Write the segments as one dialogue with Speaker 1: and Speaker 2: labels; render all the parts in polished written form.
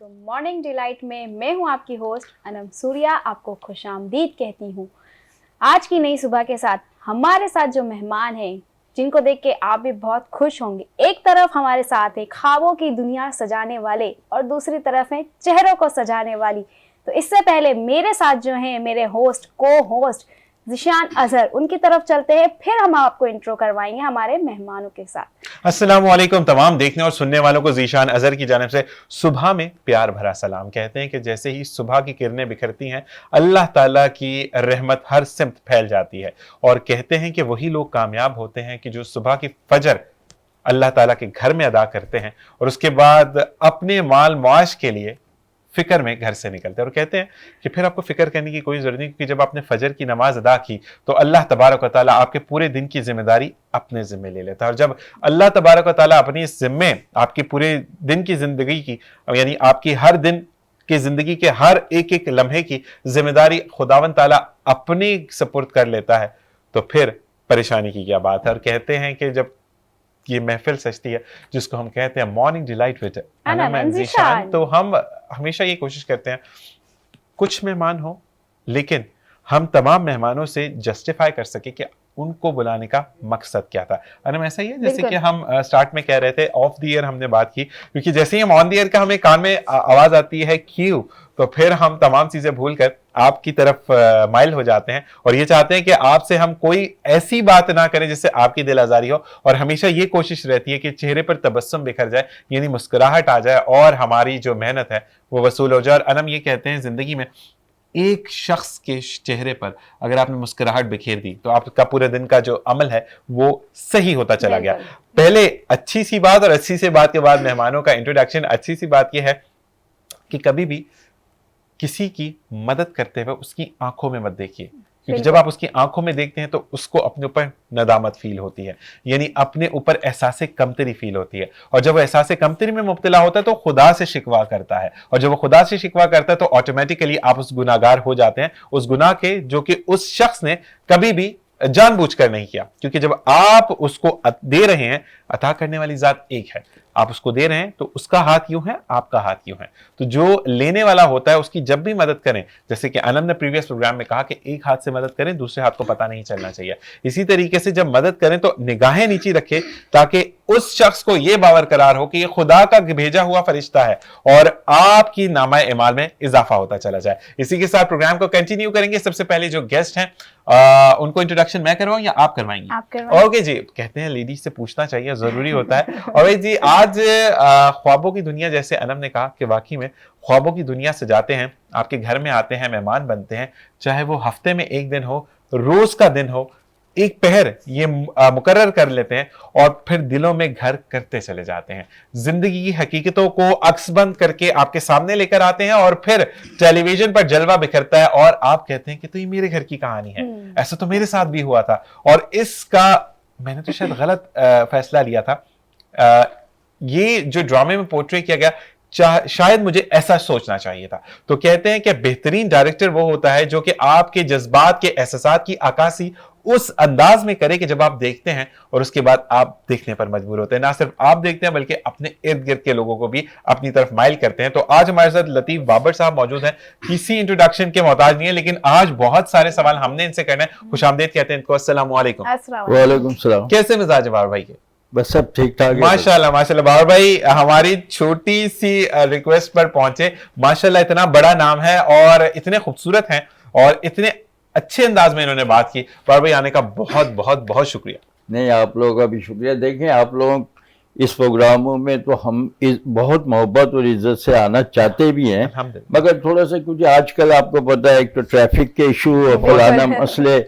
Speaker 1: Morning delight में मैं हूं आपकी होस्ट अनम सूर्या, आपको खुशामदीद कहती हूं। आज की नई सुबह के साथ हमारे साथ जो मेहमान हैं, जिनको देख के आप भी बहुत खुश होंगे। एक तरफ हमारे साथ है ख्वाबों की दुनिया सजाने वाले और दूसरी तरफ है चेहरों को सजाने वाली। तो इससे पहले मेरे साथ जो हैं मेरे होस्ट को होस्ट ज़ीशान अजहर, उनकी तरफ चलते हैं, फिर हम आपको इंट्रो करवाएंगे हमारे मेहमानों के साथ।
Speaker 2: अस्सलाम वालेकुम तमाम देखने और सुनने वालों को ज़ीशान अजहर की जानिब से सुबह में प्यार भरा सलाम। कहते हैं कि जैसे ही सुबह की किरणें बिखरती हैं, अल्लाह ताला की रहमत हर सिमत फैल जाती है। और कहते हैं कि वही लोग कामयाब होते हैं कि जो सुबह की फजर अल्लाह ताला के घर में अदा करते हैं और उसके बाद अपने माल मुआश के लिए फिक्र में घर से निकलते हैं। और कहते हैं कि फिर आपको फिक्र करने की कोई जरूरत नहीं, क्योंकि जब आपने फजर की नमाज अदा की तो अल्लाह तबारक व तआला आपके पूरे दिन की जिम्मेदारी अपने जिम्मे ले लेता है। और जब अल्लाह तबारक व तआला अपनी इस जिम्मे आपकी पूरे दिन की जिंदगी की, यानी आपकी हर दिन की जिंदगी के हर एक एक लम्हे की जिम्मेदारी खुदावंद ताला अपनी सपुर्द कर लेता है, तो फिर परेशानी की क्या बात है। और कहते हैं कि जब ये महफिल सजती है जिसको हम कहते हैं morning delight with Anam and Zeeshan, तो हम हमेशा ये कोशिश करते हैं कुछ मेहमान हो लेकिन हम तमाम मेहमानों से जस्टिफाई कर सके कि उनको बुलाने का मकसद क्या था। अनम ऐसा ही है जैसे कि हम स्टार्ट में कह रहे थे, ऑफ द ईयर हमने बात की, क्योंकि जैसे ही हम ऑन द ईयर का हमें कान में आवाज आती है क्यों, तो फिर हम तमाम चीजें भूलकर आपकी तरफ माइल हो जाते हैं और ये चाहते हैं कि आपसे हम कोई ऐसी बात ना करें जिससे आपकी दिल आजारी हो। और हमेशा ये कोशिश रहती है कि चेहरे पर तबस्सुम बिखर जाए, यानी मुस्कुराहट आ जाए और हमारी जो मेहनत है वो वसूल हो जाए। और अनम ये कहते हैं जिंदगी में एक शख्स के चेहरे पर अगर आपने मुस्कुराहट बिखेर दी तो आपका पूरे दिन का जो अमल है वो सही होता चला गया। पहले अच्छी सी बात, और अच्छी सी बात के बाद मेहमानों का इंट्रोडक्शन। अच्छी सी बात यह है कि कभी भी किसी की मदद करते हुए उसकी आंखों में मत देखिए, क्योंकि जब आप उसकी आंखों में देखते हैं तो उसको अपने ऊपर नदामत फील होती है, यानी अपने ऊपर एहसासे कमतरी फील होती है। और जब वो एहसासे कमतरी में मुब्तला होता है तो खुदा से शिकवा करता है, और जब वो खुदा से शिकवा करता है तो ऑटोमेटिकली आप उस गुनाहगार हो जाते हैं, उस गुनाह के जो कि उस शख्स ने कभी भी जानबूझकर नहीं किया। क्योंकि जब आप उसको दे रहे हैं, अता करने वाली जात एक है, आप उसको दे रहे हैं तो उसका हाथ यूं है, आपका हाथ यूं है। तो जो लेने वाला होता है उसकी जब भी मदद करें, जैसे कि आनंद ने प्रीवियस प्रोग्राम में कहा कि एक हाथ से मदद करें, दूसरे हाथ को पता नहीं चलना चाहिए। इसी तरीके से जब मदद करें तो निगाहें नीची रखें, ताकि उस शख्स को यह बावर करार हो कि ये खुदा का भेजा हुआ फरिश्ता है और आपकी नामा इमाल में इजाफा होता चला जाए। इसी के साथ प्रोग्राम को कंटिन्यू करेंगे। सबसे पहले जो गेस्ट हैं उनको इंट्रोडक्शन मैं करवाऊं या आप करवाएंगे? ओके जी, कहते हैं लेडीज से पूछना चाहिए, जरूरी होता है। और जी आज ख्वाबों की दुनिया, जैसे अनम ने कहा कि वाकई में ख्वाबों की दुनिया सजाते हैं, आपके घर में आते हैं, मेहमान बनते हैं, चाहे वो हफ्ते में एक दिन हो, रोज का दिन हो, एक पहर ये मुकर्रर कर लेते हैं और फिर दिलों में घर करते चले जाते हैं। जिंदगी की हकीकतों को अक्सबंद करके आपके सामने लेकर आते हैं और फिर टेलीविजन पर जलवा बिखरता है और आप कहते हैं कि तो ये मेरे घर की कहानी है, ऐसा तो मेरे साथ भी हुआ था और इसका मैंने तो शायद गलत फैसला लिया था। ये जो ड्रामे में पोर्ट्रे किया गया, शायद मुझे ऐसा सोचना चाहिए था। तो कहते हैं कि बेहतरीन डायरेक्टर वो होता है जो कि आपके जज्बात के एहसासात की अक्कासी उस अंदाज में करे कि जब आप देखते हैं और उसके बाद आप देखने पर मजबूर होते हैं। ना सिर्फ आप देखते हैं बल्कि अपने इर्द गिर्द के लोगों को भी अपनी तरफ माइल करते हैं। तो आज हमारे साथ लतीफ बाबर साहब मौजूद हैं, किसी इंट्रोडक्शन के मोहताज नहीं है, लेकिन आज बहुत सारे सवाल हमने इनसे करना है। खुशामदीद कहते हैं इनको। अस्सलाम वालेकुम।
Speaker 3: वालेकुम सलाम।
Speaker 2: कैसे मिजाज है बाबर भाई के?
Speaker 3: बस सब ठीक ठाक है।
Speaker 2: माशाल्लाह माशाल्लाह। बाबर भाई हमारी छोटी सी रिक्वेस्ट पर पहुंचे। माशाल्लाह इतना बड़ा नाम है और इतने खूबसूरत हैं और इतने अच्छे अंदाज में इन्होंने बात की। बाबर भाई आने का बहुत बहुत बहुत शुक्रिया।
Speaker 3: नहीं, आप लोगों का भी शुक्रिया। देखें, आप लोग इस प्रोग्रामों में तो हम बहुत मोहब्बत और इज्जत से आना चाहते भी हैं, मगर थोड़ा सा कुछ आजकल आपको पता है, एक तो ट्रैफिक के इशू और फलाना मसले,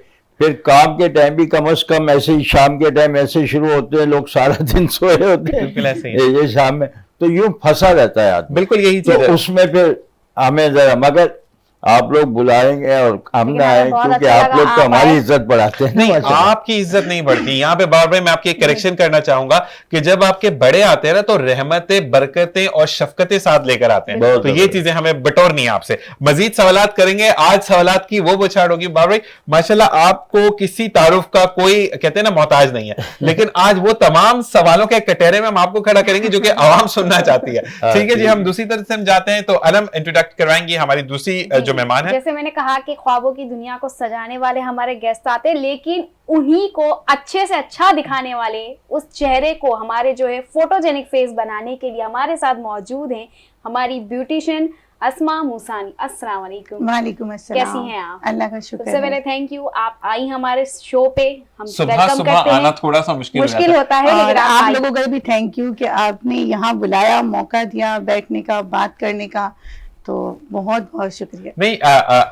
Speaker 3: फिर काम के टाइम भी कम अज कम ऐसे ही शाम के टाइम ऐसे शुरू होते हैं, लोग सारा दिन सोए होते हैं, ये शाम में तो यूं फंसा रहता है आदमी।
Speaker 2: बिल्कुल यही चीज
Speaker 3: तो उसमें फिर हमें जरा, मगर आप लोग बुलाएंगे और हम
Speaker 1: लेकिन
Speaker 3: ना
Speaker 1: हमें
Speaker 3: आए,
Speaker 1: बहुत
Speaker 3: क्योंकि
Speaker 1: अच्छा
Speaker 3: आप
Speaker 1: लगा
Speaker 3: लोग तो
Speaker 1: आप
Speaker 3: हमारी
Speaker 1: आए।
Speaker 3: इज्जत बढ़ाते हैं।
Speaker 2: नहीं,
Speaker 3: माशाल्लाह।
Speaker 2: आपकी इज्जत नहीं बढ़ती यहाँ पे। बार बार मैं आपकी करेक्शन करना चाहूंगा कि जब आपके बड़े आते हैं ना तो रहमतें, बरकतें और शफकतें साथ लेकर आते हैं।
Speaker 3: बहुत
Speaker 2: तो ये
Speaker 3: जबरदस्त।
Speaker 2: चीजें हमें बटोरनी है आपसे। मजीद सवालात करेंगे। आज सवालात की वो बुछाड़ होगी। बाबर भाई माशाल्लाह आपको किसी तारुफ का कोई कहते हैं ना मोहताज नहीं है, लेकिन आज वो तमाम सवालों के कटहरे में हम आपको खड़ा करेंगे जो कि आवाम सुनना चाहती है। ठीक है जी, हम दूसरी तरफ से हम जाते हैं तो अनम इंट्रोडक्ट करवाएंगी हमारी दूसरी जो मेहमान है।
Speaker 1: जैसे मैंने कहा कि ख्वाबों की दुनिया को सजाने वाले हमारे गेस्ट आते हैं, लेकिन उन्हीं को अच्छे से अच्छा दिखाने वाले, उस चेहरे को हमारे जो है फोटोजेनिक फेस बनाने के लिए हमारे साथ मौजूद हैं हमारी ब्यूटिशियन अस्मा मूसानी। अस्सलाम वालेकुम।
Speaker 4: वालेकुम अस्सलाम।
Speaker 1: कैसी हैं आप?
Speaker 4: अल्लाह का शुक्र
Speaker 1: सबसे पहले
Speaker 4: है।
Speaker 1: थैंक यू, आप आई हमारे शो पे। हम
Speaker 2: सुबह
Speaker 1: वेलकम
Speaker 2: सुबह
Speaker 1: करते
Speaker 2: आना
Speaker 1: हैं।
Speaker 2: थोड़ा सा मुश्किल
Speaker 1: मुश्किल होता है,
Speaker 4: और
Speaker 1: लेकिन आप
Speaker 4: आप
Speaker 1: आई।
Speaker 4: लोगों का भी थैंक यू कि आपने यहाँ बुलाया, मौका दिया बैठने का, बात करने का, तो बहुत बहुत शुक्रिया।
Speaker 2: नहीं,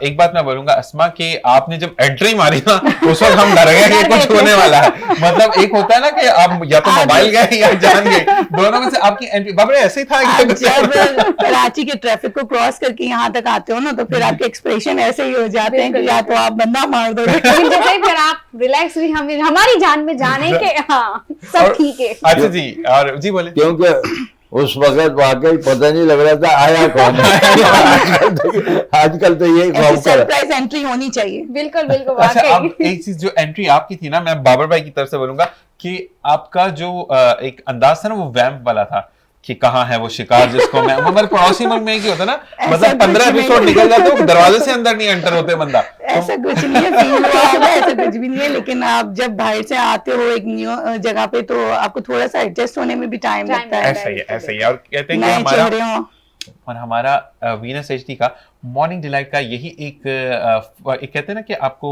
Speaker 2: एक बात मैं बोलूंगा अस्मा कि आपने जब एंट्री मारी ना उस वक्त हम डर गए कि कुछ होने वाला है। मतलब एक होता है ना कि आप या तो मोबाइल गए या जान गए, दोनों में से आपकी एंट्री बाबरे ऐसे ही था
Speaker 4: आप
Speaker 2: कि
Speaker 4: जब कराची के ट्रैफिक को क्रॉस करके यहाँ तक आते हो ना, तो फिर आपके एक्सप्रेशन ऐसे ही हो जाते हैं कि या तो आप बंदा मार दो।
Speaker 1: लेकिन जैसे ही फिर आप रिलैक्स हुई, हमें हमारी जान में जाने के हाँ सब
Speaker 2: और-
Speaker 1: ठीक है।
Speaker 2: अच्छा जी, और जी बोले।
Speaker 3: क्योंकि उस वक्त वाकई पता नहीं लग रहा था आया कौन है। आजकल तो यही
Speaker 4: ऐसी
Speaker 3: खौफ कर
Speaker 4: सरप्राइज एंट्री होनी चाहिए।
Speaker 1: बिल्कुल बिल्कुल
Speaker 2: अच्छा, अब
Speaker 1: वाकई।
Speaker 2: एक चीज जो एंट्री आपकी थी ना, मैं बाबर भाई की तरफ से बोलूंगा कि आपका जो एक अंदाज था ना वो वैम्प वाला था कि कहाँ है वो शिकार जिसको मैं हमारे पड़ोसी मुल्क में एक ही होता ना,
Speaker 4: ऐसा
Speaker 2: मतलब 15
Speaker 4: कुछ नहीं।
Speaker 2: एपिसोड निकल जाते हो दरवाजे से अंदर नहीं एंटर होते बंदा।
Speaker 4: ऐसा कुछ नहीं है, फील हुआ होगा, ऐसा कुछ भी नहीं है। लेकिन आप जब बाहर से आते हो एक न्यू जगह पे, तो आपको थोड़ा सा एडजस्ट होने में भी टाइम
Speaker 1: Time
Speaker 4: लगता है।
Speaker 2: ऐसा ही है, ऐसा ही है। और कहते हैं कि
Speaker 4: नए
Speaker 2: हमारा
Speaker 4: चेहरे हों।
Speaker 2: और हमारा वीनस एचडी का मॉर्निंग डिलाइट का यही एक कहते हैं ना कि आपको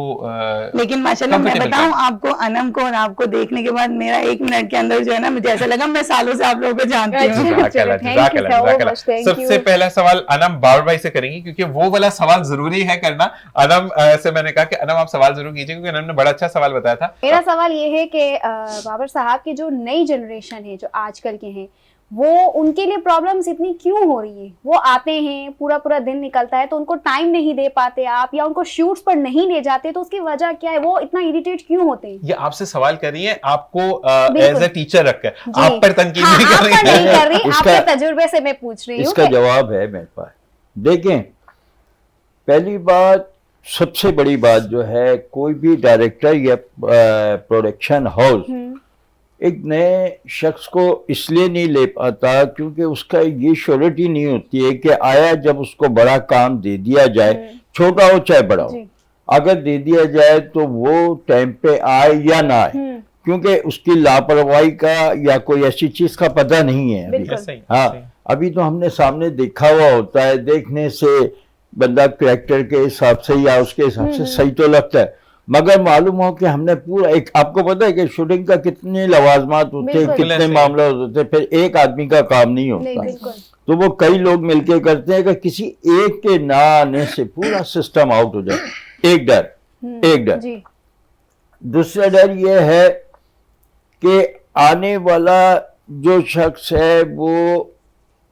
Speaker 4: लेकिन माशाल्लाह मैं
Speaker 2: comfortable
Speaker 4: बताऊं
Speaker 2: करना।
Speaker 4: आपको, अनम को और आपको देखने के बाद मेरा 1 मिनट के अंदर जो है ना, मुझे ऐसा लगा मैं सालों से आप लोगों को जानती हूँ।
Speaker 1: अच्छा।
Speaker 2: जज़ाकल्लाह,
Speaker 1: Thank you
Speaker 2: जज़ाकल्लाह,
Speaker 1: so
Speaker 2: जज़ाकल्लाह।
Speaker 1: much, thank
Speaker 2: सबसे
Speaker 1: you।
Speaker 2: पहला सवाल अनम बाबर भाई से करेंगे क्योंकि वो वाला सवाल जरूरी है करना। अनम से मैंने कहा कि अनम आप सवाल जरूर कीजिए क्योंकि अनम ने बड़ा अच्छा सवाल बताया था।
Speaker 1: मेरा सवाल ये है कि बाबर साहब की जो नई जनरेशन है, जो आजकल के हैं, वो उनके लिए प्रॉब्लम्स इतनी क्यों हो रही है? वो आते हैं, पूरा पूरा दिन निकलता है, तो उनको टाइम नहीं दे पाते आप, या उनको शूट्स पर नहीं ले जाते, तो उसकी वजह क्या है? वो इतना इरिटेट क्यों होते हैं?
Speaker 2: ये आपसे सवाल कर रही है, आपको
Speaker 1: बिल्कुल।
Speaker 2: एज ए टीचर रखकर
Speaker 1: जी।
Speaker 2: आप पर तनकीद
Speaker 1: हाँ,
Speaker 2: नहीं
Speaker 1: आप
Speaker 2: कर
Speaker 1: पर
Speaker 2: रही
Speaker 1: नहीं
Speaker 2: है।
Speaker 1: कर रही,
Speaker 3: इसका-
Speaker 1: आपके तजुर्बे से मैं पूछ रही हूँ
Speaker 3: इसका
Speaker 1: कि-
Speaker 3: जवाब है मेरे पास। देखें, पहली बात, सबसे बड़ी बात जो है, कोई भी डायरेक्टर या प्रोडक्शन हाउस एक नए शख्स को इसलिए नहीं ले पाता क्योंकि उसका ये श्योरिटी नहीं होती है कि आया जब उसको बड़ा काम दे दिया जाए, छोटा हो चाहे बड़ा हो,
Speaker 1: जी।
Speaker 3: अगर दे दिया जाए तो वो टाइम पे आए या ना आए, क्योंकि उसकी लापरवाही का या कोई ऐसी चीज का पता नहीं है अभी।
Speaker 1: बिल्कुल।
Speaker 2: सही,
Speaker 3: हाँ,
Speaker 2: सही।
Speaker 3: अभी तो हमने सामने देखा हुआ होता है, देखने से बंदा कैरेक्टर के हिसाब से या उसके हिसाब से सही तो लगता है, मगर मालूम हो कि हमने पूरा एक, आपको पता है कि शूटिंग का कितने लवाजमात होते हैं,
Speaker 1: बिल्कुल।
Speaker 3: कितने मामला होते हैं, फिर एक आदमी का काम नहीं
Speaker 1: नहीं,
Speaker 3: होता।
Speaker 1: बिल्कुल।
Speaker 3: तो वो कई लोग मिलके करते हैं कि किसी एक के ना आने से पूरा सिस्टम आउट हो जाए। एक डर।
Speaker 1: जी।
Speaker 3: दूसरा डर ये है कि आने वाला जो शख्स है वो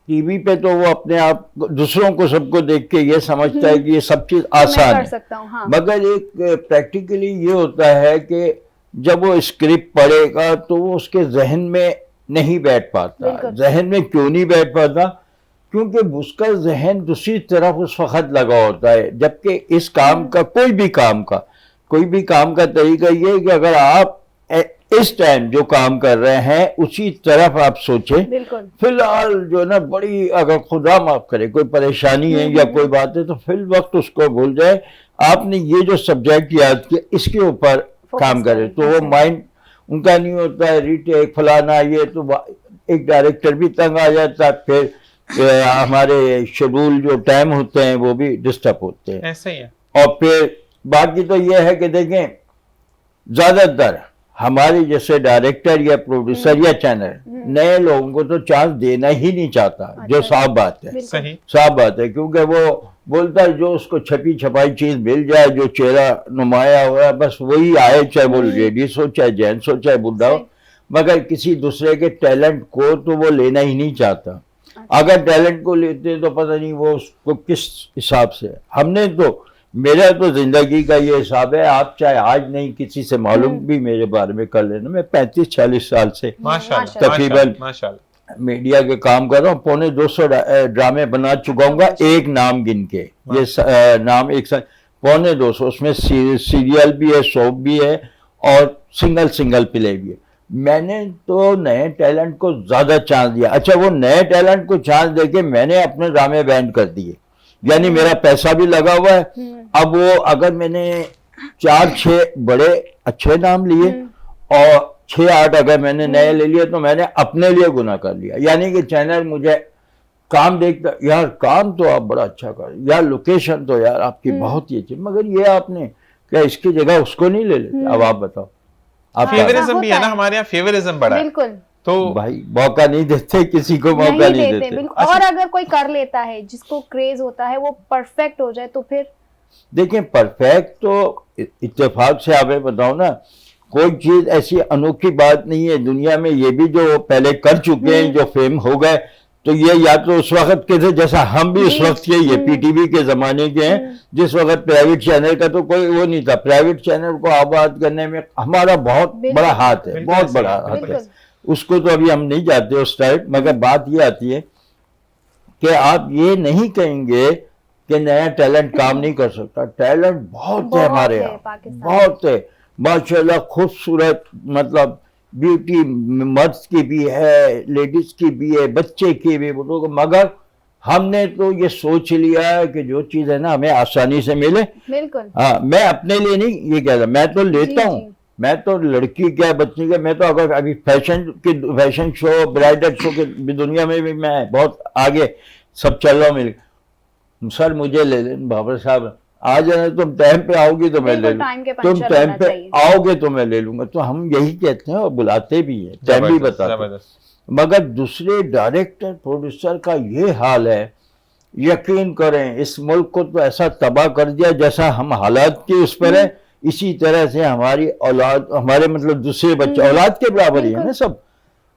Speaker 3: टीवी पे तो वो अपने आप दूसरों को सबको देख के ये समझता है कि ये सब चीज
Speaker 1: मैं
Speaker 3: आसान
Speaker 1: कर
Speaker 3: है,
Speaker 1: सकता हूँ, हाँ।
Speaker 3: मगर एक प्रैक्टिकली ये होता है कि जब वो स्क्रिप्ट पढ़ेगा तो वो उसके जहन में नहीं बैठ पाता।
Speaker 1: बिल्कुल।
Speaker 3: जहन में क्यों नहीं बैठ पाता? क्योंकि उसका जहन दूसरी तरफ उस वक्त लगा होता है, जबकि इस काम का कोई भी काम का तरीका ये है कि अगर आप इस टाइम जो काम कर रहे हैं उसी तरफ आप सोचें।
Speaker 1: बिल्कुल।
Speaker 3: फिलहाल जो ना बड़ी, अगर खुदा माफ करे कोई परेशानी है या कोई बात है, तो फिल वक्त उसको भूल जाए, आपने ये जो सब्जेक्ट याद किया इसके ऊपर काम करे, तो वो माइंड उनका नहीं होता है रीटेक फलाना ये, तो एक डायरेक्टर भी तंग आ जाता है, फिर हमारे शेड्यूल जो टाइम होते हैं वो भी डिस्टर्ब होते हैं।
Speaker 2: ऐसा ही है।
Speaker 3: और फिर बाकी तो ये है कि देखें, ज्यादातर हमारे जैसे डायरेक्टर या प्रोड्यूसर या चैनल नए लोगों को तो चांस देना ही नहीं चाहता, जो साफ बात है,
Speaker 2: सही।
Speaker 3: साफ बात है, क्योंकि वो बोलता है जो उसको छपी छपाई चीज मिल जाए, जो चेहरा नुमाया हुआ है बस वही आए, चाहे वो लेडीज हो, चाहे जेंट्स हो, चाहे बुढ़ा हो, मगर किसी दूसरे के टैलेंट को तो वो लेना ही नहीं चाहता। अगर टैलेंट को लेते तो पता नहीं वो उसको किस हिसाब से। हमने तो, मेरा तो जिंदगी का ये हिसाब है, आप चाहे आज नहीं किसी से मालूम भी मेरे बारे में कर लेना, मैं 35-40 साल से
Speaker 2: माशाल्लाह
Speaker 3: तकरीबन
Speaker 2: माशाल्लाह
Speaker 3: मीडिया के काम कर रहा हूँ। 250 ड्रामे बना चुका हूँ, एक नाम गिन के, ये नाम एक साथ 250, उसमें सीरियल भी है, सोप भी है और सिंगल प्ले भी है। मैंने तो नए टैलेंट को ज्यादा चांस दिया। अच्छा, वो नए टैलेंट को चांस देके मैंने अपने ड्रामे बैंड कर दिए, यानी मेरा पैसा भी लगा हुआ है। अब वो अगर मैंने 4-6 बड़े अच्छे नाम लिए और 6-8 अगर मैंने नए ले लिए तो मैंने अपने लिए गुनाह कर लिया। यानी कि चैनल मुझे काम देखता, यार काम तो आप बड़ा अच्छा कर, यार लोकेशन तो यार आपकी बहुत ही अच्छी, मगर ये आपने क्या इसकी जगह उसको नहीं ले लेते? अब आप बताओ। आप
Speaker 2: फेवरिज्म भी है ना हमारे यहाँ, फेवरिज्म बड़ा है,
Speaker 1: बिल्कुल।
Speaker 2: तो
Speaker 3: भाई मौका नहीं देते, किसी को मौका नहीं देते।
Speaker 1: बिल्कुल। और अगर कोई कर लेता है, जिसको क्रेज होता है, वो परफेक्ट हो जाए तो फिर
Speaker 3: देखिए, परफेक्ट तो इत्तेफाक से आप बताओ ना, कोई चीज ऐसी अनोखी बात नहीं है दुनिया में। ये भी जो पहले कर चुके हैं, जो फेम हो गए, तो ये या तो उस वक्त के थे, जैसा हम भी उस वक्त के, ये पीटीवी के जमाने के हैं, जिस वक्त प्राइवेट चैनल का तो कोई वो नहीं था। प्राइवेट चैनल को आबाद करने में हमारा बहुत बड़ा हाथ है, बहुत बड़ा हाथ है। उसको तो अभी हम नहीं जाते उस टाइप, मगर बात ये आती है कि आप ये नहीं कहेंगे कि नया टैलेंट काम नहीं कर सकता। टैलेंट बहुत है हमारे यहाँ, बहुत है माशाल्लाह, खूबसूरत, मतलब ब्यूटी मर्द की भी है, लेडीज की भी है, बच्चे की भी, मगर हमने तो ये सोच लिया है कि जो चीज है ना हमें आसानी से मिले।
Speaker 1: बिल्कुल।
Speaker 3: हाँ, मैं अपने लिए नहीं ये कह रहा, मैं तो लेता हूँ, मैं तो लड़की क्या बच्ची क्या, मैं तो अगर अभी फैशन शो, ब्राइडल शो के दुनिया में भी मैं बहुत आगे सब चल रहा हूँ। मेरे सर मुझे ले लें बाबर साहब, आ जाना, तुम टाइम पे आओगी तो मैं ले लूंगा, तुम टाइम पे आओगे तो मैं ले लूंगा। तो हम यही कहते हैं और बुलाते भी हैं, टाइम भी बताते हैं। मगर दूसरे डायरेक्टर प्रोड्यूसर का ये हाल है, यकीन करें इस मुल्क को तो ऐसा तबाह कर दिया, जैसा हम हालात के उस पर है, इसी तरह से हमारी औलाद, हमारे मतलब दूसरे बच्चे औलाद के बराबर ही है ना सब,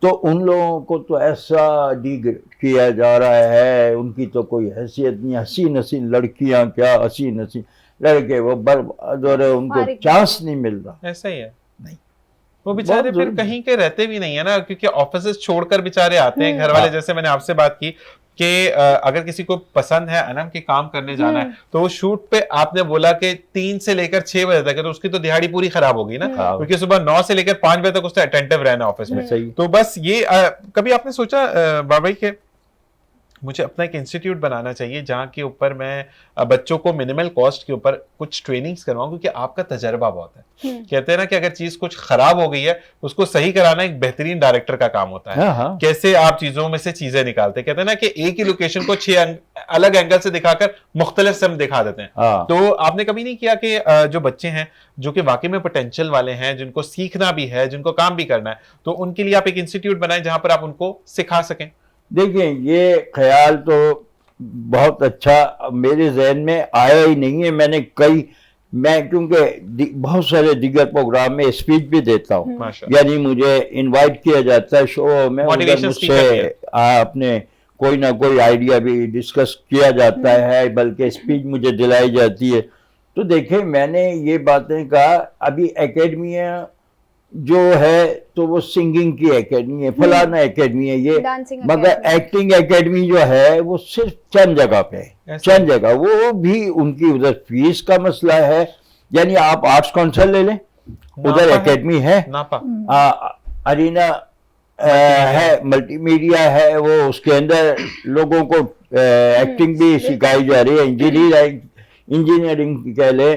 Speaker 3: तो उन लोगों को तो ऐसा डिग्रेड किया जा रहा है, उनकी तो कोई हैसियत नहीं। हसीन हसीन लड़कियां क्या, हसीन हसीन लड़के, वो बर्बाद हो रहे, उनको चांस नहीं मिल रहा।
Speaker 2: ऐसा ही है, नहीं वो बेचारे फिर कहीं के रहते भी नहीं है ना, क्योंकि ऑफिस छोड़कर बेचारे आते हैं। घर वाले, जैसे मैंने आपसे बात की कि अगर किसी को पसंद है अनम के काम करने जाना है, तो वो शूट पे आपने बोला कि 3 से लेकर 6 बजे तक है, तो उसकी तो दिहाड़ी पूरी खराब होगी ना, क्योंकि सुबह 9 से लेकर 5 बजे तक उसने अटेंटिव रहना ऑफिस में। तो बस ये कभी आपने सोचा बाबाई के मुझे अपना एक इंस्टीट्यूट बनाना चाहिए जहाँ के ऊपर मैं बच्चों को मिनिमल कॉस्ट के ऊपर कुछ ट्रेनिंग्स करवाऊं, क्योंकि आपका तजर्बा बहुत है। कहते हैं ना कि अगर चीज कुछ खराब हो गई है उसको सही कराना एक बेहतरीन डायरेक्टर का काम होता है।
Speaker 3: हाँ।
Speaker 2: कैसे आप चीजों में से चीजें निकालते हैं, कहते हैं ना कि एक ही लोकेशन को 6 अलग एंगल से दिखाकर मुख्तलिफ से हम दिखा देते हैं। तो आपने कभी नहीं किया कि जो बच्चे हैं जो कि वाकई में पोटेंशियल वाले हैं, जिनको सीखना भी है, जिनको काम भी करना है, तो उनके लिए आप एक इंस्टीट्यूट बनाएं जहां पर आप उनको सिखा सकें?
Speaker 3: देखिए, ये ख्याल तो बहुत अच्छा मेरे जहन में आया ही नहीं है। मैं क्योंकि बहुत सारे दिगर प्रोग्राम में स्पीच भी देता हूँ, यानी मुझे इनवाइट किया जाता है शो में, मुझसे अपने कोई ना कोई आइडिया भी डिस्कस किया जाता है, बल्कि स्पीच मुझे दिलाई जाती है। तो देखिए, मैंने ये बातें कहा, अभी एकेडमियाँ जो है तो वो सिंगिंग की एकेडमी है, फलाना एकेडमी है ये, मगर एक्टिंग एकेडमी जो है वो सिर्फ चंद जगह पे है, चंद जगह, वो भी उनकी उधर फीस का मसला है। यानी आप आर्ट्स काउंसिल ले लें, उधर एकेडमी है, अरीना है, मल्टीमीडिया है, वो उसके अंदर लोगों को एक्टिंग भी सिखाई जा रही है, इंजीनियरिंग कह ले,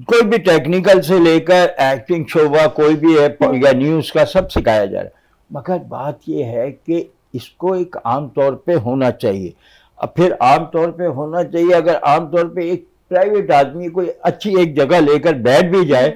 Speaker 3: कोई भी टेक्निकल से लेकर एक्टिंग शोबा कोई भी है या न्यूज़ का सब सिखाया जा रहा है। मगर बात यह है कि इसको एक आम तौर पे होना चाहिए। अब फिर आम तौर पे होना चाहिए, अगर आम तौर पे एक प्राइवेट आदमी कोई अच्छी एक जगह लेकर बैठ भी जाए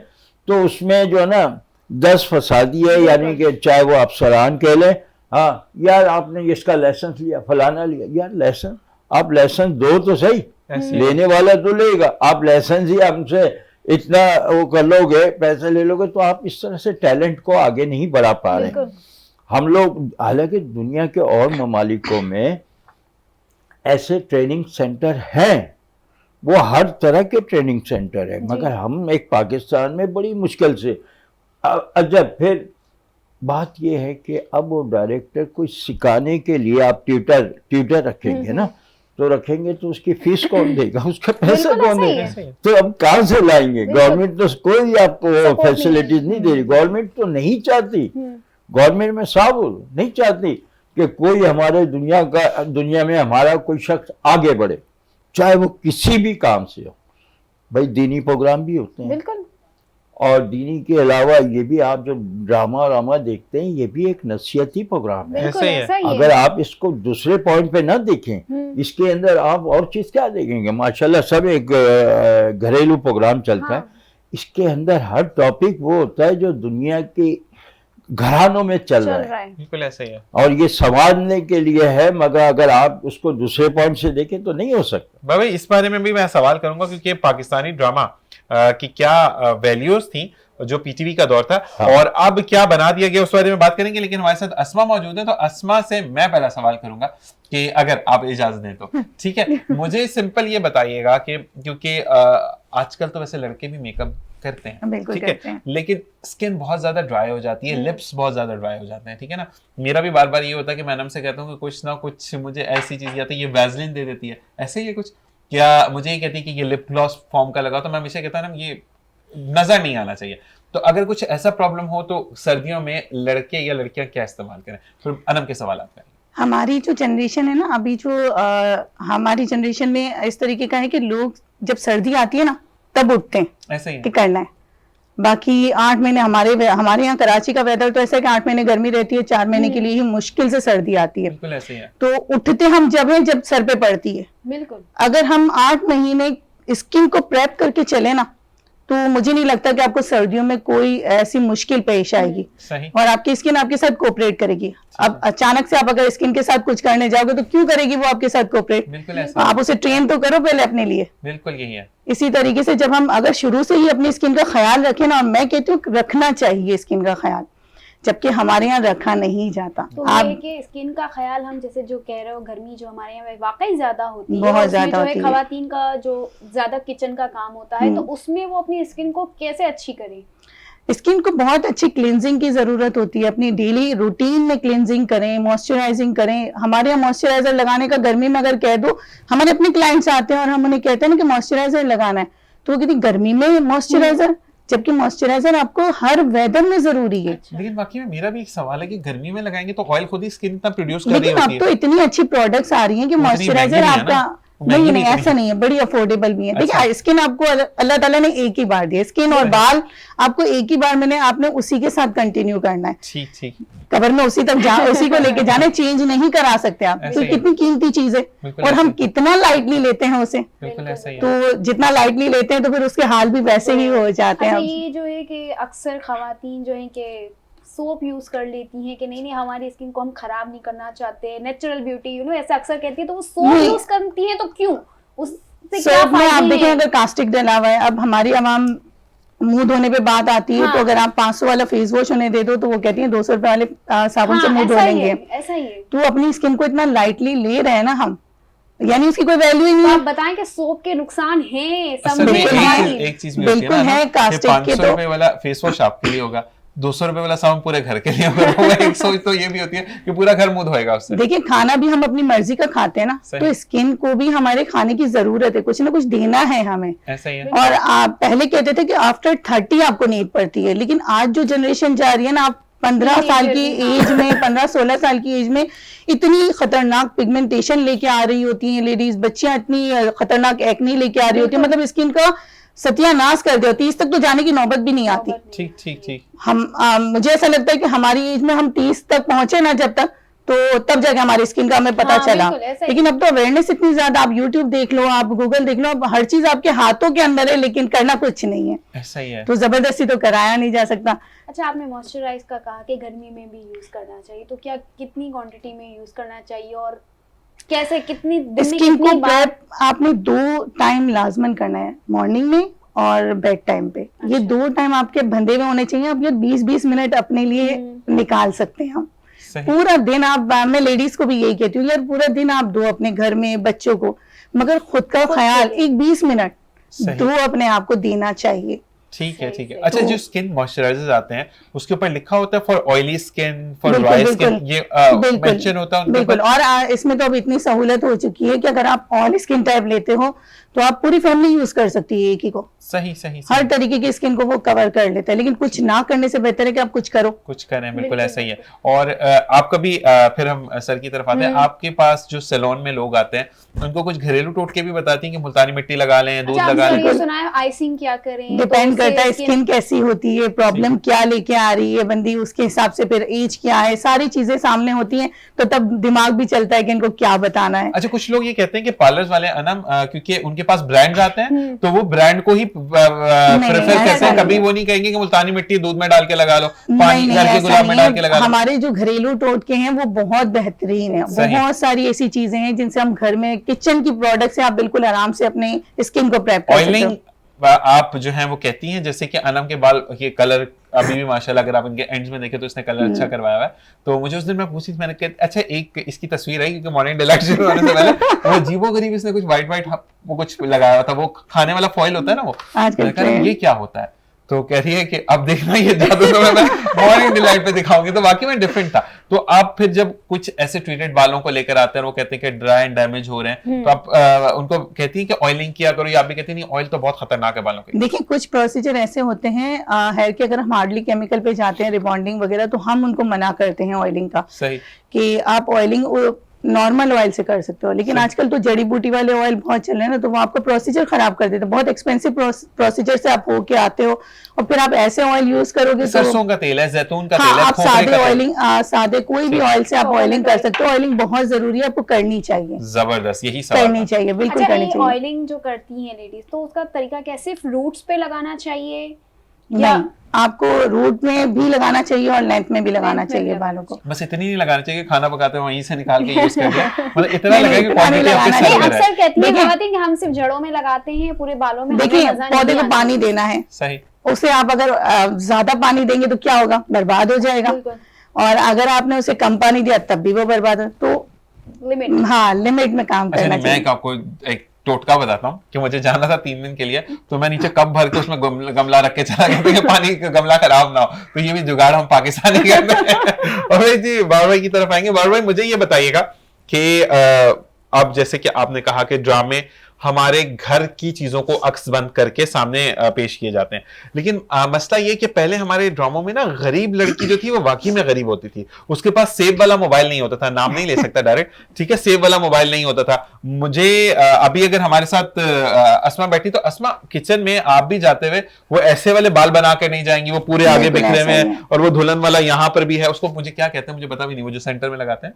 Speaker 3: तो उसमें जो है ना 10 फसादी है, यानी कि चाहे वो अफसरान कह लें, हाँ यार आपने इसका लाइसेंस लिया, फलाना लिया, यार लाइसेंस आप लाइसेंस दो तो सही, लेने वाला तो लेगा, आप लाइसेंस ही हमसे इतना वो कर लोगे, पैसे ले लोगे, तो आप इस तरह से टैलेंट को आगे नहीं बढ़ा पा रहे। हम लोग, हालांकि दुनिया के और ममालिकों में ऐसे ट्रेनिंग सेंटर हैं, वो हर तरह के ट्रेनिंग सेंटर है, मगर हम एक पाकिस्तान में बड़ी मुश्किल से अजब। फिर बात ये है कि अब वो डायरेक्टर को सिखाने के लिए आप ट्यूटर रखेंगे ना, तो रखेंगे तो उसकी फीस कौन देगा, उसका पैसा कौन देगा, तो अब कहाँ से लाएंगे? गवर्नमेंट तो कोई आपको फैसिलिटीज नहीं दे रही, गवर्नमेंट तो नहीं चाहती, गवर्नमेंट में साफ नहीं चाहती कि कोई हमारे दुनिया में हमारा कोई शख्स आगे बढ़े, चाहे वो किसी भी काम से हो। भाई दीनी प्रोग्राम भी होते हैं,
Speaker 1: बिल्कुल,
Speaker 3: और दीनी के अलावा ये भी आप जो ड्रामा देखते हैं, ये भी एक नसीहती प्रोग्राम है।
Speaker 1: बिल्कुल ऐसा ही है।
Speaker 3: अगर आप इसको दूसरे पॉइंट पे ना देखें, इसके अंदर आप और चीज क्या देखेंगे? माशाल्लाह सब एक घरेलू प्रोग्राम चलता है, इसके अंदर हर टॉपिक वो होता है जो दुनिया के घरानों में चल रहा है।
Speaker 2: बिल्कुल ऐसा ही है,
Speaker 3: और ये संवारने के लिए है, मगर अगर आप उसको दूसरे पॉइंट से देखें तो नहीं हो सकता।
Speaker 2: भाई इस बारे में भी मैं सवाल करूंगा, क्योंकि पाकिस्तानी ड्रामा की क्या वैल्यूज थी जो पीटीवी का दौर था,
Speaker 3: हाँ।
Speaker 2: और अब क्या बना दिया गया, उस बारे में बात करेंगे। लेकिन हमारे साथ अस्मा मौजूद है, तो अस्मा से मैं पहला सवाल करूंगा कि अगर आप इजाजत दें तो। ठीक है, मुझे सिंपल ये बताइएगा कि क्योंकि आजकल तो वैसे लड़के भी मेकअप करते हैं, ठीक है, लेकिन स्किन बहुत ज्यादा ड्राई हो जाती है, लिप्स बहुत ज्यादा ड्राई हो जाते हैं, ठीक है ना। मेरा भी बार बार ये होता है कि मैं अनम से कहता हूँ कि कुछ ना कुछ मुझे ऐसी चीज आती है, ये वैसलीन दे देती है, ऐसे ही है कुछ, क्या मुझे ये कहती है कि ये लिप ग्लॉस फॉर्म का लगा, तो मैं हमेशा कहता हूँ ये नजर नहीं आना चाहिए। तो अगर कुछ ऐसा प्रॉब्लम हो तो सर्दियों में लड़के या लड़कियां क्या इस्तेमाल करें? फिर अनम के सवाल आपका।
Speaker 4: हमारी जो जनरेशन है ना, अभी जो हमारी जनरेशन में इस तरीके का है कि लोग जब सर्दी आती है ना तब उठते हैं,
Speaker 2: ऐसा ही है
Speaker 4: कि करना है। बाकी 8 महीने हमारे यहाँ कराची का वेदर तो ऐसा है कि 8 महीने गर्मी रहती है, 4 महीने के लिए ही मुश्किल से सर्दी आती है।
Speaker 2: बिल्कुल ऐसे ही है।
Speaker 4: तो उठते हम जब है जब सर पे पड़ती है।
Speaker 1: बिल्कुल,
Speaker 4: अगर हम 8 महीने स्किन को प्रेप करके चले ना, तो मुझे नहीं लगता कि आपको सर्दियों में कोई ऐसी मुश्किल पेश आएगी,
Speaker 2: सही।
Speaker 4: और आपकी स्किन आपके साथ कोऑपरेट करेगी। अब अचानक से आप अगर स्किन के साथ कुछ करने जाओगे तो क्यों करेगी वो आपके साथ कोऑपरेट?
Speaker 2: बिल्कुल ऐसा,
Speaker 4: आप उसे ट्रेन तो करो पहले अपने लिए।
Speaker 2: बिल्कुल यही है।
Speaker 4: इसी तरीके से जब हम अगर शुरू से ही अपनी स्किन का ख्याल रखें ना, और मैं कहती हूँ रखना चाहिए स्किन का ख्याल, जबकि हमारे यहाँ रखा नहीं जाता।
Speaker 1: तो
Speaker 4: आप
Speaker 1: ये कि स्किन का ख्याल हम जैसे जो कह रहे हो, गर्मी जो हमारे यहाँ वाकई ज्यादा होती है,
Speaker 4: बहुत
Speaker 1: और उसमें
Speaker 4: ज्यादा
Speaker 1: जो है
Speaker 4: होती है।
Speaker 1: खवातीन का जो ज्यादा किचन का काम होता है, तो उसमें वो अपनी स्किन को कैसे अच्छी करें?
Speaker 4: स्किन को बहुत अच्छी क्लींजिंग की जरूरत होती है, अपनी डेली रूटीन में क्लींजिंग करें, मॉइस्चराइजिंग करें। हमारे यहाँ मॉइस्चराइजर लगाने का गर्मी में अगर कह दो, हमारे अपने क्लाइंट्स आते हैं और हम उन्हें कहते हैं ना कि मॉइस्चराइजर लगाना है, तो वो कहती गर्मी में मॉइस्चराइजर, जबकि मॉइस्चराइजर आपको हर वेदर में जरूरी है।
Speaker 2: लेकिन बाकी में मेरा भी एक सवाल है कि गर्मी में लगाएंगे तो ऑयल खुद ही स्किन इतना प्रोड्यूस कर रही
Speaker 4: लेकिन
Speaker 2: होती
Speaker 4: अब
Speaker 2: है।
Speaker 4: तो इतनी अच्छी प्रोडक्ट्स आ रही हैं कि
Speaker 2: उतनी
Speaker 4: मॉइस्चराइजर
Speaker 2: महंगी भी है
Speaker 4: आपका
Speaker 2: ना? महंगी
Speaker 4: नहीं
Speaker 2: भी
Speaker 4: ऐसा नहीं है, बड़ी अफोर्डेबल भी है।
Speaker 2: अच्छा।
Speaker 4: देखिए स्किन आपको अल्लाह ताला ने एक ही बार दिया, स्किन और बाल आपको एक ही बार मैंने आपने उसी के साथ कंटिन्यू करना है।
Speaker 2: ठीक ठीक,
Speaker 4: कबर में उसी को लेके जाने, चेंज नहीं करा सकते आप।
Speaker 2: ऐसे
Speaker 4: तो
Speaker 2: ही है।
Speaker 4: कितनी कीमती चीज है,
Speaker 2: बिल्कुल
Speaker 4: और हम
Speaker 2: ऐसे।
Speaker 4: कितना लाइटली लेते हैं उसे।
Speaker 2: बिल्कुल ऐसा ही है।
Speaker 4: तो जितना लाइटली लेते हैं तो फिर उसके हाल भी वैसे ही हो जाते
Speaker 1: अच्छा,
Speaker 4: हैं।
Speaker 1: ये जो है कि अक्सर खवातीन जो है कि सोप यूज कर लेती हैं कि नहीं हमारी स्किन को हम खराब नहीं करना चाहते, नेचुरल ब्यूटी ऐसे अक्सर कहती है, तो वो सोप
Speaker 4: नहीं।
Speaker 1: यूज करती हैं, तो क्यों? उससे क्या
Speaker 4: सोप में आप
Speaker 1: फायदे
Speaker 4: देखें
Speaker 1: हैं?
Speaker 4: अगर कास्टिक डला हुआ है, अब हमारी आवाम मुंह धोने पे बात आती है,
Speaker 1: हाँ।
Speaker 4: तो अगर आप 500 वाला फेस वॉश उन्हें दे दो तो वो कहती है 200 रुपए वाले साबुन से
Speaker 1: हाँ,
Speaker 4: मुंह धो
Speaker 1: ऐसा ही
Speaker 4: लेंगे।
Speaker 1: है, ऐसा ही है।
Speaker 4: तो अपनी स्किन को इतना लाइटली ले रहे हैं ना हम, यानी उसकी कोई वैल्यू ही नहीं
Speaker 1: तो
Speaker 4: है।
Speaker 1: आप बताएं कि सोप के नुकसान हैं,
Speaker 2: असल में
Speaker 4: बिल्कुल है।
Speaker 2: एक चीज भी होती
Speaker 4: बिल्कुल
Speaker 2: ना,
Speaker 4: है,
Speaker 2: कि
Speaker 4: कास्टिक के
Speaker 2: 500
Speaker 4: तो
Speaker 2: रुपए वाला फेस वॉश आपके लिए होगा, 200 रुपए वाला साबुन पूरे घर के लिए होगा। तो एक सोच तो ये भी होती है कि पूरा घर मुंह धोएगा उससे।
Speaker 4: देखिए खाना भी हम अपनी मर्जी का खाते हैं ना,
Speaker 2: सही।
Speaker 4: तो स्किन को भी हमारे खाने की जरूरत है, कुछ ना कुछ देना है हमें।
Speaker 2: ऐसा ही है।
Speaker 4: और आप पहले कहते थे कि आफ्टर 30 आपको नींद पड़ती है, लेकिन आज जो जनरेशन जा रही है ना, आप 15 साल की एज में, 15-16 साल की एज में इतनी खतरनाक पिगमेंटेशन लेके आ रही होती हैं लेडीज, बच्चियां इतनी खतरनाक एक्ने लेके आ रही होती है, मतलब स्किन का सत्यानाश कर दी होती है, 30 तक तो जाने की नौबत भी नहीं आती।
Speaker 2: ठीक ठीक ठीक,
Speaker 4: मुझे ऐसा लगता है कि हमारी एज में हम 30 तक पहुंचे ना जब तक, तो तब जाके हमारी स्किन का हमें पता
Speaker 1: हाँ,
Speaker 4: चला।
Speaker 1: बिल्कुल, ऐसा ही।
Speaker 4: लेकिन अब तो अवेयरनेस इतनी ज्यादा, आप यूट्यूब देख लो, आप गूगल देख लो, अब हर चीज आपके हाथों के अंदर है, लेकिन करना कुछ नहीं है,
Speaker 2: ऐसा ही है।
Speaker 4: तो जबरदस्ती तो कराया नहीं जा सकता।
Speaker 1: अच्छा, आपने मॉइस्चराइज का कहा कि गर्मी में भी यूज करना चाहिए, तो क्या कितनी क्वांटिटी में यूज करना चाहिए और कैसे, कितनी दिन में
Speaker 4: स्किन को
Speaker 1: कितनी बार?
Speaker 4: प्रेप आपने 2 टाइम लाजमन करना है, मॉर्निंग में और बेड टाइम पे। ये 2 टाइम आपके बंधे हुए होने चाहिए। अब ये 20-20 मिनट अपने लिए निकाल सकते हैं हम।
Speaker 2: सही।
Speaker 4: पूरा दिन आप, मैं लेडीज को भी यही कहती हूँ यार, पूरा दिन आप दो अपने घर में बच्चों को, मगर खुद का ख्याल एक 20 मिनट
Speaker 2: सही।
Speaker 4: दो अपने आप को देना चाहिए।
Speaker 2: ठीक है,
Speaker 1: सही,
Speaker 2: ठीक है।
Speaker 1: सही।
Speaker 2: अच्छा,
Speaker 4: तो-
Speaker 2: जो स्किन मॉइस्चराइजर्स आते हैं उसके ऊपर लिखा होता है फॉर ऑयली स्किन, फॉर
Speaker 4: बिल्कुल,
Speaker 2: ड्राई स्किन,
Speaker 4: बिल्कुल,
Speaker 2: ये
Speaker 4: बिल्कुल,
Speaker 2: मेंशन होता है उनके
Speaker 4: बिल्कुल।
Speaker 2: ऊपर?
Speaker 4: और इसमें तो अब इतनी सहूलत हो चुकी है कि अगर आप ऑल स्किन टाइप लेते हो तो आप पूरी फैमिली यूज कर सकती है एक ही को,
Speaker 2: सही सही
Speaker 4: हर
Speaker 2: सही।
Speaker 4: तरीके की स्किन को वो कवर कर लेता है। लेकिन कुछ ना करने से बेहतर है कि आप कुछ करो।
Speaker 2: कुछ करें, बिल्कुल
Speaker 1: बिल्कुल,
Speaker 2: ऐसा ही है। और आप कभी फिर हम सर की तरफ आते हैं, आपके पास जो सैलून में लोग आते हैं उनको कुछ घरेलू टोटके भी बताती हैं कि मुल्तानी मिट्टी लगा लें, दूध
Speaker 1: अच्छा,
Speaker 2: लगा
Speaker 1: हमने
Speaker 2: लें?
Speaker 1: ये सुना है आइसिंग क्या करें,
Speaker 4: डिपेंड
Speaker 1: तो
Speaker 4: करता है
Speaker 1: उससे
Speaker 4: स्किन कैसी होती है, प्रॉब्लम क्या लेके आ रही है बंदी, उसके हिसाब से फिर एज क्या है, सारी चीजें सामने होती हैं, तो तब दिमाग भी चलता है कि इनको क्या बताना है।
Speaker 2: अच्छा, कुछ लोग ये कहते हैं कि पार्लर्स वाले अनम क्योंकि उनके पास ब्रांड आते हैं तो वो ब्रांड को ही प्रेफर
Speaker 4: ऐसा
Speaker 2: करते हैं,
Speaker 4: नहीं
Speaker 2: कभी
Speaker 4: है।
Speaker 2: वो नहीं कहेंगे कि मुल्तानी मिट्टी दूध में डाल के लगा लो,
Speaker 4: नहीं
Speaker 2: पानी
Speaker 4: नहीं,
Speaker 2: घर के
Speaker 4: ऐसा
Speaker 2: गुलाब में
Speaker 4: नहीं
Speaker 2: डाल के
Speaker 4: है।
Speaker 2: लगा लो।
Speaker 4: हमारे जो घरेलू टोटके हैं वो बहुत बेहतरीन है।
Speaker 2: सही।
Speaker 4: बहुत सारी ऐसी चीजें हैं जिनसे हम घर में किचन की प्रोडक्ट से आप बिल्कुल आराम से अपने स्किन को प्रेप कर सकते
Speaker 2: ऑयलिंग
Speaker 4: हो।
Speaker 2: आप जो है वो कहती हैं, जैसे कि अनम के बाल ये कलर अभी भी माशाल्लाह अगर आप इनके एंड्स में देखें तो इसने कलर अच्छा करवाया हुआ है। तो मुझे उस दिन मैं पूछी, मैंने कहा अच्छा एक इसकी तस्वीर है क्योंकि मॉर्निंग डिलाइट शुरू होने से पहले वो अजीबो गरीब इसने कुछ व्हाइट व्हाइट वो कुछ लगाया हुआ था, वो खाने वाला फॉइल होता है ना वो।
Speaker 4: आजकल
Speaker 2: मैंने कहा
Speaker 4: trend।
Speaker 2: ये क्या होता है? तो कह रही है कि अब देखना ये जादू तो मैं मॉर्निंग डिलाइट पे दिखाऊंगी। तो वाकई में डिफरेंट था। तो आप फिर जब कुछ ऐसे ट्रीटेड बालों को लेकर आते हैं, वो कहते हैं कि ड्राई एंड डैमेज हो रहे हैं, तो आप उनको कहती हैं कि ऑयलिंग किया करो, या आप भी कहती हैं नहीं ऑयल तो बहुत खतरनाक है बालों के?
Speaker 4: देखिए, कुछ प्रोसीजर ऐसे होते हैं हेयर के, अगर हम हार्डली केमिकल पे जाते हैं, रिबॉन्डिंग वगैरह, तो हम उनको मना करते हैं ऑयलिंग का,
Speaker 2: सही।
Speaker 4: कि आप ऑयलिंग नॉर्मल ऑयल से कर सकते हो। लेकिन आजकल तो जड़ी बूटी वाले ऑयल बहुत चल रहे हैं ना, तो वो आपका प्रोसीजर खराब कर देते हैं। बहुत एक्सपेंसिव प्रोसीजर से आप होके आते हो और फिर आप ऐसे ऑयल यूज करोगे तो
Speaker 2: सरसों का तेल है, जैतून का
Speaker 4: हाँ,
Speaker 2: तेल है,
Speaker 4: आप
Speaker 2: खोपरे
Speaker 4: सादे
Speaker 2: का तेल।
Speaker 4: ऑयलिंग, सादे कोई भी ऑयल से आप ऑयलिंग कर सकते हो। ऑयलिंग बहुत जरूरी है, आपको करनी चाहिए,
Speaker 2: जबरदस्त, यही सवाल
Speaker 4: करनी
Speaker 2: था।
Speaker 4: चाहिए, बिल्कुल
Speaker 1: अच्छा,
Speaker 4: करनी
Speaker 1: ये
Speaker 4: चाहिए।
Speaker 1: ऑयलिंग जो करती हैं लेडीज, तो उसका तरीका क्या, सिर्फ रूट्स पे लगाना चाहिए या
Speaker 4: नहीं, आपको रूट में भी लगाना चाहिए और लेंथ में भी लगाना
Speaker 1: Length में भी
Speaker 4: चाहिए
Speaker 1: लगाना
Speaker 4: बालों को।
Speaker 2: बस इतनी नहीं लगाना चाहिए कि खाना पकाते हैं वहीं से निकाल के यूज कर लिया, मतलब इतना
Speaker 4: नहीं,
Speaker 2: लगे कि
Speaker 4: इतना नहीं
Speaker 2: क्वांटिटी आपके
Speaker 4: लगाना
Speaker 2: सर
Speaker 4: चाहिए।
Speaker 2: पे रहे।
Speaker 1: अक्सर कहती है
Speaker 4: देखिए-
Speaker 1: बताती हैं कि हम सिर्फ जड़ों में लगाते हैं, पूरे बालों में हमें
Speaker 4: देखिए,
Speaker 1: मजा नहीं
Speaker 4: पौधे को
Speaker 1: आता।
Speaker 4: पानी देना है,
Speaker 2: सही।
Speaker 4: उसे आप अगर ज्यादा पानी देंगे तो क्या होगा, बर्बाद हो जाएगा।
Speaker 1: बिल्कुल।
Speaker 4: और अगर आपने उसे कम पानी दिया तब भी वो बर्बाद हो, तो
Speaker 1: लिमिट।
Speaker 4: हाँ, लिमिट में काम
Speaker 2: अच्छा,
Speaker 4: करना
Speaker 2: नहीं, मैं
Speaker 4: चाहिए।
Speaker 2: आपको एक टोटका बताता हूँ कि मुझे जाना था 3 दिन के लिए, तो मैं नीचे कप भर के उसमें गमला रख के चला गया कि पानी का गमला खराब ना हो। तो ये भी जुगाड़ हम पाकिस्तानी करते हैं। और भाई जी, बाबर भाई की तरफ आएंगे। बाबर भाई, मुझे ये बताइएगा कि अब जैसे कि आपने कहा कि ड्रामे हमारे घर की चीजों को अक्स बंद करके सामने पेश किए जाते हैं, लेकिन मसला ये कि पहले हमारे ड्रामों में ना गरीब लड़की जो थी वो वाकई में गरीब होती थी। उसके पास सेब वाला मोबाइल नहीं होता था, नाम नहीं ले सकता डायरेक्ट, ठीक है, सेब वाला मोबाइल नहीं होता था। मुझे अभी अगर हमारे साथ अस्मा बैठी तो अस्मा किचन में आप भी जाते हुए वो ऐसे वाले बाल बना कर नहीं जाएंगी, वो पूरे आगे
Speaker 4: बिल्कुल
Speaker 2: बिखरे
Speaker 4: ऐसा
Speaker 2: हुए
Speaker 4: ही
Speaker 2: हैं,
Speaker 4: है।
Speaker 2: और वो दुल्हन वाला यहाँ पर भी है, उसको मुझे क्या कहते हैं मुझे पता भी नहीं, वो जो सेंटर में लगाते हैं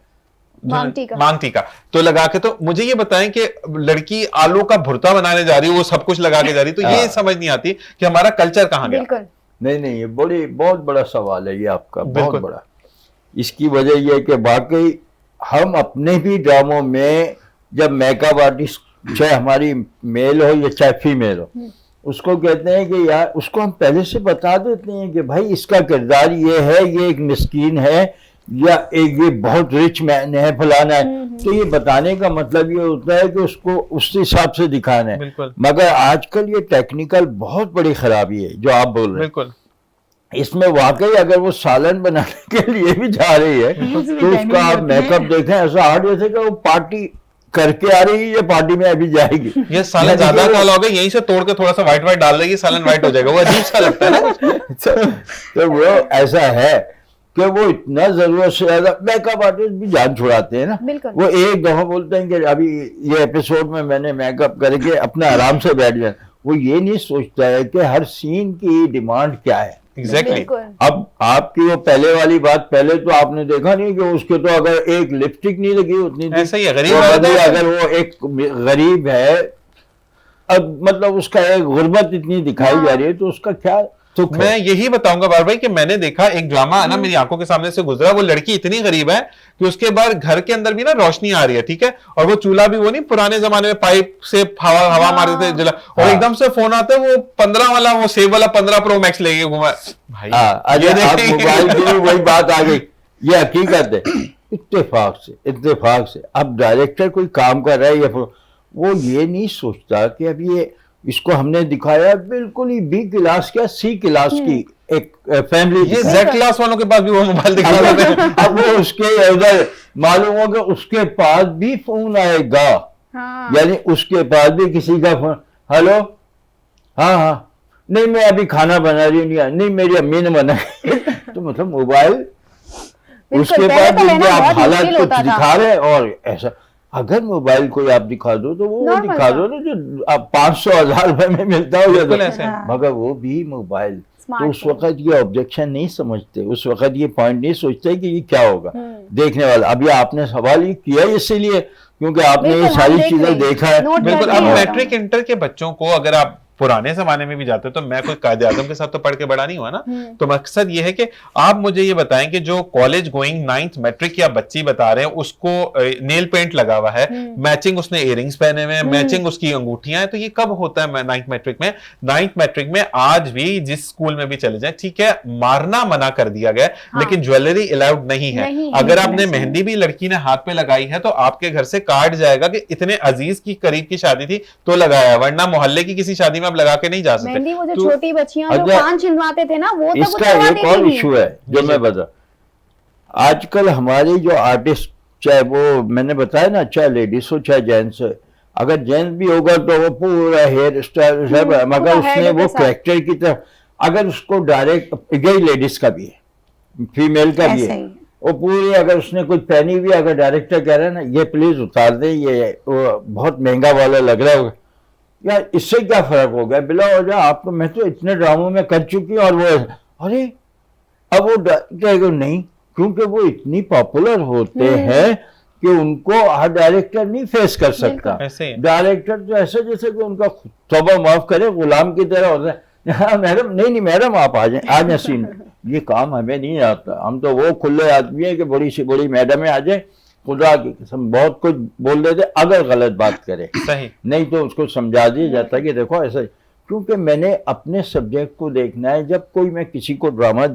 Speaker 1: मांग टीका।
Speaker 2: मांग टीका तो लगा के। तो मुझे ये बताएं कि लड़की आलू का भुर्ता बनाने जा रही है, वो सब कुछ लगा के जा रही है, तो ये समझ नहीं आती कि हमारा कल्चर कहाँ गया।
Speaker 1: बिल्कुल।
Speaker 3: नहीं, ये बहुत बड़ा सवाल है ये आपका, बहुत
Speaker 2: बिल्कुल।
Speaker 3: बड़ा। इसकी वजह यह है कि वाकई हम अपने भी ड्रामों में जब मेकअप आर्टिस्ट, चाहे हमारी मेल हो या चाहे फीमेल हो, उसको कहते हैं कि यार, उसको हम पहले से बता देते हैं कि भाई इसका किरदार ये है, ये एक मिस्कीन है, या एक ये बहुत रिच मैन है, फलाना है। तो ये बताने का मतलब ये होता है कि उसको उस हिसाब से दिखाना है।
Speaker 2: बिल्कुल।
Speaker 3: मगर आजकल ये टेक्निकल बहुत बड़ी खराबी है जो आप बोल रहे हैं।
Speaker 2: बिल्कुल।
Speaker 3: इसमें वाकई अगर वो सालन बनाने के लिए भी जा रही है तो उसका आप मेकअप देखें, ऐसा हार्ड जैसे कि वो पार्टी करके आ रही है, ये पार्टी में अभी जाएगी।
Speaker 2: ये सालन ज्यादा काला हो गया, यहीं से तोड़ के थोड़ा सा व्हाइट व्हाइट डाल देगी, सालन व्हाइट हो जाएगा, वो अजीब सा लगता है ना।
Speaker 3: तो वो ऐसा है कि वो इतना जरूरत से ज्यादा मेकअप आर्टिस्ट भी जान छुड़ाते हैं ना।
Speaker 1: बिल्कुल।
Speaker 3: वो एक दफा बोलते हैं कि अभी ये एपिसोड में मैंने मेकअप करके अपना आराम से बैठ जाए। वो ये नहीं सोचता है कि हर सीन की डिमांड क्या है।
Speaker 2: एग्जैक्टली।
Speaker 1: बिल्कुल।
Speaker 3: अब आपकी वो पहले वाली बात, पहले तो आपने देखा नहीं कि उसके तो अगर एक लिपस्टिक नहीं लगी उतनी थी।
Speaker 2: ऐसा ही है, गरीब
Speaker 3: वो
Speaker 2: औरत है।
Speaker 3: अगर वो एक गरीब है, अब मतलब उसका एक गुर्बत इतनी दिखाई जा रही है, तो उसका क्या सुख है?
Speaker 2: मैं यही बताऊंगा बार भाई कि मैंने देखा एक ड्रामा ना, मेरी आंखों के सामने से गुजरा। वो लड़की इतनी गरीब है कि उसके बाद घर के अंदर भी ना रोशनी आ रही है, ठीक है, और वो चूल्हा भी वो नहीं पुराने जमाने में पाइप से हवा मारते थे जला, और
Speaker 3: हाँ।
Speaker 2: एकदम से फोन आता है, वो 15 वाला, वो सेव वाला 15 प्रो मैक्स लेके घुमा भाई।
Speaker 3: हाँ,
Speaker 2: ये
Speaker 3: अच्छा, आप
Speaker 2: देखेंगे।
Speaker 3: मोबाइल की भी वही बात आ गई ये हकीकत है। इत्तेफाक से अब डायरेक्टर कोई काम कर रहा है या वो ये नहीं सोचता कि अब ये इसको हमने दिखाया बिल्कुल ही बी क्लास क्या सी क्लास की एक फैमिली,
Speaker 2: ये जेड क्लास वालों के पास भी वो मोबाइल दिखा देते हैं।
Speaker 3: अब वो उसके उधर मालूम हो कि उसके पास भी फोन आएगा,
Speaker 1: हाँ।
Speaker 3: यानी उसके पास भी किसी का फोन, हेलो, हाँ नहीं मैं अभी खाना बना रही हूँ, नहीं मेरी अम्मी ने बनाया। तो मतलब मोबाइल उसके
Speaker 1: पहले
Speaker 3: पास
Speaker 1: तो लेना
Speaker 3: आप
Speaker 1: बहुत
Speaker 3: हालात
Speaker 1: मुश्किल
Speaker 3: को
Speaker 1: होता था।
Speaker 3: दिखा रहे हैं। और ऐसा अगर मोबाइल कोई आप दिखा दो तो वो
Speaker 1: Normal
Speaker 3: दिखा
Speaker 1: था।
Speaker 3: दो ना जो आप 500,000 रुपए में मिलता हो
Speaker 2: बिल्कुल
Speaker 3: या
Speaker 2: ऐसे है।
Speaker 3: मगर वो भी मोबाइल। तो उस
Speaker 1: Smartphone।
Speaker 3: वक्त ये ऑब्जेक्शन नहीं समझते, उस वक्त ये पॉइंट नहीं सोचते कि ये क्या होगा देखने वाला। अभी आपने सवाल ये किया इसीलिए क्योंकि आपने ये
Speaker 1: बिल्कुल, हम
Speaker 3: सारी
Speaker 1: देख
Speaker 3: चीजें
Speaker 1: लें।
Speaker 3: देखा है।
Speaker 1: नोट
Speaker 2: बिल्कुल।
Speaker 1: करते
Speaker 2: अब
Speaker 1: हैं।
Speaker 2: मैट्रिक इंटर के बच्चों को अगर आप पुराने जमाने में भी जाते तो मैं कोई कायदे आजम के साथ तो पढ़ के बड़ा नहीं हुआ ना, तो मकसद ये है कि आप मुझे ये बताएं कि जो कॉलेज गोइंग 9th मैट्रिक या बच्ची बता रहे हैं उसको नेल पेंट लगा हुआ है, मैचिंग उसने इयरिंग्स पहने हुए हैं, मैचिंग उसकी अंगूठियां हैं, तो ये कब होता है 9th मैट्रिक में? 9th मैट्रिक में आज भी जिस स्कूल में भी चले जाए, ठीक है मारना मना कर दिया गया लेकिन ज्वेलरी अलाउड नहीं है। अगर आपने मेहंदी भी लड़की ने हाथ पे लगाई है तो आपके घर से कार्ड जाएगा कि इतने अजीज की करीब की शादी थी तो लगाया, वरना मोहल्ले की किसी शादी में आप लगा के नहीं जा सकते।
Speaker 1: मेहंदी वो जो
Speaker 2: तो
Speaker 1: छोटी बच्चियां जो
Speaker 3: अगर-
Speaker 1: कान छिलवाते थे ना, वो तक
Speaker 3: इसका एक और इशू है जो मैं बता, आजकल हमारे जो आर्टिस्ट, चाहे वो मैंने बताया ना, चाहे लेडीज हो चाहे जेंट्स हो, अगर जेंट्स भी होगा तो वो पूरा हेयर स्टाइल सब, मगर
Speaker 1: पूरा
Speaker 3: उसने
Speaker 1: head
Speaker 3: वो
Speaker 1: के साथ।
Speaker 3: कैरेक्टर की तरफ, अगर उसको डायरेक्ट, यही लेडीज का भी है फीमेल का भी
Speaker 4: ऐसा
Speaker 3: है,
Speaker 4: ही।
Speaker 3: वो पूरी अगर उसने कुछ पहनी हुई, अगर डायरेक्टर कह रहा है ना ये प्लीज उतार दे, ये वो बहुत महंगा वाला लग रहा होगा, यार इससे क्या फर्क हो गया, बिला हो जाए आपको, मैं तो इतने ड्रामों में कर चुकी हूँ। और वो अरे अब वो कहेगा नहीं, क्योंकि वो इतनी पॉपुलर होते हैं कि उनको हर डायरेक्टर नहीं फेस कर सकता।
Speaker 2: ऐसे ही है।
Speaker 3: डायरेक्टर तो ऐसे जैसे कि उनका तौबा माफ करे गुलाम की तरह होता है। हाँ मैडम, नहीं मैडम आप आ जाए, आज नसीन ये काम हमें नहीं आता, हम तो वो खुले आदमी है कि बड़ी से बड़ी मैडम आ जाए, खुदा की कसम बहुत कुछ बोल देते अगर गलत बात करे,
Speaker 2: सही
Speaker 3: नहीं तो उसको समझा दिया जाता है कि देखो ऐसा, क्योंकि मैंने अपने सब्जेक्ट को देखना है। जब कोई मैं किसी को ड्रामा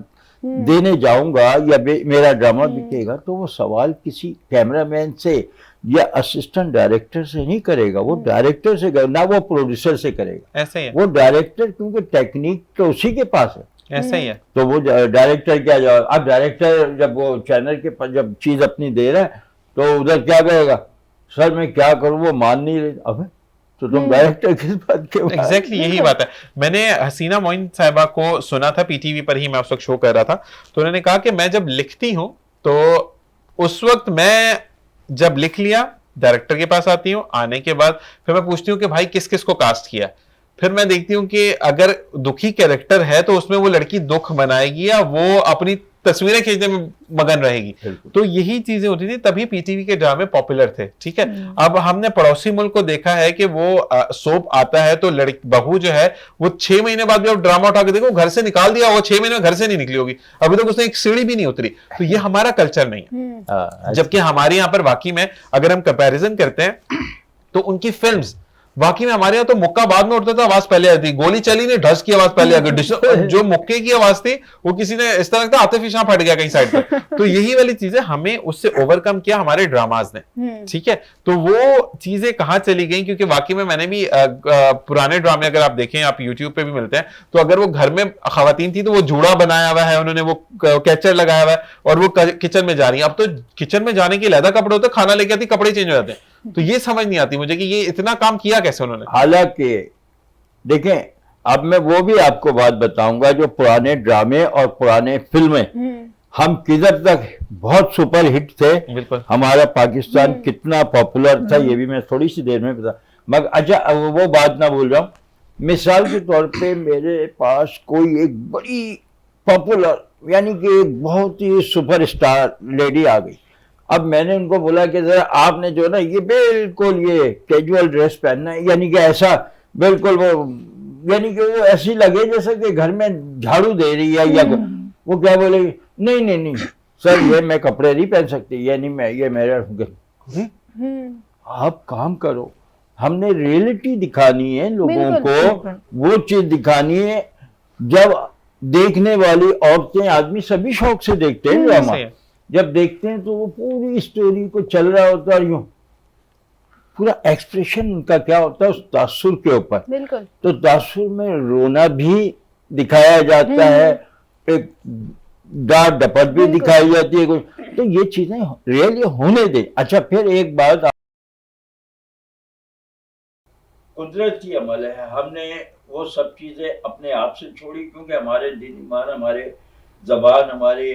Speaker 3: देने जाऊंगा या मेरा ड्रामा दिखेगा तो वो सवाल किसी कैमरामैन से या असिस्टेंट डायरेक्टर से नहीं करेगा, वो डायरेक्टर से करेगा, ना वो प्रोड्यूसर से करेगा।
Speaker 2: ऐसे ही है।
Speaker 3: वो डायरेक्टर, क्योंकि टेक्निक तो उसी के पास है,
Speaker 2: ऐसे ही है।
Speaker 3: तो वो डायरेक्टर क्या जवाब। अब डायरेक्टर जब वो चैनल के पास जब चीज अपनी दे रहा है तो उधर क्या कहेगा, सर मैं क्या करूं, वो मान नहीं रही। अब तो तुम डायरेक्टर किस बात के
Speaker 2: एग्जैक्टली यही बात है। मैंने हसीना मोइन साहिबा को सुना था पीटीवी पर ही, मैं उस वक्त शो कर रहा था, तो उन्होंने कहा कि मैं जब लिखती हूं तो उस वक्त मैं जब लिख लिया डायरेक्टर के पास आती हूँ, आने के बाद फिर मैं पूछती हूँ कि भाई किस किस को कास्ट किया, फिर मैं देखती हूँ कि अगर दुखी कैरेक्टर है तो उसमें वो लड़की दुख मनाएगी या वो अपनी तस्वीरें खींचने में मगन रहेगी। तो यही चीजें होती थी, तभी पीटीवी के ड्रामे पॉपुलर थे। ठीक है, अब हमने पड़ोसी मुल्क को देखा है कि वो सोप आता है तो लड़की बहू जो है वो 6 महीने बाद भी अब ड्रामा उठा के देखो, घर से निकाल दिया, वो 6 महीने में घर से नहीं निकली होगी, अभी तक उसने एक सीढ़ी भी नहीं उतरी। तो ये हमारा कल्चर नहीं है। जबकि हमारे यहाँ पर वाकई में अगर हम कंपैरिजन करते हैं तो उनकी फिल्म्स बाकी में, हमारे यहाँ तो मुक्का बाद में उठता था, आवाज पहले आती, गोली चली नहीं ढस की आवाज पहले आ गई, जो मुक्के की आवाज थी वो किसी ने इस तरह का आतिफ शाह फट गया कहीं साइड पर। तो यही वाली चीजें हमें उससे ओवरकम किया हमारे ड्रामाज ने। ठीक है, तो वो चीजें कहाँ चली गई, क्योंकि वाकई में मैंने भी पुराने ड्रामे अगर आप देखें, आप यूट्यूब पे भी मिलते हैं, तो अगर वो घर में खवातीन थी तो वो जूड़ा बनाया हुआ है उन्होंने, वो कैचर लगाया हुआ है और वो किचन में जा रही है। अब तो किचन में जाने के लहदा कपड़े होते, खाना लेके आती, कपड़े चेंज हो जाते हैं। तो ये समझ नहीं आती मुझे कि ये इतना काम किया कैसे उन्होंने।
Speaker 3: हालांकि देखें, अब मैं वो भी आपको बात बताऊंगा, जो पुराने ड्रामे और पुराने फिल्में हम किधर तक बहुत सुपर हिट थे,
Speaker 2: बिल्कुल
Speaker 3: हमारा पाकिस्तान कितना पॉपुलर था, ये भी मैं थोड़ी सी देर में बता। मगर अच्छा वो बात ना भूल रहा हूँ, मिसाल के तौर पे मेरे पास कोई एक बड़ी पॉपुलर यानी कि एक बहुत ही सुपरस्टार लेडी आ गई। अब मैंने उनको बोला कि जरा आपने जो ना ये बिल्कुल ये कैजुअल ड्रेस पहनना है, यानी कि ऐसा बिल्कुल वो, यानी कि वो ऐसी लगे जैसे कि घर में झाड़ू दे रही है, या वो क्या बोलेगी, नहीं नहीं नहीं सर ये मैं कपड़े नहीं पहन सकती, ये नहीं मैं, ये मेरा। आप काम करो, हमने रियलिटी दिखानी है लोगों को, वो चीज दिखानी है। जब देखने वाली औरतें आदमी सभी शौक से देखते हैं ड्रामा, जब देखते हैं तो वो पूरी स्टोरी को चल रहा होता है, यूं पूरा एक्सप्रेशन उनका क्या होता है उस तासुर के ऊपर।
Speaker 1: बिल्कुल।
Speaker 3: तो तासुर में रोना भी दिखाया जाता है, एक डांट डपट भी दिखाई जाती है कुछ, तो ये चीजें रियली होने दे। अच्छा, फिर एक बात, कुदरत की अमल है, हमने वो सब चीजें अपने आप से छोड़ी, क्योंकि हमारे दिन ईमान, हमारे जबान, हमारे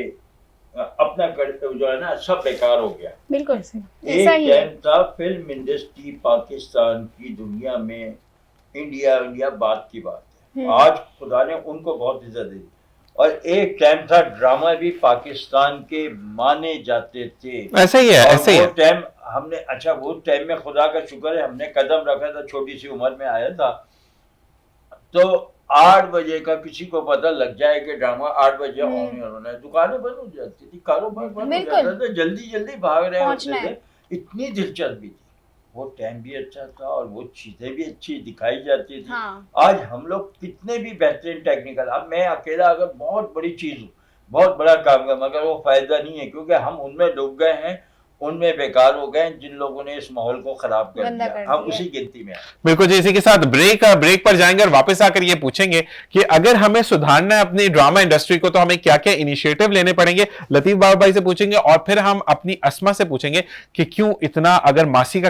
Speaker 3: अपना जो है ना, सब बेकार हो गया।
Speaker 1: बिल्कुल
Speaker 3: एक टाइम था फिल्म इंडस्ट्री पाकिस्तान की दुनिया में, इंडिया बात की बात है, आज खुदा ने उनको बहुत इज्जत दी। और एक टाइम था ड्रामा भी पाकिस्तान के माने जाते थे।
Speaker 2: ऐसा ही है, ऐसा ही है।
Speaker 3: टाइम हमने, अच्छा वो टाइम में खुदा का शुक्र है हमने कदम रखा था, छोटी सी उम्र में आया था। तो 8 बजे का किसी को पता लग जाए कि ड्रामा 8 बजे होना है, दुकानें बंद हो जाती थी, कारोबार बंद हो जाता था, जल्दी जल्दी भाग रहे होते थे। इतनी दिलचस्पी थी, वो टाइम भी अच्छा था और वो चीजें भी अच्छी दिखाई जाती थी। आज हम लोग कितने भी बेहतरीन टेक्निकल, अब मैं अकेला अगर बहुत बड़ी चीज हूँ, बहुत बड़ा काम कर, मगर वो फायदा नहीं है, क्योंकि हम उनमें डूब गए हैं, उनमें बेकार हो गए जिन लोगों ने इस माहौल को खराब कर दिया। हम उसी गिनती में हैं।
Speaker 2: बिल्कुल जी, इसी के साथ ब्रेक पर जाएंगे और वापस आकर ये पूछेंगे कि अगर हमें सुधारना है अपनी ड्रामा इंडस्ट्री को तो हमें क्या क्या इनिशिएटिव लेने पड़ेंगे। लतीफ बाबा भाई से पूछेंगे और फिर हम अपनी अस्मा से पूछेंगे कि क्यों इतना, अगर मासी का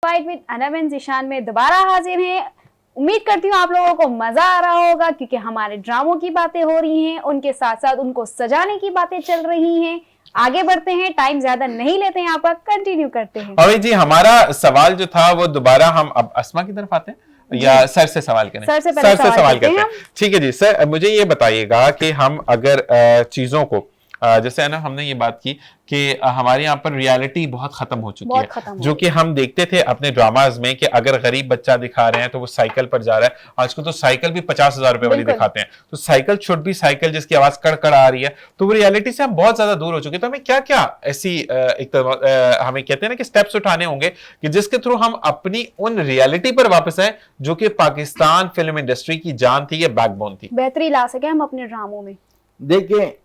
Speaker 1: विद अनम एंड ज़ीशान में दोबारा हाजिर हैं। उम्मीद करती हूँ आप लोगों को मजा आ रहा होगा, क्योंकि हमारे ड्रामों की बातें हो रही हैं, उनके साथ साथ उनको सजाने की बातें चल रही हैं। आगे बढ़ते हैं, टाइम ज्यादा नहीं लेते हैं, आप कंटिन्यू करते हैं।
Speaker 2: और जी हमारा सवाल जो था वो दोबारा हम अब अस्मा की तरफ आते हैं या सर से सवाल करें?
Speaker 1: सर से
Speaker 2: सवाल करते हैं। ठीक है जी सर, मुझे ये बताइएगा कि हम अगर चीजों को, जैसे है ना, हमने ये बात की कि हमारे यहाँ पर रियलिटी बहुत खत्म हो चुकी है, जो कि हम देखते थे अपने ड्रामाज में कि अगर गरीब बच्चा दिखा रहे हैं तो वो साइकिल पर जा रहा है। आजकल तो साइकिल भी 50,000 रुपए वाली दिखाते हैं, तो साइकिल शुड भी साइकिल जिसकी आवाज कड़कड़ आ रही है। तो वो रियलिटी से हम बहुत ज्यादा दूर हो चुके हैं। तो हमें क्या क्या ऐसी हमें कहते हैं ना कि स्टेप्स उठाने होंगे कि जिसके थ्रू हम अपनी उन रियलिटी पर वापस आए जो कि पाकिस्तान फिल्म इंडस्ट्री की जान थी, या बैकबोन थी,
Speaker 1: बेहतरी ला सके हम अपने ड्रामों में।
Speaker 3: देखिए,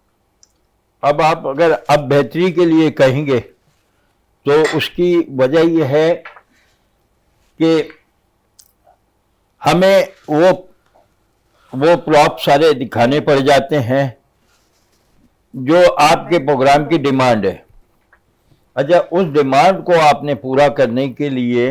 Speaker 3: अब आप अगर अब बेहतरी के लिए कहेंगे तो उसकी वजह यह है कि हमें वो प्रॉप सारे दिखाने पड़ जाते हैं जो आपके प्रोग्राम की डिमांड है। अच्छा, उस डिमांड को आपने पूरा करने के लिए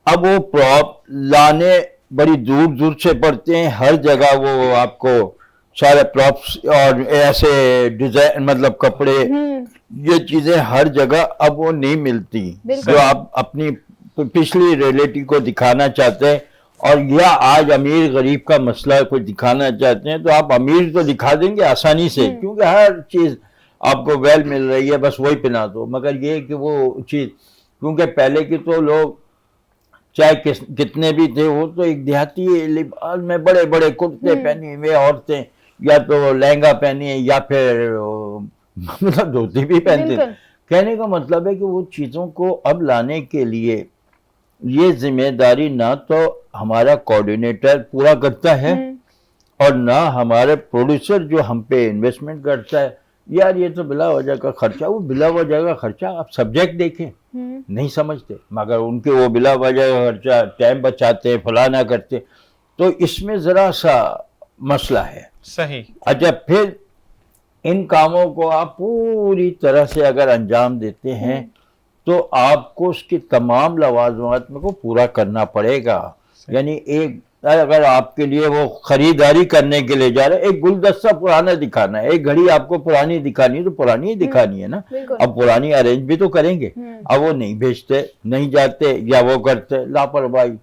Speaker 3: अब वो प्रॉप लाने बड़ी दूर दूर से पड़ते हैं। हर जगह वो आपको सारे प्रॉप्स और ऐसे डिजाइन, मतलब कपड़े, ये चीजें हर जगह अब वो नहीं मिलती जो आप अपनी पिछली रियलिटी को दिखाना चाहते हैं। और या आज अमीर गरीब का मसला कोई दिखाना चाहते हैं तो आप अमीर तो दिखा देंगे आसानी से, क्योंकि हर चीज आपको वेल मिल रही है, बस वही पहना दो। मगर ये कि वो चीज, क्योंकि पहले की तो लोग चाहे कितने भी थे, वो तो एक देहाती लिबास में बड़े बड़े कुर्ते पहने हुए औरतें, या तो लहंगा पहनिए या फिर मतलब धोती भी पहनते थे। कहने का मतलब है कि वो चीज़ों को अब लाने के लिए ये जिम्मेदारी ना तो हमारा कोऑर्डिनेटर पूरा करता है और ना हमारे प्रोड्यूसर जो हम पे इन्वेस्टमेंट करता है। यार ये तो बिला वजह का खर्चा, वो बिला वजह का खर्चा आप सब्जेक्ट देखें नहीं समझते, मगर उनके वो बिला वजह का खर्चा टाइम बचाते, फलाना करते, तो इसमें ज़रा सा मसला है।
Speaker 2: सही।
Speaker 3: अच्छा, फिर इन कामों को आप पूरी तरह से अगर अंजाम देते हैं तो आपको उसकी तमाम लवाजमात को पूरा करना पड़ेगा। यानी एक, अगर आपके लिए वो खरीदारी करने के लिए जा रहे, एक गुलदस्ता पुराना दिखाना है, एक घड़ी आपको पुरानी दिखानी है तो पुरानी ही दिखानी है ना। अब पुरानी अरेंज भी तो करेंगे, अब वो नहीं भेजते, नहीं जाते, या वो करते लापरवाही।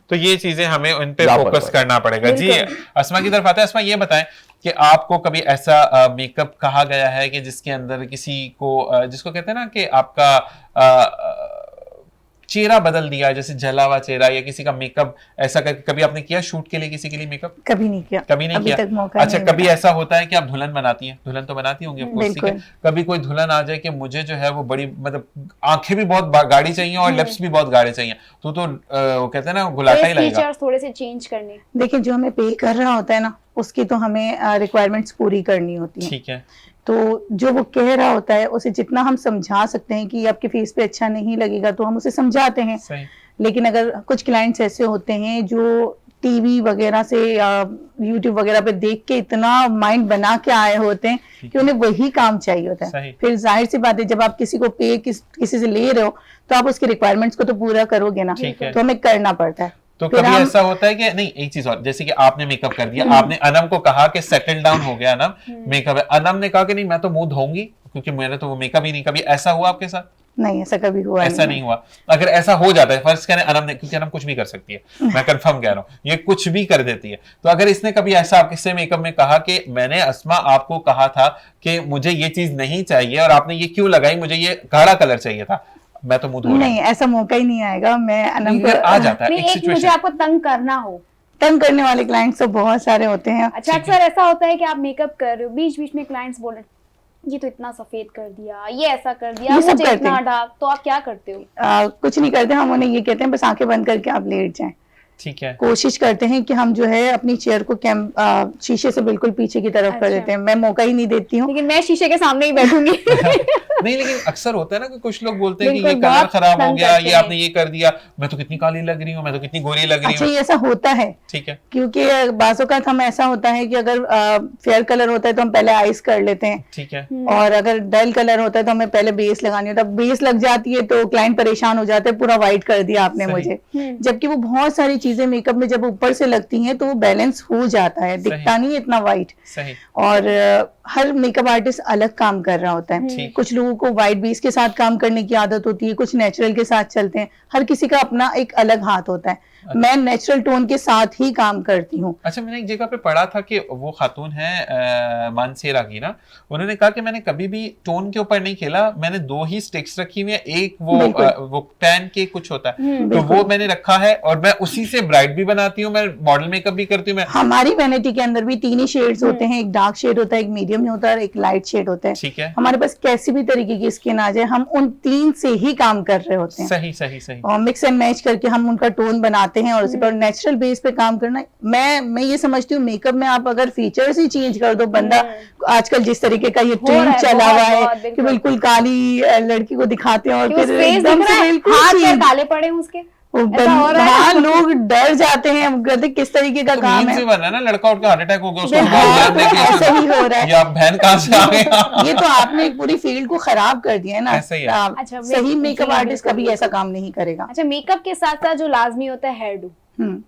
Speaker 2: तो ये चीजें हमें उन पे फोकस करना पड़ेगा। जी अस्मा की तरफ आते हैं। अस्मा, ये बताएं कि आपको कभी ऐसा मेकअप कहा गया है कि जिसके अंदर किसी को, जिसको कहते हैं ना कि आपका चेहरा बदल दिया, जैसे जला हुआ चेहरा या किसी का मेकअप ऐसा करके, कभी आपने किया शूट के लिए किसी के लिए मेकअप?
Speaker 4: कभी नहीं किया,
Speaker 2: कभी नहीं
Speaker 4: अभी
Speaker 2: किया।
Speaker 4: तक मौका
Speaker 2: अच्छा,
Speaker 4: नहीं
Speaker 2: कभी
Speaker 4: मिला।
Speaker 2: ऐसा होता है कि आप दुल्हन बनाती हैं, दुल्हन तो बनाती होंगी ऑफ कोर्स, ठीक है,
Speaker 4: बिल्कुल।
Speaker 2: कभी कोई दुल्हन आ जाए कि मुझे जो है वो बड़ी मतलब आंखें भी बहुत गाढ़ी चाहिए और लिप्स भी बहुत गाढ़े चाहिए, तो वो कहते हैं ना गुलाटा ही लगेगा।
Speaker 1: फीचर्स थोड़े से चेंज करने।
Speaker 4: देखिए, जो हमें पे कर रहा होता है ना, उसकी तो हमें रिक्वायरमेंट्स पूरी करनी होती है।
Speaker 2: ठीक है,
Speaker 4: तो जो वो कह रहा होता है उसे जितना हम समझा सकते हैं कि आपके फेस पे अच्छा नहीं लगेगा, तो हम उसे समझाते हैं।
Speaker 2: सही।
Speaker 4: लेकिन अगर कुछ क्लाइंट्स ऐसे होते हैं जो टीवी वगैरह से या यूट्यूब वगैरह पे देख के इतना माइंड बना के आए होते हैं कि उन्हें वही काम चाहिए होता है।
Speaker 2: सही।
Speaker 4: फिर जाहिर सी बात है, जब आप किसी को पे किसी से ले रहे हो तो आप उसकी रिक्वायरमेंट्स को तो पूरा करोगे ना,
Speaker 2: ठीक है।
Speaker 4: तो हमें करना पड़ता है।
Speaker 2: तो
Speaker 4: फिर
Speaker 2: कभी
Speaker 4: हम-
Speaker 2: ऐसा होता है कि नहीं, एक चीज और, जैसे कि आपने मेकअप कर दिया, आपने अनम को कहा कि सेटल डाउन हो गया अनम, मेकअप है, अनम ने कहा कि नहीं मैं तो मुंह धोऊंगी क्योंकि मेरा तो वो मेकअप ही नहीं, कभी ऐसा हुआ आपके साथ?
Speaker 4: नहीं, ऐसा कभी हुआ
Speaker 2: ऐसा नहीं हुआ। अगर ऐसा हो जाता है, फर्ज करें अनम ने, क्योंकि अनम कुछ भी कर सकती है, मैं कंफर्म कह रहा हूँ, ये कुछ भी कर देती है, तो अगर इसने कभी ऐसा आपके मेकअप में कहा कि मैंने अस्मा आपको कहा था कि मुझे ये चीज नहीं चाहिए और आपने ये क्यों लगाई, मुझे ये गाढ़ा कलर चाहिए था, मैं तो मुंह धो रहा हूं।
Speaker 4: नहीं, ऐसा मौका ही नहीं आएगा। मैं अनम
Speaker 2: नहीं, आ जाता है
Speaker 1: नहीं,
Speaker 2: एक
Speaker 1: एक मुझे
Speaker 2: सिचुएशन।
Speaker 1: आपको तंग करना हो।
Speaker 4: तंग करने वाले क्लाइंट्स तो बहुत सारे होते हैं।
Speaker 1: अच्छा, अक्सर ऐसा होता है कि आप मेकअप कर रहे हो, बीच बीच में क्लाइंट्स बोल रहे हैं ये तो इतना सफेद कर दिया, ये ऐसा कर दिया,
Speaker 4: ये सब
Speaker 1: मुझे
Speaker 4: करते
Speaker 1: इतना
Speaker 4: हैं।
Speaker 1: डार्क, तो आप क्या करते हो?
Speaker 4: कुछ नहीं करते हम, उन्हें ये कहते हैं बस आंखें बंद करके आप लेट जाएं।
Speaker 2: ठीक है,
Speaker 4: कोशिश करते हैं कि हम जो है अपनी चेयर को शीशे से बिल्कुल पीछे की तरफ कर
Speaker 1: अच्छा।
Speaker 4: देते हैं। मैं मौका ही नहीं देती हूँ।
Speaker 1: लेकिन मैं शीशे के सामने ही बैठूंगी।
Speaker 2: नहीं लेकिन अक्सर होता है ना कि कुछ लोग बोलते हैं कि ये
Speaker 1: बिल्कुल,
Speaker 2: कलर
Speaker 1: बहुत
Speaker 2: खराब हो
Speaker 1: तंग
Speaker 2: गया,
Speaker 1: करते
Speaker 2: ये
Speaker 1: हैं।
Speaker 2: आपने ये कर दिया, मैं तो कितनी काली लग रही हूँ, मैं तो कितनी गोरी लग रही
Speaker 4: अच्छा,
Speaker 2: हूँ।
Speaker 4: ये ऐसा होता है
Speaker 2: ठीक है,
Speaker 4: क्योंकि बाज़ औक़ात हम ऐसा होता है कि अगर फेयर कलर होता है तो हम पहले आइस कर लेते हैं,
Speaker 2: ठीक है,
Speaker 4: और अगर डल कलर होता है तो हमें पहले बेस लगानी होता है। बेस लग जाती है तो क्लाइंट परेशान हो जाते हैं, पूरा वाइट कर दिया आपने
Speaker 2: सही।
Speaker 4: मुझे। जबकि वो बहुत सारी चीजें मेकअप में जब ऊपर से लगती हैं तो वो बैलेंस हो जाता है, दिखता नहीं है इतना वाइट।
Speaker 2: सही,
Speaker 4: और हर मेकअप आर्टिस्ट अलग काम कर रहा होता है।
Speaker 2: ठीक।
Speaker 4: कुछ लोगों को वाइट बेस के साथ काम करने की आदत होती है, कुछ नेचुरल के साथ चलते हैं। हर किसी का अपना एक अलग हाथ होता है। मैं नेचुरल टोन के साथ ही काम करती हूँ।
Speaker 2: अच्छा, मैंने एक जगह पे पढ़ा था कि वो खातून है मानसेरा की ना, उन्होंने कहा कि मैंने कभी भी टोन के ऊपर नहीं खेला, मैंने 2 ही स्टिक्स रखी हुई है, एक वो पैन के कुछ होता है तो वो मैंने रखा है और मैं उसी से ब्राइड भी बनाती हूँ, मैं मॉडल मेकअप भी करती हूँ। मैं
Speaker 4: हमारी वैनिटी के अंदर भी 3 ही शेड्स होते हैं, एक डार्क शेड होता है, एक मीडियम होता है और एक लाइट शेड होता है।
Speaker 2: ठीक है,
Speaker 4: हमारे पास कैसी भी तरीके की स्किन आ जाए, हम उन 3 से ही काम कर रहे होते हैं।
Speaker 2: सही सही सही,
Speaker 4: और मिक्स एंड मैच करके हम उनका टोन बनाते हैं और उसी पर नेचुरल बेस पे काम करना। मैं ये समझती हूँ मेकअप में आप अगर फीचर्स ही चेंज कर दो, बंदा आजकल जिस तरीके का ये
Speaker 1: रहा
Speaker 4: ट्रेंड
Speaker 1: है,
Speaker 4: चला
Speaker 1: बहुत,
Speaker 4: हुआ
Speaker 1: बहुत,
Speaker 4: है कि
Speaker 1: बिल्कुल।
Speaker 4: बिल्कुल काली लड़की को दिखाते हैं और
Speaker 1: कि
Speaker 4: फिर
Speaker 1: उस फेस
Speaker 4: एकदम
Speaker 1: दिख रहा
Speaker 4: से
Speaker 1: है,
Speaker 4: बिल्कुल
Speaker 1: हाथ पैर
Speaker 4: change।
Speaker 1: काले पड़े हैं उसके,
Speaker 4: वो
Speaker 1: ऐसा हो रहा है।
Speaker 4: हाँ, लोग डर जाते हैं, हम कहते हैं किस तरीके का
Speaker 2: तो
Speaker 4: काम
Speaker 2: नींद
Speaker 4: है।
Speaker 2: से बना ना, लड़का उठ के हार्ट अटैक हो गया उसको,
Speaker 4: हाँ,
Speaker 2: बहुत ध्यान
Speaker 4: तो ऐसा ही हो रहा
Speaker 2: देके
Speaker 4: है।
Speaker 2: ये आप बहन कहाँ से आ गए।
Speaker 4: ये तो आपने एक पूरी फील्ड को खराब कर दिया है ना।
Speaker 2: ऐसा ही है।
Speaker 1: अच्छा,
Speaker 4: सही मेकअप
Speaker 1: जी,
Speaker 4: आर्टिस्ट
Speaker 1: बिल्कुल,
Speaker 4: कभी ऐसा काम नहीं करेगा।
Speaker 1: अच्छा, मेकअप के साथ साथ जो लाजमी होता है हेयर डू,
Speaker 4: हम्म,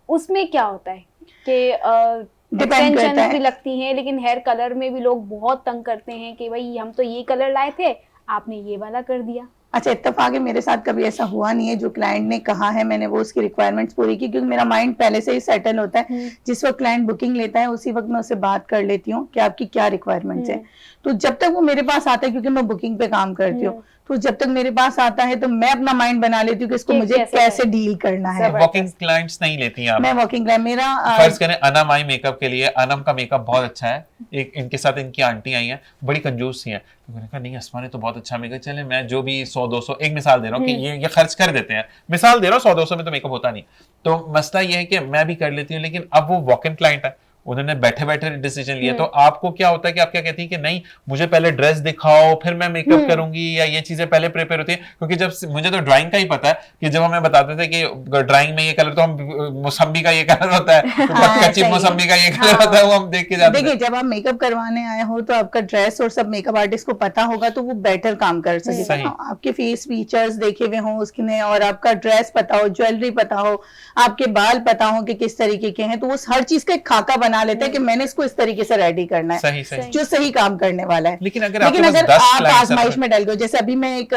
Speaker 1: उसमें क्या होता है कि
Speaker 4: Depend
Speaker 1: एक्सटेंशन
Speaker 4: करता है।
Speaker 1: भी लगती हैं, लेकिन हेयर कलर में भी लोग बहुत तंग करते हैं कि भाई हम तो ये कलर लाए थे, आपने ये वाला कर दिया।
Speaker 4: अच्छा, इत्तेफाक है मेरे साथ कभी ऐसा हुआ नहीं है। जो क्लाइंट ने कहा है मैंने वो उसकी रिक्वायरमेंट्स पूरी की, क्योंकि मेरा माइंड पहले से ही सेटल होता है। जिस वक्त क्लाइंट बुकिंग लेता है उसी वक्त मैं उससे बात कर लेती हूँ कि आपकी क्या रिक्वायरमेंट्स है। तो जब तक वो मेरे पास आता है, क्योंकि मैं बुकिंग पे काम करती हूँ, तो जब तक मेरे पास आता है तो मैं अपना माइंड बना लेती हूँ कि इसको
Speaker 1: कि
Speaker 4: मुझे
Speaker 1: कैसे
Speaker 4: कैसे
Speaker 1: है।
Speaker 4: डील करना है।
Speaker 2: वॉकिंग क्लाइंट्स नहीं लेती हैं आप?
Speaker 4: मैं वॉकिंग क्लाइंट, मेरा
Speaker 2: फर्ज करें अनम आई मेकअप के लिए, अनम का मेकअप बहुत अच्छा है, एक इनके साथ इनकी आंटी आई हैं, बड़ी कंजूस सी हैं, तो मैंने कहा नहीं अस्मा ने तो बहुत अच्छा मेकअप, चले मैं जो भी 100-200, एक मिसाल दे रहा हूँ कि ये खर्च कर देते हैं, मिसाल दे रहा हूँ, 100-200 में तो मेकअप होता नहीं। तो मसला ये है कि मैं भी कर लेती हूँ, लेकिन अब वो वॉक इन क्लाइंट है, उन्होंने बैठे बैठे डिसीजन लिया, तो आपको क्या होता है कि आप क्या कहती हैं कि नहीं मुझे पहले ड्रेस दिखाओ फिर मैं मेकअप करूंगी, या ये चीजें पहले प्रिपेयर होती है? क्योंकि जब मुझे तो ड्राइंग का ही पता है कि जब हमें बताते थे कि ड्राइंग में ये कलर, तो हम मौसम्बी का ये कलर होता है, तो कच्ची
Speaker 4: सही है।
Speaker 2: मौसम्बी का ये कलर होता है, वो हम देख के जाते
Speaker 4: देखिए,
Speaker 2: हैं।
Speaker 4: जब आप मेकअप करवाने आए हो तो आपका ड्रेस और सब मेकअप आर्टिस्ट को पता होगा तो वो बेटर काम कर
Speaker 2: सही।
Speaker 4: सकेगा। आपके फेस फीचर्स देखे हुए हों उसने, और आपका ड्रेस पता हो, ज्वेलरी पता हो, आपके बाल पता हो कि किस तरीके के हैं, तो वो हर चीज का एक खाका बना लेता है कि मैंने इसको इस तरीके से रेडी करना है
Speaker 2: सही सही।
Speaker 4: जो सही काम करने वाला है।
Speaker 2: लेकिन अगर आपके पास
Speaker 4: अगर
Speaker 2: 10
Speaker 4: आप
Speaker 2: clients हैं
Speaker 4: आजमाइश
Speaker 2: तो-
Speaker 4: में डल गए, जैसे अभी मैं एक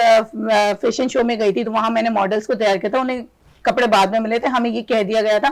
Speaker 4: फैशन शो में गई थी, तो वहां मैंने मॉडल्स को तैयार किया था, उन्हें कपड़े बाद में मिले थे, हमें ये कह दिया गया था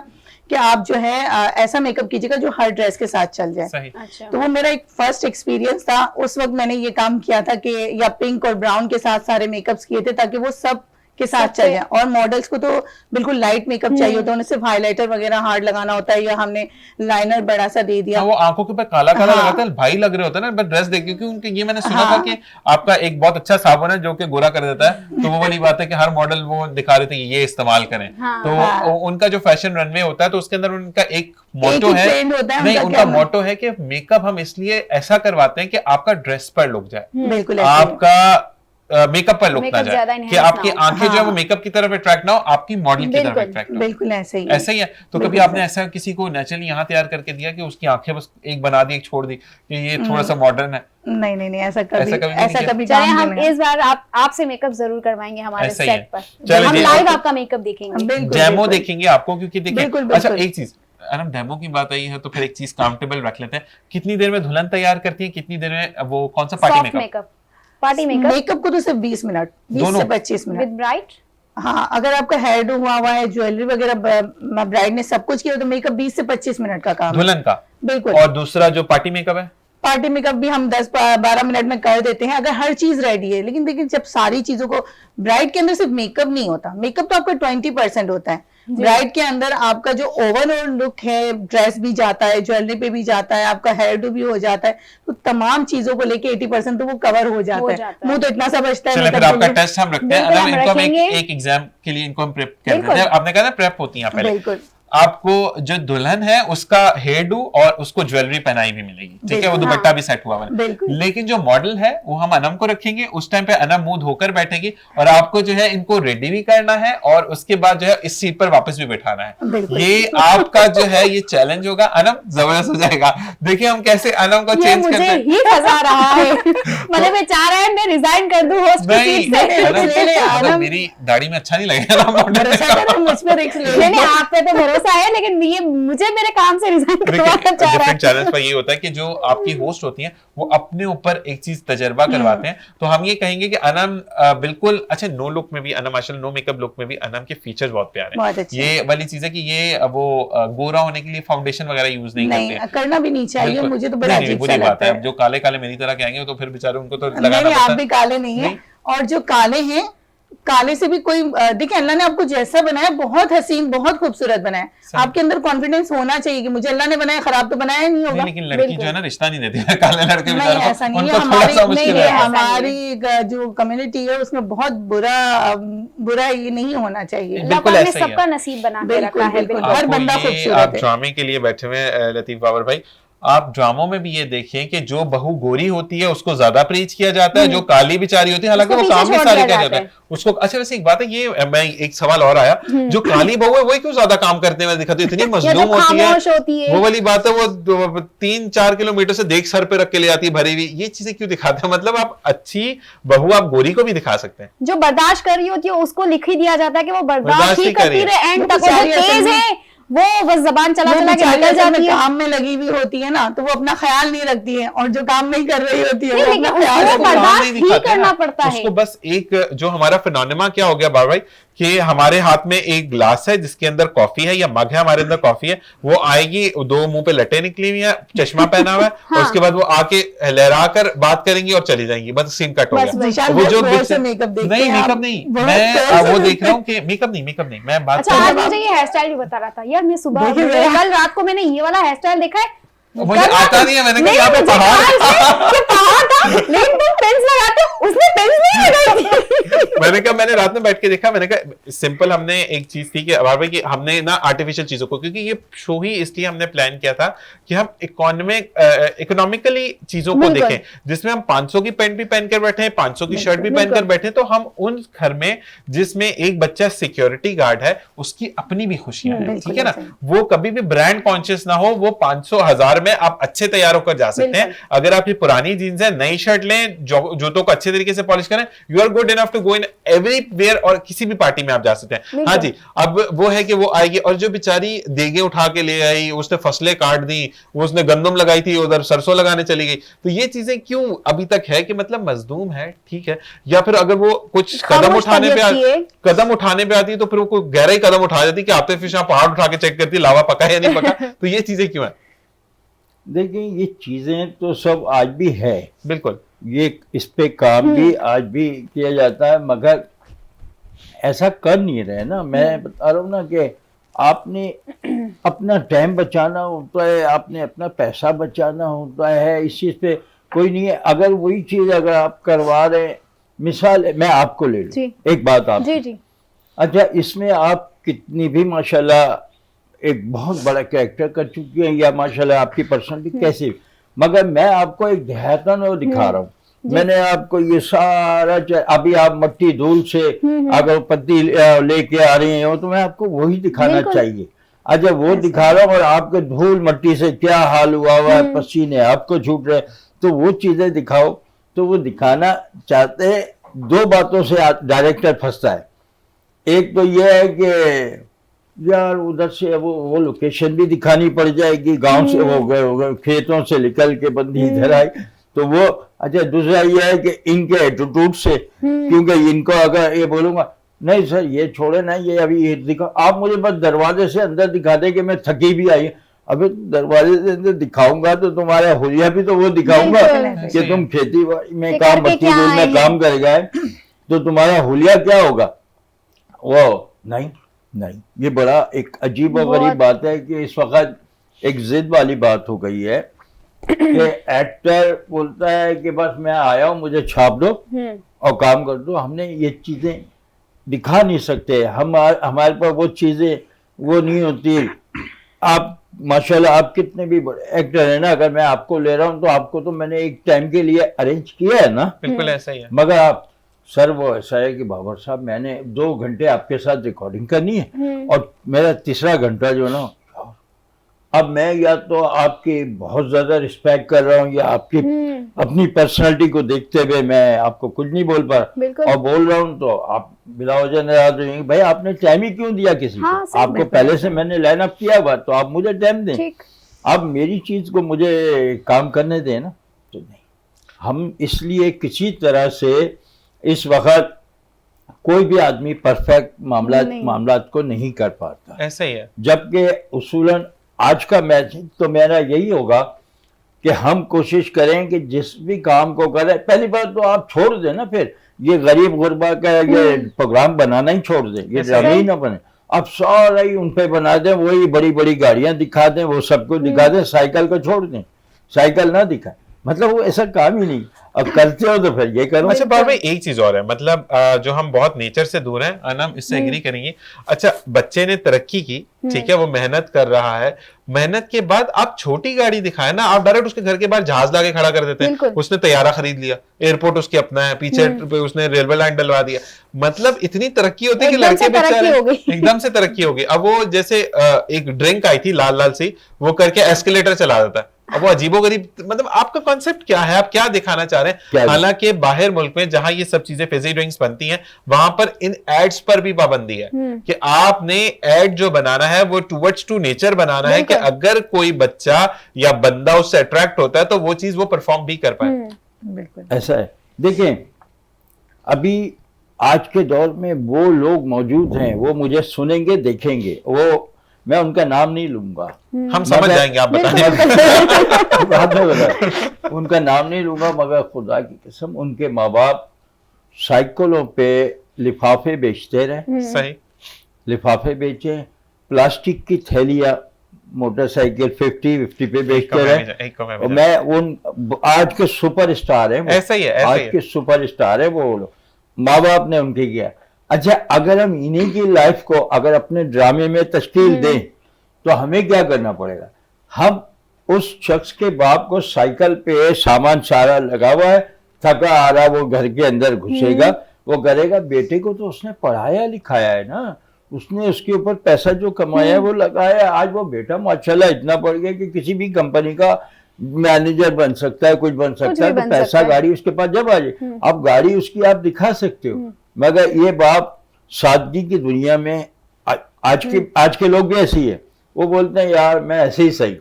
Speaker 4: कि आप जो है ऐसा मेकअप कीजिएगा जो हर ड्रेस के साथ चल जाए।
Speaker 2: सही।
Speaker 1: अच्छा,
Speaker 4: तो वो मेरा एक फर्स्ट एक्सपीरियंस था। उस वक्त मैंने ये काम किया था कि या पिंक और ब्राउन के साथ सारे मेकअप्स किए थे ताकि वो सब के साथ चल जाए। और मॉडल्स को तो बिल्कुल लाइट मेकअप चाहिए होता है, उन्हें सिर्फ हाइलाइटर वगैरह हार्ड लगाना होता है, या हमने लाइनर बड़ा सा दे दिया।
Speaker 2: वो आंखों के ऊपर काला काला लगाता है, भाई लग रहे होते हैं ना ड्रेस देख के, क्योंकि उनके ये मैंने सुना था कि आपका एक बहुत अच्छा साबुन है जो कि गोरा कर देता है, तो वो वाली बात है कि हर मॉडल वो दिखा रहे थे कि ये इस्तेमाल करें। तो उनका जो फैशन रनवे होता है तो उसके अंदर उनका एक मोटो है, नहीं उनका मोटो है कि मेकअप हम इसलिए ऐसा करवाते हैं कि आपका ड्रेस पर लुक जाए,
Speaker 4: बिल्कुल
Speaker 2: आपका मेकअप पर लुक ना जाए, कि आपकी आंखें जो है वो मेकअप की तरफ अट्रैक्ट ना हो, आपकी मॉडल की तरफ अट्रैक्ट हो।
Speaker 4: बिल्कुल ऐसे ही
Speaker 2: है। तो कभी आपने ऐसा किसी को नेचुरली यहाँ तैयार करके दिया कि उसकी आंखें बस एक बना दी एक छोड़ दी कि ये थोड़ा सा मॉडर्न है?
Speaker 4: नहीं, ऐसा कभी
Speaker 1: चलिए हम इस बार आपसे मेकअप जरूर करवाएंगे हमारे सेट पर, हम लाइव आपका मेकअप देखेंगे,
Speaker 2: डेमो देखेंगे आपको, क्योंकि देखिए अच्छा एक चीज अनम डेमो की बात आई है तो फिर एक चीज काउंटेबल रख लेते हैं, कितनी देर में दुल्हन तैयार करती है, कितनी देर में वो कौन सा पार्टी मेकअप?
Speaker 1: पार्टी
Speaker 4: मेकअप को तो सिर्फ 20 मिनट, 20 से 25 मिनट
Speaker 1: विद ब्राइड।
Speaker 4: हाँ, अगर आपका हेयर डू हुआ है, ज्वेलरी वगैरह ब्राइड ने सब कुछ किया तो मेकअप 20 से 25 मिनट का काम
Speaker 2: दुल्हन का।
Speaker 4: बिल्कुल।
Speaker 2: और दूसरा जो पार्टी मेकअप है,
Speaker 4: पार्टी मेकअप भी हम 10-12 मिनट में कर देते हैं अगर हर चीज रेडी है। लेकिन देखिए जब सारी चीजों को, ब्राइड के अंदर सिर्फ मेकअप नहीं होता, मेकअप तो आपका 20% होता है, ब्राइड के अंदर आपका जो ओवरऑल लुक है, ड्रेस भी जाता है, ज्वेलरी पे भी जाता है, आपका हेयर डू भी हो जाता है, तो तमाम चीजों को लेके 80% तो वो कवर हो जाता है। मुंह तो इतना सा बचता है।
Speaker 2: फिर आपका टेस्ट हम रखते हैं, इनको हम एक एग्जाम के लिए इनको हम प्रेप कर देते हैं। आपने कहा ना प्रेप होती है पहले,
Speaker 4: बिल्कुल।
Speaker 2: आपको जो दुल्हन है उसका हेयर डू और उसको ज्वेलरी पहनाई भी मिलेगी, ठीक है, वो दुपट्टा भी सेट हुआ हुआ है। लेकिन जो मॉडल है वो हम अनम को रखेंगे, उस टाइम पे अनम मुंह धोकर बैठेगी और आपको जो है इनको रेडी भी करना है और उसके बाद जो है इस सीट पर वापस भी बैठाना है। ये आपका जो है ये चैलेंज होगा अनम, जबरदस्त हो जाएगा। देखिए हम कैसे अनम को चेंज करते हैं।
Speaker 1: मुझे ही फंसा रहा है, मतलब मैं चाह रहा है मैं रिजाइन कर दूं होस्ट की सीट से।
Speaker 2: मेरी दाढ़ी में अच्छा नहीं लगेगा
Speaker 4: मुझ पे रिस्क
Speaker 1: नहीं, आप पे तो भरोसा है, लेकिन ये मुझे मेरे काम से रिजाइन करवाना चाह रहा है।
Speaker 2: डिफरेंट चैलेंज पर ये होता है कि जो आपकी होस्ट होती हैं वो अपने ऊपर एक चीज तजर्बा करवाते हैं, तो हम ये कहेंगे कि अनम बिल्कुल अच्छा नो लुक में भी अनम माशाल्लाह नो मेकअप लुक में भी अनम के फीचर्स बहुत प्यारे हैं। ये वाली चीज है कि ये वो गोरा होने के लिए फाउंडेशन वगैरह यूज नहीं करते हैं,
Speaker 4: करना भी नहीं चाहिए। मुझे तो बड़ा अजीब सा लगता है।
Speaker 2: जो काले काले मेरी तरह के आएंगे तो फिर बेचारे उनको तो लगाना
Speaker 4: पड़ता है। आप भी काले नहीं है, और जो काले हैं काले से भी कोई, देखिए अल्लाह ने आपको जैसा बनाया बहुत हसीन बहुत खूबसूरत बनाया, आपके अंदर कॉन्फिडेंस होना चाहिए कि मुझे अल्लाह ने बनाया, खराब तो बनाया नहीं होगा।
Speaker 2: लेकिन लड़की जो है ना रिश्ता नहीं देती है काले लड़के,
Speaker 4: नहीं ऐसा नहीं है। हमारी जो कम्युनिटी है उसमें बहुत बुरा ये नहीं होना चाहिए।
Speaker 2: बिल्कुल ऐसा ही है,
Speaker 1: सबका नसीब बना के रखा है,
Speaker 4: हर बंदा खूबसूरत है।
Speaker 2: आप ड्रामे के लिए बैठे हुए लतीफ बाबर भाई, आप ड्रामों में भी ये देखें कि जो बहू गोरी होती है उसको ज्यादा प्रीच किया जाता है, जो काली बिचारी होती है हालांकि वो काम भी सारी कर जाता है उसको। अच्छा वैसे एक बात है, ये मैं एक सवाल और आया, जो काली बहू है वही क्यों ज्यादा काम करते हुए दिखाती है, इतनी मजलूम होती है, वो वाली बात है, वो 3-4 किलोमीटर से देख सर पे रख के ले आती है भरी हुई, ये चीजें क्यों दिखाते हैं? मतलब आप अच्छी बहू आप गोरी को भी दिखा सकते हैं,
Speaker 1: जो बर्दाश्त कर रही होती है उसको लिख ही दिया जाता है कि वो बर्दाश्त ही करती रहे, एंड तक वो तेज है, वो बस जबान चला चला के निकल जाती है।
Speaker 4: काम में लगी हुई होती है ना तो वो अपना ख्याल नहीं रखती है, और जो काम नहीं कर रही होती है वो अपना ख्याल
Speaker 1: बर्दाश्त ही करना पड़ता है।
Speaker 2: उसको बस एक जो हमारा फिनोमेना क्या हो गया बार भाई कि हमारे हाथ में एक ग्लास है जिसके अंदर कॉफी है या मग है, हमारे अंदर कॉफी है, वो आएगी, 2 मुंह पे लटे निकली हुई है, चश्मा पहना हुआ है और उसके बाद वो आके लहरा कर बात करेंगी और चली जाएंगी, बस सीन कट हो गया। वो जो नहीं मेकअप नहीं, मैं वो देख रहा हूँ कि मेकअप नहीं मैं बात।
Speaker 1: अच्छा आज मुझे ये हेयर स्टाइल भी बता रहा था यार, मैं सुबह कल रात को मैंने ये वाला हेयर स्टाइल देखा है,
Speaker 2: मुझे आता नहीं है, मैंने कहा यहाँ पे
Speaker 1: पहाड़ था, लेकिन तुम पेंस लगाते हो, उसने पेंस नहीं लगाई थी।
Speaker 2: मैंने रात में बैठ के देखा, मैंने कहा सिंपल हमने एक चीज थी कि अबार भाई कि हमने ना आर्टिफिशियल चीजों को, क्योंकि ये शो ही इसलिए हमने प्लान किया था कि हम इकोनॉमिकली चीजों को देखें, जिसमें हम 500 की पैंट भी पहनकर बैठे हैं, 500 की शर्ट भी पहनकर बैठे, तो हम उन घर में जिसमें एक बच्चा सिक्योरिटी गार्ड है उसकी अपनी भी खुशियां हैं, ठीक है ना, वो कभी भी ब्रांड कॉन्शियस ना हो, वो 500-1000 में आप अच्छे तैयार होकर जा सकते हैं। अगर आपकी पुरानी जीन्स है, नई शर्ट लें, जूतों को अच्छे तरीके से पॉलिश करें, you are good enough to go in everywhere, और किसी भी पार्टी में आप जा सकते हैं। हाँ जी, अब वो है कि वो आएगी और जो बेचारी देगे उठा के ले आई, उसने फसलें काट दी, वो उसने गंदम लगाई थी, उधर सरसों लगाने चली गई, तो ये चीजें क्यों अभी तक है कि मतलब मजदूम है, ठीक है, या फिर अगर वो कुछ कदम उठाने पे आती है तो फिर वो कोई गहरा ही कदम उठा जाती है कि आपने फिर पहाड़ उठा के चेक करती है लावा पका है या नहीं पका, तो ये चीजें क्यों है?
Speaker 3: देखिए ये चीजें तो सब आज भी है,
Speaker 2: बिल्कुल,
Speaker 3: ये इस पे काम भी आज भी किया जाता है, मगर ऐसा कर नहीं रहे ना। मैं बता रहा हूँ ना कि आपने अपना टाइम बचाना होता है, आपने अपना पैसा बचाना होता है, इस चीज़ पे कोई नहीं है। अगर वही चीज़ अगर आप करवा रहे हैं, मिसाल मैं आपको ले लूँ, एक बात आप
Speaker 1: जी जी
Speaker 3: अच्छा, इसमें आप कितनी भी माशाल्लाह एक बहुत बड़ा कैरेक्टर कर चुकी हैं, या माशाल्लाह आपकी पर्सनालिटी कैसी भी, मगर मैं आपको एक देहातन वो दिखा रहा हूँ। मैंने आपको ये सारा अभी आप मट्टी धूल से अगर पत्ती लेके आ रही हो तो मैं आपको वही दिखाना चाहिए। अच्छा, वो दिखा रहा हूँ और आपके धूल मट्टी से क्या हाल हुआ है, पसीने आपको छूट रहे, तो वो चीजें दिखाओ। तो वो दिखाना चाहते हैं, दो बातों से डायरेक्टर फंसता है। एक तो ये है कि यार उधर से वो लोकेशन भी दिखानी पड़ जाएगी, गांव से वो खेतों से निकल के बंदी इधर आई, तो वो अच्छा। दूसरा ये है कि इनके एटीट्यूड से, क्योंकि इनको अगर ये बोलूंगा नहीं सर ये छोड़े ना, ये अभी ये दिखा, आप मुझे बस दरवाजे से अंदर दिखा दे कि मैं थकी भी आई। अबे दरवाजे से अंदर दिखाऊंगा तो तुम्हारा हुलिया भी तो वो दिखाऊंगा कि तुम खेती में काम, मट्टी धूल में काम कर गए, तो तुम्हारा हुलिया क्या होगा? वो नहीं, ये बड़ा एक अजीब और गरीब बात है कि इस वक्त एक जिद वाली बात हो गई है कि एक्टर बोलता है कि बस मैं आया हूँ, मुझे छाप दो और काम कर दो। हमने ये चीजें दिखा नहीं सकते, हमारे पास वो चीजें वो नहीं होती। आप माशाल्लाह आप कितने भी बड़े एक्टर है ना, अगर मैं आपको ले रहा हूँ तो आपको तो मैंने एक टाइम के लिए अरेंज किया है ना,
Speaker 2: बिल्कुल ऐसा ही है।
Speaker 3: मगर आप सर वो ऐसा है कि बाबर साहब मैंने 2 घंटे आपके साथ रिकॉर्डिंग करनी है और मेरा तीसरा घंटा जो ना, अब मैं या तो आपकी बहुत ज्यादा रिस्पेक्ट कर रहा हूँ या आपकी अपनी पर्सनालिटी को देखते हुए मैं आपको कुछ नहीं बोल पा रहा, और बोल रहा हूँ तो आप बिला वजह नाराज हो जाएंगे। भाई आपने टाइम ही क्यों दिया किसी को? आपको पहले से मैंने लाइन अप किया हुआ, तो आप मुझे टाइम दें, आप मेरी चीज को मुझे काम करने दें ना। तो नहीं, हम इसलिए किसी तरह से इस वक्त कोई भी आदमी परफेक्ट मामलात को नहीं कर पाता,
Speaker 2: ऐसा ही है।
Speaker 3: जबकि उसूलन आज का मैसेज तो मेरा यही होगा कि हम कोशिश करें कि जिस भी काम को करें, पहली बात तो आप छोड़ दें ना, फिर ये गरीब गुरबा का ये प्रोग्राम बनाना ही छोड़ दें, ये ड्रामे ही ना बने, आप सारा ही उन पे बना दें, वही बड़ी बड़ी गाड़ियां दिखा दें, वो सबको दिखा दें, साइकिल को छोड़ दें, साइकिल ना दिखाएं, मतलब वो ऐसा काम ही नहीं। अब करते हो तो फिर ये करो।
Speaker 2: अच्छा बार भाई एक चीज और है, मतलब जो हम बहुत नेचर से दूर हैं, अनम इससे एग्री करेंगे। अच्छा बच्चे ने तरक्की की, ठीक है, वो मेहनत कर रहा है, मेहनत के बाद आप छोटी गाड़ी दिखाए ना, आप डायरेक्ट उसके घर के बाहर जहाज लाके खड़ा कर देते हैं। उसने तैयारा खरीद लिया, एयरपोर्ट उसके अपना है, पीछे पे उसने रेलवे लाइन डलवा दिया, मतलब इतनी तरक्की होती है कि लड़के बेचारे एकदम से तरक्की हो गई। अब वो जैसे एक ड्रिंक आई थी लाल लाल सी, वो करके एस्केलेटर चला देता है। अब वो अजीबोगरीब, मतलब आपका कॉन्सेप्ट क्या है, आप क्या दिखाना चाह रहे हैं? हालांकि बाहर मुल्क में जहां ये सब चीजें फिजी ड्रिंक्स बनती हैं, वहां पर इन एड्स पर भी पाबंदी है कि आपने एड जो बनाना है वो टुवर्ड्स टू नेचर बनाना है, कि अगर कोई बच्चा या बंदा उससे अट्रैक्ट होता है तो वो चीज वो परफॉर्म भी कर पाए।
Speaker 4: बिल्कुल
Speaker 3: ऐसा है। देखें अभी आज के दौर में वो लोग मौजूद हैं, वो मुझे सुनेंगे देखेंगे, वो मैं उनका नाम नहीं लूंगा,
Speaker 2: हम समझ जाएंगे, आप बताएं।
Speaker 3: उनका नाम नहीं लूंगा, मगर खुदा की कसम उनके माँ बाप साइकिलों पे लिफाफे बेचते रहे,
Speaker 2: सही
Speaker 3: लिफाफे बेचे, प्लास्टिक की थैलियां मोटरसाइकिल 50 पे बेचते रहे। मैं उन आज के सुपरस्टार है,
Speaker 2: ऐसा ही है,
Speaker 3: आज के सुपरस्टार है वो लोग, माँ बाप ने उनके किया। अच्छा अगर हम इन्हीं की लाइफ को अगर अपने ड्रामे में तश्कील दें तो हमें क्या करना पड़ेगा? हम उस शख्स के बाप को साइकिल पे सामान सारा लगा हुआ है, थका आ रहा, वो घर के अंदर घुसेगा, वो करेगा। बेटे को तो उसने पढ़ाया लिखाया है ना, उसने उसके ऊपर पैसा जो कमाया है वो लगाया है। आज वो बेटा माशाल्लाह इतना पढ़ गया कि किसी भी कंपनी का मैनेजर बन सकता है, कुछ बन सकता है, तो पैसा गाड़ी उसके पास जब आ जाए, आप गाड़ी उसकी आप दिखा सकते हो। मगर ये बाप सादगी की दुनिया में आज के लोग भी ऐसे ही है, वो बोलते हैं यार मैं ऐसे ही सही,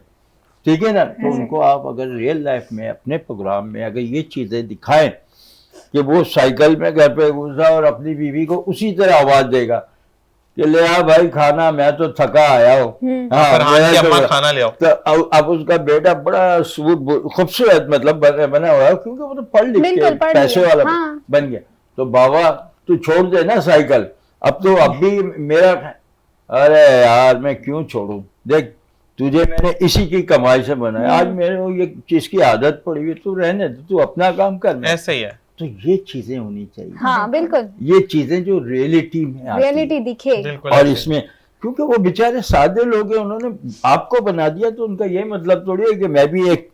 Speaker 3: ठीक है ना। तो उनको आप अगर रियल लाइफ में अपने प्रोग्राम में अगर ये चीजें दिखाएं कि वो साइकिल में घर पे घुसा और अपनी बीवी को उसी तरह आवाज देगा कि ले आ भाई खाना, मैं तो थका आया हूँ,
Speaker 2: अम्मा खाना ले आओ,
Speaker 3: तो अब उसका बेटा बड़ा खूबसूरत मतलब बना हुआ है, क्योंकि वो तो पढ़ लिख के पैसे वाला बन गया। तो बाबा तू छोड़ दे ना साइकिल, अब तो अब भी मेरा, अरे यार मैं क्यों छोड़ूं, देख तुझे मैंने इसी की कमाई से बनाया, आज मेरे को ये चीज की आदत पड़ी हुई, तू रहने दे, तू अपना काम कर।
Speaker 2: ऐसे ही है।
Speaker 3: तो ये चीजें होनी चाहिए।
Speaker 1: हाँ बिल्कुल,
Speaker 3: ये चीजें जो रियलिटी में आती
Speaker 1: रियलिटी
Speaker 3: हैं।
Speaker 1: दिखे।
Speaker 2: बिल्कुल
Speaker 3: और
Speaker 2: ऐसे।
Speaker 3: इसमें क्योंकि वो बेचारे सादे लोग हैं, उन्होंने आपको बना दिया, तो उनका ये मतलब थोड़ी है कि मैं भी एक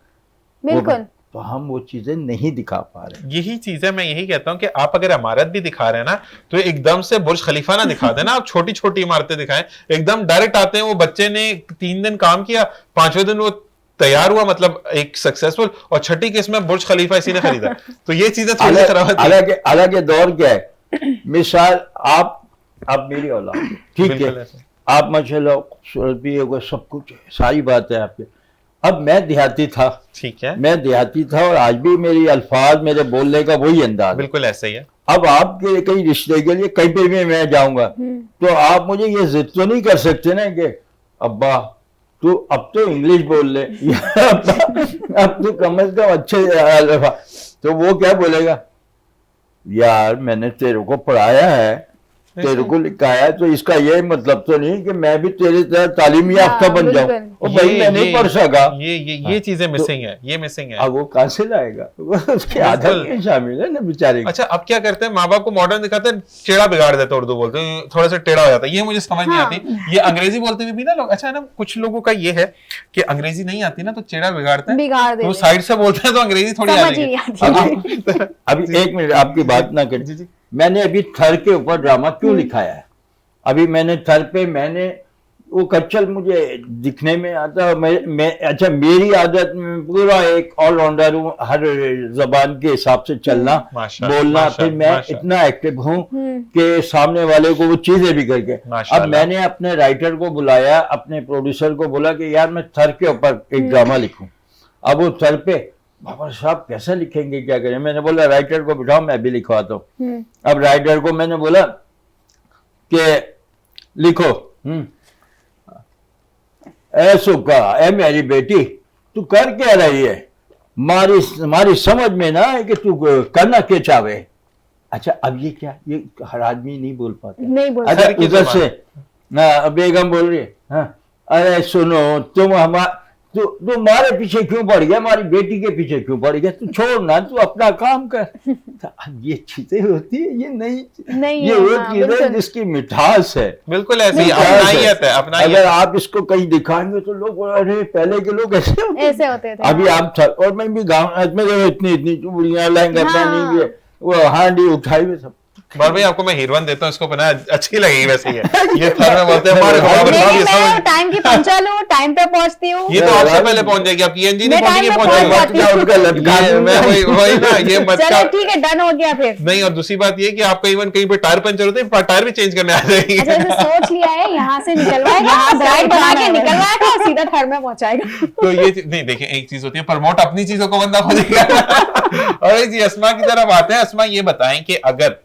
Speaker 1: बिल्कुल,
Speaker 3: तो हम वो चीजें नहीं दिखा पा रहे।
Speaker 2: यही चीज है, मैं यही कहता हूँ कि आप अगर इमारत भी दिखा रहे हैं ना, तो एकदम से बुर्ज खलीफा ना दिखा देना, आप छोटी छोटी इमारतें दिखाएं। एकदम डायरेक्ट आते हैं, वो बच्चे ने 3 दिन काम किया, 5वें दिन वो तैयार हुआ, मतलब एक सक्सेसफुल, और छठी केस में बुर्ज खलीफा इसी ने खरीदा। तो ये चीजें थोड़ी खराब होती है।
Speaker 3: अलग दौर क्या है, मिसाल आप मेरी औलाद हो, ठीक
Speaker 2: बिल्कुल
Speaker 3: है,
Speaker 2: ऐसे।
Speaker 3: आप माशाल्लाह खूबसूरत भी होगा, सब कुछ है, सारी बात है आपके। अब मैं देहाती था,
Speaker 2: ठीक है,
Speaker 3: मैं देहाती था, और आज भी मेरी अल्फाज, मेरे बोलने का वही अंदाज है।
Speaker 2: बिल्कुल ऐसे ही है।
Speaker 3: अब आपके कहीं रिश्ते के लिए कहीं पे भी मैं जाऊंगा, तो आप मुझे ये जिद तो नहीं कर सकते ना कि अब्बा तू अब तो इंग्लिश बोल ले, या अब तू कम से कम अच्छे, तो वो क्या बोलेगा, यार मैंने तेरे को पढ़ाया है, तेरे को लिखाया, तो इसका ये मतलब तो नहीं कि मैं भी तेरी तरह तालीम याफ्ता बन जाऊं। और भाई मैं नहीं पढ़ सका।
Speaker 2: ये चीजें मिसिंग है, ये मिसिंग है।
Speaker 3: अब वो कहां से लाएगा, वो उसके आदत में शामिल है ना बेचारे।
Speaker 2: अच्छा, अब क्या करते हैं, माँ बाप को मॉडर्न दिखाते हैं, टेढ़ा बिगाड़ देते हैं, उर्दू बोलते हैं थोड़ा सा टेढ़ा हो जाता है, ये मुझे समझ नहीं आती। ये अंग्रेजी बोलते हुए भी ना लोग, अच्छा है ना, कुछ लोगों का ये है कि अंग्रेजी नहीं आती ना, तो टेढ़ा बिगाड़ते हैं,
Speaker 1: बिगाड़
Speaker 2: तो
Speaker 1: देते
Speaker 2: साइड से बोलते हैं, तो अंग्रेजी थोड़ी आ
Speaker 1: समझ ही
Speaker 2: रही
Speaker 1: नहीं आती
Speaker 2: है।
Speaker 3: अभी एक मिनट आपकी बात ना
Speaker 2: जी,
Speaker 3: करें,
Speaker 2: जी।
Speaker 3: मैंने अभी थर के ऊपर ड्रामा क्यों लिखाया है, अभी मैंने थर पे, मैंने वो कच्चल मुझे दिखने में आता है, मैं अच्छा मेरी आदत में पूरा एक ऑलराउंडर हूँ, हर जबान के हिसाब से चलना, बोलना, फिर मैं इतना एक्टिव हूँ कि सामने वाले को वो चीजें भी करके। अब मैंने अपने राइटर को बुलाया, अपने प्रोड्यूसर को बोला कि यार मैं थर के ऊपर एक ड्रामा लिखूं। अब वो थर पे, बाबा साहब कैसे लिखेंगे, क्या करें, मैंने बोला राइटर को बिठाओ, मैं भी लिखवाता हूँ। अब राइटर को मैंने बोला कि लिखो, ए सुका, ए मेरी बेटी, तू कर क्या रही है, मारी समझ में ना है कि तू करना क्या चाहे। अच्छा अब ये क्या, ये हर आदमी नहीं बोल पाता,
Speaker 1: नहीं बोल
Speaker 3: अच्छा उधर से ना बेगम बोल रही है, हाँ, अरे सुनो तुम तुम्हारे पीछे क्यों पड़ गया, हमारी बेटी के पीछे क्यों पड़ गया, तू छोड़ ना, तू अपना काम कर। तो अब ये चीजें होती है, ये नहीं ये वो चीज है जिसकी मिठास है।
Speaker 2: बिल्कुल ऐसी अपनाइयत है, अपनाइयत।
Speaker 3: अगर आप इसको कहीं दिखाएंगे तो लोग, अरे पहले के लोग ऐसे
Speaker 1: होते थे।
Speaker 3: अभी आप और मैं भी गाँव में इतनी चूड़ियां लहंगा पहनी हुई, वो हांडी उठाई हुई, सब।
Speaker 2: बार भाई आपको मैं हीरोइन देता हूँ, इसको पता अच्छी लगेगी वैसे ही है। ये थर में बोलते हैं हमारे
Speaker 1: टाइम की पंचुअल हूँ, टाइम पे पहुंचती हूँ।
Speaker 2: ये तो आपसे पहले पहुंच जाएगी, आपकी एनजी नहीं पहुंचेगी, वही ना, ये मत
Speaker 1: चलो ठीक है, डन हो गया फिर।
Speaker 2: नहीं, और दूसरी बात ये कि आपका इवन कहीं पे टायर पंचर होते हैं, टायर भी चेंज करने आ जाएगी।
Speaker 1: अच्छा, सोच लिया है, यहाँ से निकलवाएगा, यहाँ ब्राइड बना के निकलवाएगा और सीधा थर में पहुंचाएगा।
Speaker 2: तो ये नहीं, देखिए एक चीज होती है, प्रमोट अपनी चीजों को बंदा खोजेगा। और जी अस्मा की तरफ आते हैं। अस्मा ये बताएं कि अगर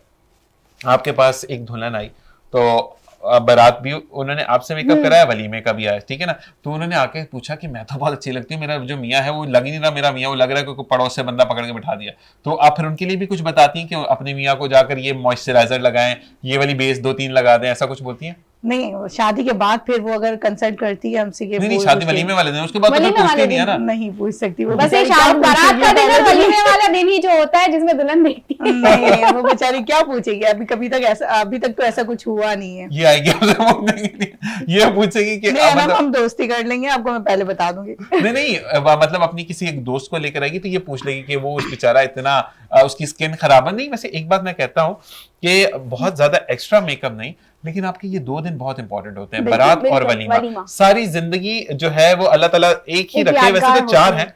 Speaker 2: आपके पास एक दुल्हन आई, तो बारात भी उन्होंने आपसे मेकअप कराया, वलीमे का भी आया, ठीक है ना, तो उन्होंने आके पूछा कि मैं तो बहुत अच्छी लगती हूँ, मेरा जो मियाँ है वो लग नहीं रहा मेरा मियाँ, वो लग रहा है कि पड़ोस से बंदा पकड़ के बिठा दिया। तो आप फिर उनके लिए भी कुछ बताती हैं कि अपने मियाँ को जाकर ये मॉइस्चराइजर लगाएं, ये वाली बेस 2-3 लगा दें, ऐसा कुछ बोलती हैं?
Speaker 4: नहीं, शादी के बाद फिर वो अगर कंसल्ट करती है हमसे,
Speaker 2: नहीं शादी वलीमे वाले दिन, उसके बाद तो पूछती नहीं है ना।
Speaker 4: नहीं पूछ सकती वो,
Speaker 1: बस बारात का दिन और वलीमे वाला दिन ही जो होता है जिसमें दुल्हन देखती है।
Speaker 4: नहीं, वो बेचारी क्या पूछेगी, अभी तक तो ऐसा कुछ हुआ नहीं है।
Speaker 2: ये आएगी ये पूछेगी कि
Speaker 4: हम दोस्ती कर लेंगे, आपको मैं पहले बता दूंगी।
Speaker 2: नहीं मतलब अपनी किसी एक दोस्त को लेकर आएगी तो ये पूछ लेगी कि वो उस बेचारा इतना उसकी स्किन खराब है। नहीं, वैसे एक बात मैं कहता हूँ कि बहुत ज्यादा एक्स्ट्रा मेकअप नहीं, लेकिन आपके ये 2 दिन बहुत इंपॉर्टेंट होते हैं, बारात और वलीमा। सारी जिंदगी जो है वो अल्लाह ताला एक ही रखे, वैसे तो 4 हैं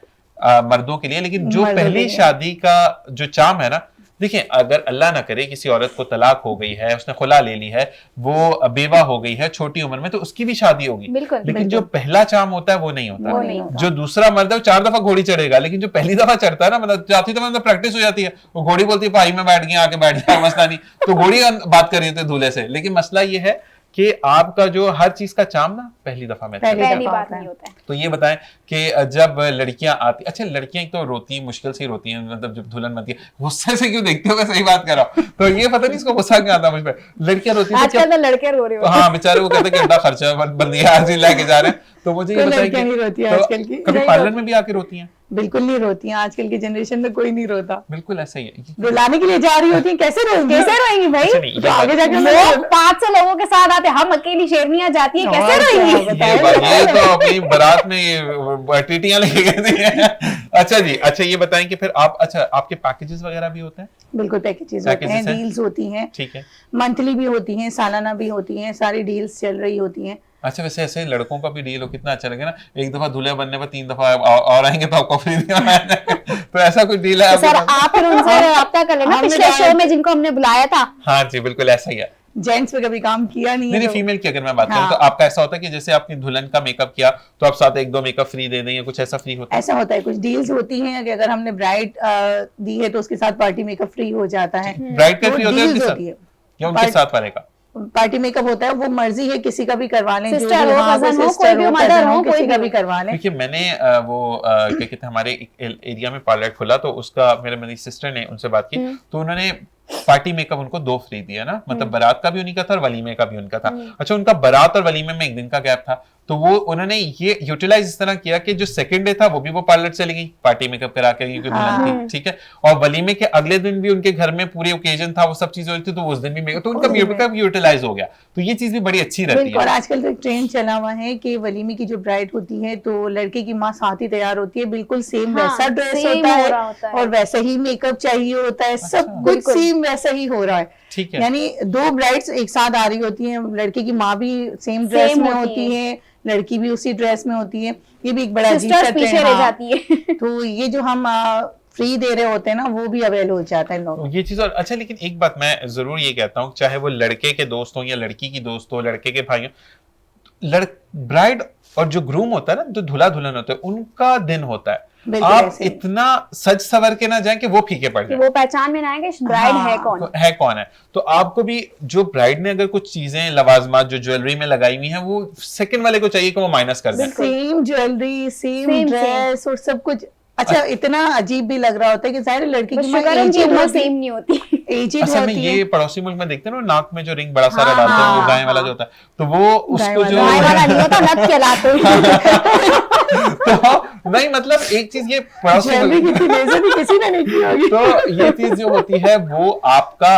Speaker 2: मर्दों के लिए, लेकिन जो पहली शादी का जो चाम है ना, देखिए अगर अल्लाह ना करे किसी औरत को तलाक हो गई है, उसने खुला ले ली है, वो बेवा हो गई है छोटी उम्र में, तो उसकी भी शादी होगी, लेकिन जो पहला चाम होता है वो नहीं होता। जो दूसरा मर्द है वो 4 दफा घोड़ी चढ़ेगा, लेकिन जो पहली दफा चढ़ता है ना, मतलब जाती तो मतलब प्रैक्टिस हो जाती है, वो घोड़ी बोलती है भाई मैं बैठ गया, आके बैठ गया, मसला नहीं, तो घोड़ी बात कर रही होती है दूल्हे से। लेकिन मसला ये है कि आपका जो हर चीज का चाम ना पहली दफा में
Speaker 4: पहली
Speaker 1: पहली
Speaker 4: दफा
Speaker 1: बात
Speaker 4: होता है।
Speaker 1: नहीं होता है।
Speaker 2: तो ये बताएं कि जब लड़कियां आती, अच्छा लड़कियां तो रोती मुश्किल से ही रोती हैं, मतलब जब दुल्हन बनती है, गुस्से से क्यों देखते हो, मैं सही बात कर रहा हूँ, तो ये पता नहीं इसको गुस्सा क्यों आता मुझ पे। लड़कियां रोती हैं तो
Speaker 1: आजकल तो लड़के रो रहे
Speaker 2: क्या,
Speaker 1: हो।
Speaker 2: हाँ बेचारे वो कहते हैं कि अंडा खर्चा बंदिया आज ही लेके जा रहे हैं। तो मुझे ये
Speaker 4: कोई
Speaker 2: बताइए
Speaker 4: लड़कियां नहीं रोती है
Speaker 2: तो
Speaker 4: आजकल की।
Speaker 2: कभी
Speaker 1: नहीं
Speaker 2: पार्लर
Speaker 1: रोती।
Speaker 2: में भी आके रोती हैं?
Speaker 4: बिल्कुल नहीं रोती हैं, आजकल की जनरेशन में कोई नहीं रोता।
Speaker 2: बिल्कुल ऐसा ही है।
Speaker 4: रुलाने के लिए जा रही होती है, कैसे रोएंगी?
Speaker 1: कैसे रोएंगी भाई?
Speaker 2: अच्छा नहीं, ये
Speaker 4: तो आगे
Speaker 2: बात-
Speaker 4: जाके
Speaker 1: लोग 500 लोगों के साथ आते, हम अकेली शेरनियां जाती है, कैसे
Speaker 4: और क्या
Speaker 1: रोएंगी?
Speaker 2: ये तो अपनी बारात में ये टीटियां लेके गए थे। अच्छा जी, अच्छा ये बताएं कि फिर आप, अच्छा आपके पैकेजेस वगैरह भी होते हैं?
Speaker 4: बिल्कुल पैकेजेस होते हैं,
Speaker 2: Packages हैं?
Speaker 4: डील्स होती हैं,
Speaker 2: ठीक है।
Speaker 4: मंथली भी होती हैं, सालाना भी होती हैं, सारी डील्स चल रही होती हैं।
Speaker 2: अच्छा वैसे ऐसे लड़कों का भी डील हो, कितना अच्छा लगे ना, एक दफा दूल्हे बनने पर 3 दफा और आएंगे तो आपको फ्री दिया। तो ऐसा कुछ डील है
Speaker 1: तो सर
Speaker 2: आपके पास?
Speaker 1: आप फिर उनसे रब्ता कर लेना,
Speaker 4: हमने
Speaker 1: पिछले शो में जिनको हमने बुलाया था।
Speaker 2: हाँ जी बिल्कुल ऐसा ही है।
Speaker 4: जेंट्स पे कभी काम किया नहीं है
Speaker 2: नहीं
Speaker 4: तो-
Speaker 2: फीमेल की अगर मैं बात करूं
Speaker 4: हाँ।
Speaker 2: तो आपका ऐसा होता है कि जैसे आपने दुल्हन का मेकअप किया तो आप साथ 1-2 मेकअप फ्री दे देंगे, कुछ ऐसा फ्री होता है?
Speaker 4: ऐसा होता है, कुछ डील्स होती हैं कि अगर हमने ब्राइड दी है तो उसके साथ पार्टी मेकअप फ्री हो जाता है।
Speaker 2: ब्राइड का
Speaker 4: वो
Speaker 2: फ्री होता है
Speaker 4: deals
Speaker 2: उनके साथ
Speaker 4: होती है।
Speaker 2: या उनके
Speaker 4: पार्ट-
Speaker 2: साथ पड़ेगा?
Speaker 4: पार्टी मेकअप होता है, वो मर्जी है किसी का भी करवा लें,
Speaker 1: Sister हो,
Speaker 4: हाँ,
Speaker 1: cousin
Speaker 4: वो
Speaker 1: हो,
Speaker 4: sister
Speaker 1: कोई भी mother
Speaker 4: cousin
Speaker 1: हो, कोई
Speaker 4: किसी का
Speaker 1: भी
Speaker 4: भी करवा लें।
Speaker 2: क्योंकि मैंने क्या कहते हैं हमारे एरिया में पार्लर खुला तो उसका मेरी सिस्टर ने उनसे बात की तो उन्होंने पार्टी मेकअप उनको 2 फ्री दिया ना, मतलब बारात का भी उन्हीं का था और वलीमे का भी उनका था। अच्छा उनका बारात और वलीमे में 1 दिन का गैप था, तो वो उन्होंने ये यूटिलाइज इस तरह किया कि जो सेकंड डे था वो भी वो पार्लर चली गई पार्टी मेकअप करा के, क्योंकि दुल्हन थी, ठीक है, और वलीमे के अगले दिन भी उनके घर में पूरी ओकेजन था, वो सब चीजें हो रही थी, तो उस दिन भी मेकअप, तो उनका मेकअप यूटिलाइज हो गया, तो ये चीज भी बड़ी अच्छी रहती
Speaker 4: और
Speaker 2: है।
Speaker 4: आजकल तो एक ट्रेंड चला हुआ है कि वलीमे की जो ब्राइड होती है तो लड़के की माँ साथ ही तैयार होती है, बिल्कुल सेम
Speaker 1: हाँ,
Speaker 4: वैसा ड्रेस
Speaker 1: same
Speaker 4: होता
Speaker 1: हो
Speaker 4: है
Speaker 1: रहा होता है।
Speaker 4: और वैसा ही मेकअप चाहिए होता है, सब कुछ
Speaker 1: बिल्कुल।
Speaker 4: सेम वैसा ही हो रहा है।
Speaker 2: ठीक है।
Speaker 4: यानी 2 ब्राइड्स एक साथ आ रही होती हैं, लड़के की माँ भी सेम ड्रेस
Speaker 1: Same
Speaker 4: में
Speaker 1: होती
Speaker 4: होती है, लड़की भी उसी ड्रेस में होती है, ये भी एक बड़ा अजीब सा
Speaker 1: सिस्टर्स
Speaker 4: ट्रेंड
Speaker 1: पीछे रह जाती है।
Speaker 4: तो ये जो हम फ्री दे रहे होते हैं ना वो भी अवेल हो जाता है लोग।
Speaker 2: ये चीज और अच्छा, लेकिन एक बात मैं जरूर ये कहता हूँ, चाहे वो लड़के के दोस्त हो या लड़की की दोस्त हो, लड़के के भाई हो, ब्राइड और जो ग्रूम होता है ना, जो दूल्हा दुल्हन होते हैं, उनका दिन होता है।
Speaker 4: बिल्कुल
Speaker 2: आप
Speaker 4: ऐसे ही।
Speaker 2: इतना सज सवर के ना जाएं कि वो फीके पड़
Speaker 1: कि
Speaker 2: जाए।
Speaker 1: वो पहचान में ना आए कि ब्राइड है कौन।
Speaker 2: है कौन है, तो आपको भी जो ब्राइड ने अगर कुछ चीजें लवाजमात जो ज्वेलरी में लगाई हुई हैं वो सेकंड वाले को चाहिए कि वो माइनस कर दे।
Speaker 4: Same jewellery, same
Speaker 1: Same,
Speaker 4: dress और सब कुछ। अच्छा इतना अजीब भी लग रहा होता है कि जाहिर है लड़की की माँ
Speaker 1: शुगर उनकी
Speaker 4: एजेड
Speaker 1: उम्र
Speaker 4: होती
Speaker 1: सेम नहीं होती।
Speaker 4: एजेड
Speaker 2: असल में
Speaker 4: होती
Speaker 2: ये
Speaker 4: है।
Speaker 2: पड़ोसी मुल्क में देखते हैं ना, नाक में जो रिंग बड़ा सारा
Speaker 4: हाँ,
Speaker 2: डालते हैं, वो
Speaker 4: हाँ,
Speaker 2: गाय वाला जो होता है, तो वो उसको जो
Speaker 1: गाय वाला नहीं होता, नथ कहलाते हैं।
Speaker 2: तो नहीं मतलब एक चीज ये पड़ोसी
Speaker 4: ज्वेलरी
Speaker 2: मुल्क
Speaker 4: कितनी बेइज्जती किसी ने नहीं की होगी।
Speaker 2: तो ये चीज जो होती है वो आपका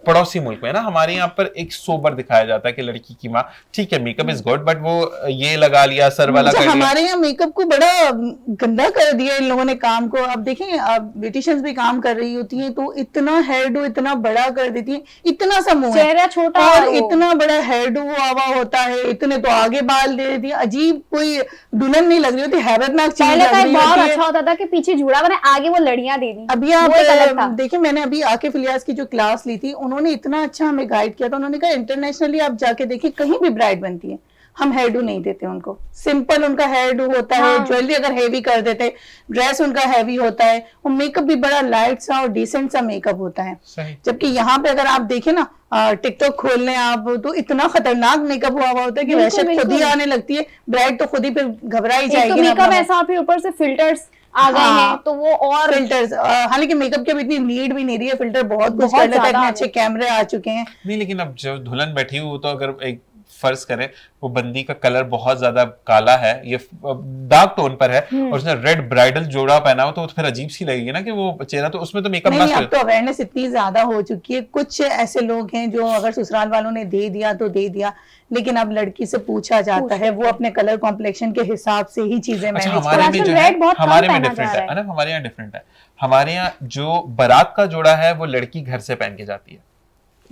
Speaker 2: पड़ोसी मुल्क में ना, हमारे यहाँ पर एक सोबर दिखाया जाता है कि लड़की की माँ ठीक है मेकअप इज गुड, बट वो ये लगा लिया, सर वाला
Speaker 4: अच्छा,
Speaker 2: कर लिया।
Speaker 4: हमारे यहाँ मेकअप को बड़ा गंदा कर दिया इन लोगों ने काम को। अब देखें, अब ब्यूटिशियंस भी काम कर रही होती हैं तो इतना हेयर डू इतना बड़ा कर देती है, इतना सा मुंह है
Speaker 1: चेहरा छोटा
Speaker 4: और
Speaker 1: वो।
Speaker 4: इतना बड़ा हेयर डू आवा होता है, इतने तो आगे बाल दे देती है, अजीब कोई दुल्हन नहीं लग रही होती, हैबतनाक चीज
Speaker 1: पहले
Speaker 4: लग
Speaker 1: का
Speaker 4: रही
Speaker 1: एक बहुत
Speaker 4: होती है।
Speaker 1: अच्छा होता था कि पीछे जुड़ा बने, आगे वो लड़ियां दे दी।
Speaker 4: अभी आप
Speaker 1: वो एक अलग था।
Speaker 4: देखिए, मैंने अभी आकिफ इलियास की जो क्लास ली थी, उन्होंने इतना अच्छा हमें गाइड किया था। उन्होंने कहा इंटरनेशनली आप जाके देखिए कहीं भी ब्राइड बनती है, हम हेयर डू नहीं देते उनको, सिंपल उनका हेयर डू होता है।
Speaker 1: हाँ।
Speaker 4: ज्वेलरी अगर हेवी कर देते, ड्रेस उनका हैवी होता है, और मेकअप भी बड़ा लाइट सा और डिसेंट सा मेकअप होता है।
Speaker 2: सही।
Speaker 4: जबकि यहाँ पे अगर आप देखें ना, टिकटॉक खोल लें आप तो इतना खतरनाक मेकअप हुआ होता है कि
Speaker 1: बिल्कुल,
Speaker 4: वहशत खुद ही
Speaker 1: बिल्कुल।
Speaker 4: आने लगती है, ब्राइड तो खुद ही फिर घबरा ही
Speaker 1: एक तो
Speaker 4: जाएगी ना
Speaker 1: मेकअप
Speaker 4: अपना।
Speaker 1: ऐसा, फिर ऊपर से फिल्टर्स आ गए
Speaker 4: हाँ।
Speaker 1: हैं तो वो और
Speaker 4: फिल्टर्स, हालांकि मेकअप की अब इतनी नीड भी नहीं रही है, फिल्टर बहुत कुछ
Speaker 1: बहुत
Speaker 4: कर लेता है,
Speaker 1: ज्यादा
Speaker 4: इतने
Speaker 1: आ
Speaker 4: अच्छे
Speaker 1: गए।
Speaker 4: कैमरे आ चुके हैं।
Speaker 2: नहीं लेकिन अब जो दुल्हन बैठी हुई तो अगर एक फर्ज करें वो बंदी का कलर बहुत ज्यादा काला है, ये डार्क टोन पर है और उसने रेड ब्राइडल जोड़ा पहना हो तो फिर अजीब सी लगेगी ना कि वो चेहरा, तो उसमें तो मेकअप
Speaker 4: नहीं,
Speaker 2: मस्त
Speaker 4: अब तो अवेयरनेस इतनी ज्यादा हो चुकी है। कुछ ऐसे लोग हैं जो अगर ससुराल वालों ने दे दिया तो दे दिया, लेकिन अब लड़की से पूछा जाता है, वो अपने कलर कॉम्प्लेक्शन के हिसाब से ही चीजें
Speaker 2: अच्छा
Speaker 4: मैनेज
Speaker 2: हमारे में
Speaker 1: आजकल
Speaker 2: जो है,
Speaker 1: red बहुत कम
Speaker 2: हमारे में
Speaker 1: पहना
Speaker 2: डिफरेंट
Speaker 1: जा
Speaker 2: है
Speaker 1: रहा है।
Speaker 2: ना, हमारे यहाँ डिफरेंट है। हमारे यहाँ जो बारात का जोड़ा है वो लड़की घर से पहन के जाती है,